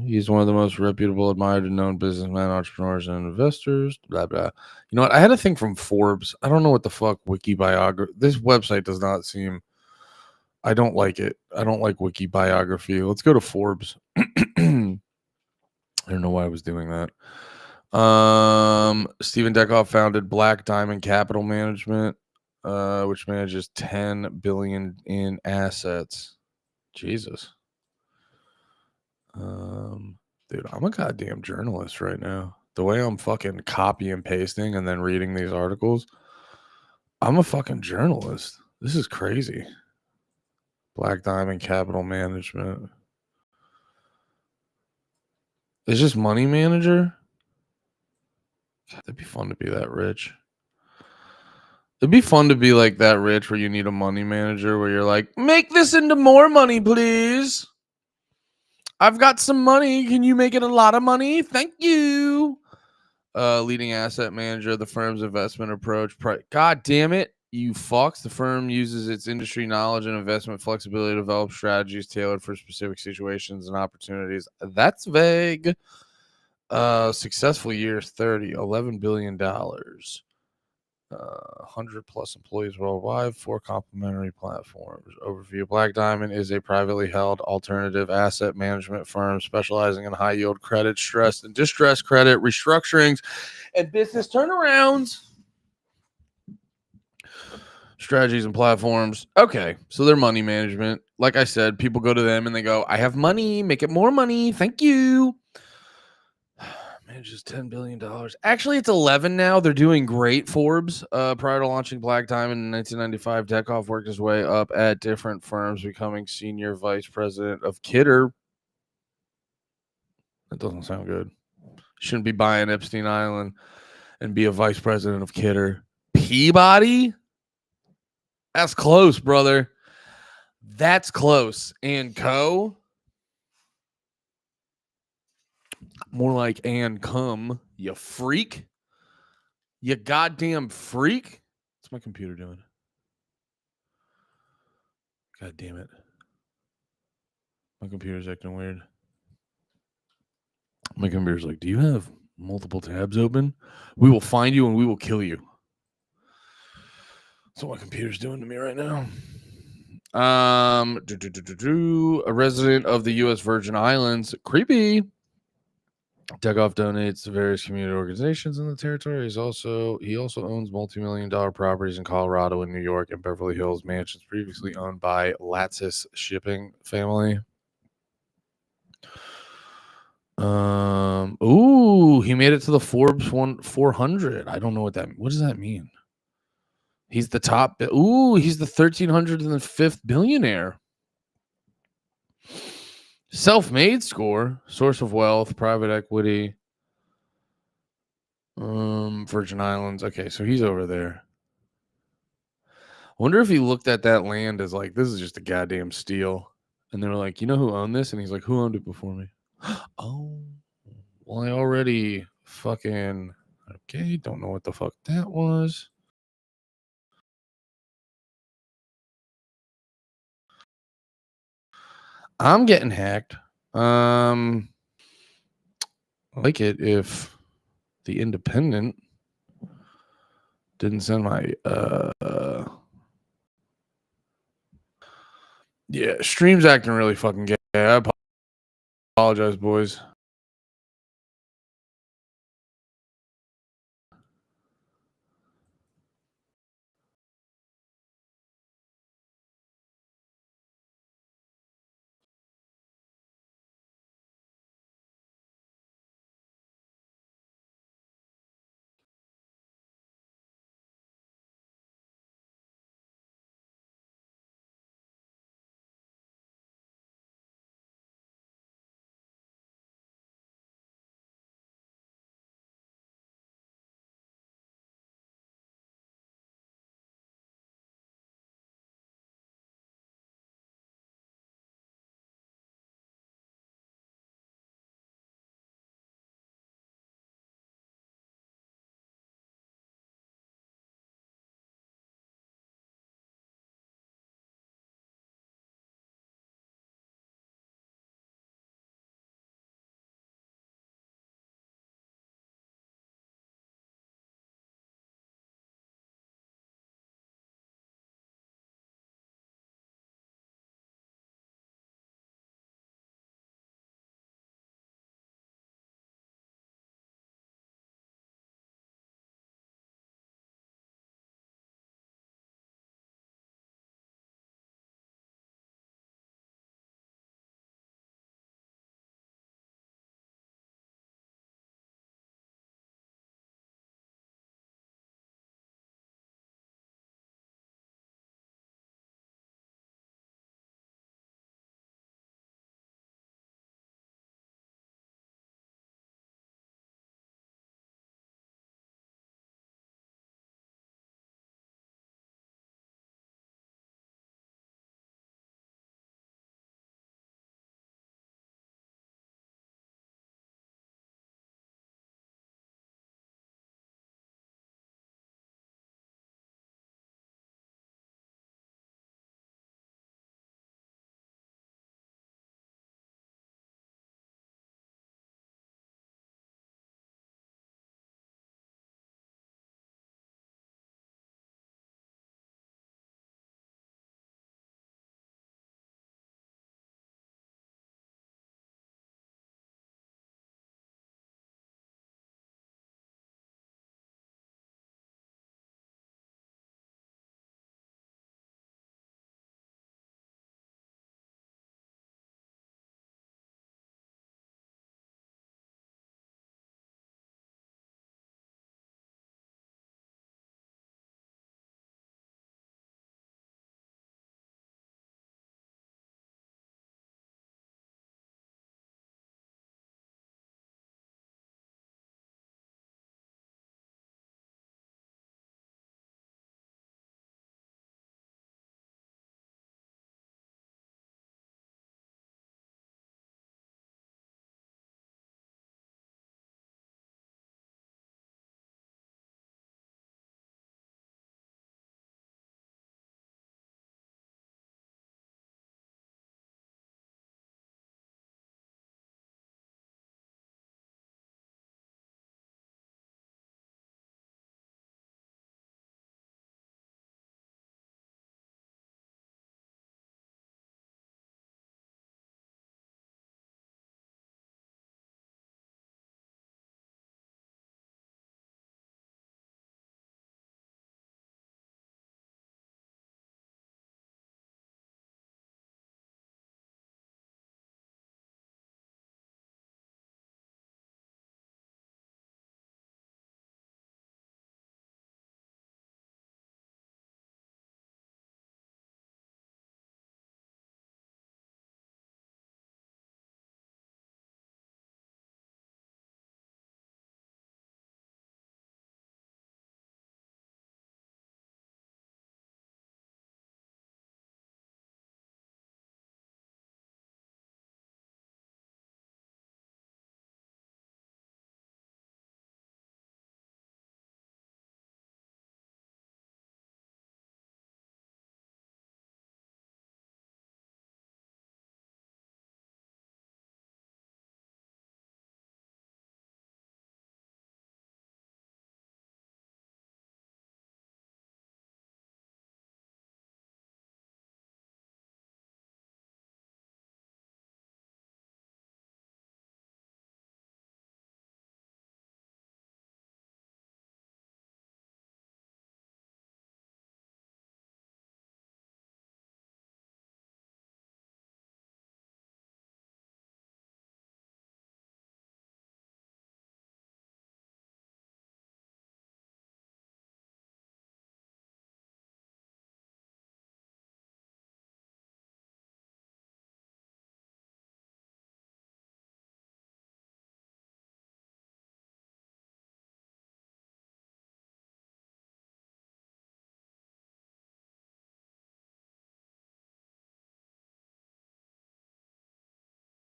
He's one of the most reputable, admired, and known businessmen, entrepreneurs, and investors. Blah blah. You know what? I had a thing from Forbes. I don't know what the fuck wiki biography. This website does not seem. I don't like it. I don't like wiki biography. Let's go to Forbes. I don't know why I was doing that. Steven Dukoff founded Black Diamond Capital Management, which manages $10 billion in assets. Jesus. Dude, I'm a goddamn journalist right now. The way I'm fucking copy and pasting and then reading these articles, I'm a fucking journalist. This is crazy. Black Diamond Capital Management. It's just money manager? God, that'd be fun to be that rich. It'd be fun to be like that rich where you need a money manager where you're like, make this into more money, please. I've got some money. Can you make it a lot of money? Thank you. Leading asset manager of the firm's investment approach. God damn it. You fucks. The firm uses its industry knowledge and investment flexibility to develop strategies tailored for specific situations and opportunities. That's vague. Successful years 30, $11 billion. 100 plus employees worldwide, 4 complementary platforms. Overview. Black Diamond is a privately held alternative asset management firm specializing in high yield credit, stressed and distressed credit, restructurings, and business turnarounds. Strategies and platforms. Okay, so they're money management. Like I said, people go to them and they go, I have money, make it more money. Thank you. Manages $10 billion. Actually, it's 11 now. They're doing great. Forbes, prior to launching Black Diamond in 1995, Dekoff worked his way up at different firms, becoming senior vice president of Kidder. That doesn't sound good. Shouldn't be buying Epstein Island and be a vice president of Kidder. Peabody? That's close, brother. That's close. And Co. More like and come, you freak. You goddamn freak. What's my computer doing? God damn it. My computer's acting weird. My computer's like, do you have multiple tabs open? We will find you and we will kill you. That's what my computer's doing to me right now. A resident of the U.S. Virgin Islands. Creepy. Dekoff donates to various community organizations in the territory. He also owns multi-million-dollar properties in Colorado and New York and Beverly Hills mansions previously owned by Latsis shipping family. He made it to the Forbes 400. I don't know what does that mean? He's the top. He's the 1,305th billionaire. Self-made score, source of wealth, private equity, Virgin Islands. Okay, so he's over there. Wonder if he looked at that land as like, this is just a goddamn steal. And they were like, you know who owned this? And he's like, who owned it before me? Oh, well, I already fucking, okay, don't know what the fuck that was. I'm getting hacked. I like it if the Independent didn't send my yeah, stream's acting really fucking gay. I apologize, boys.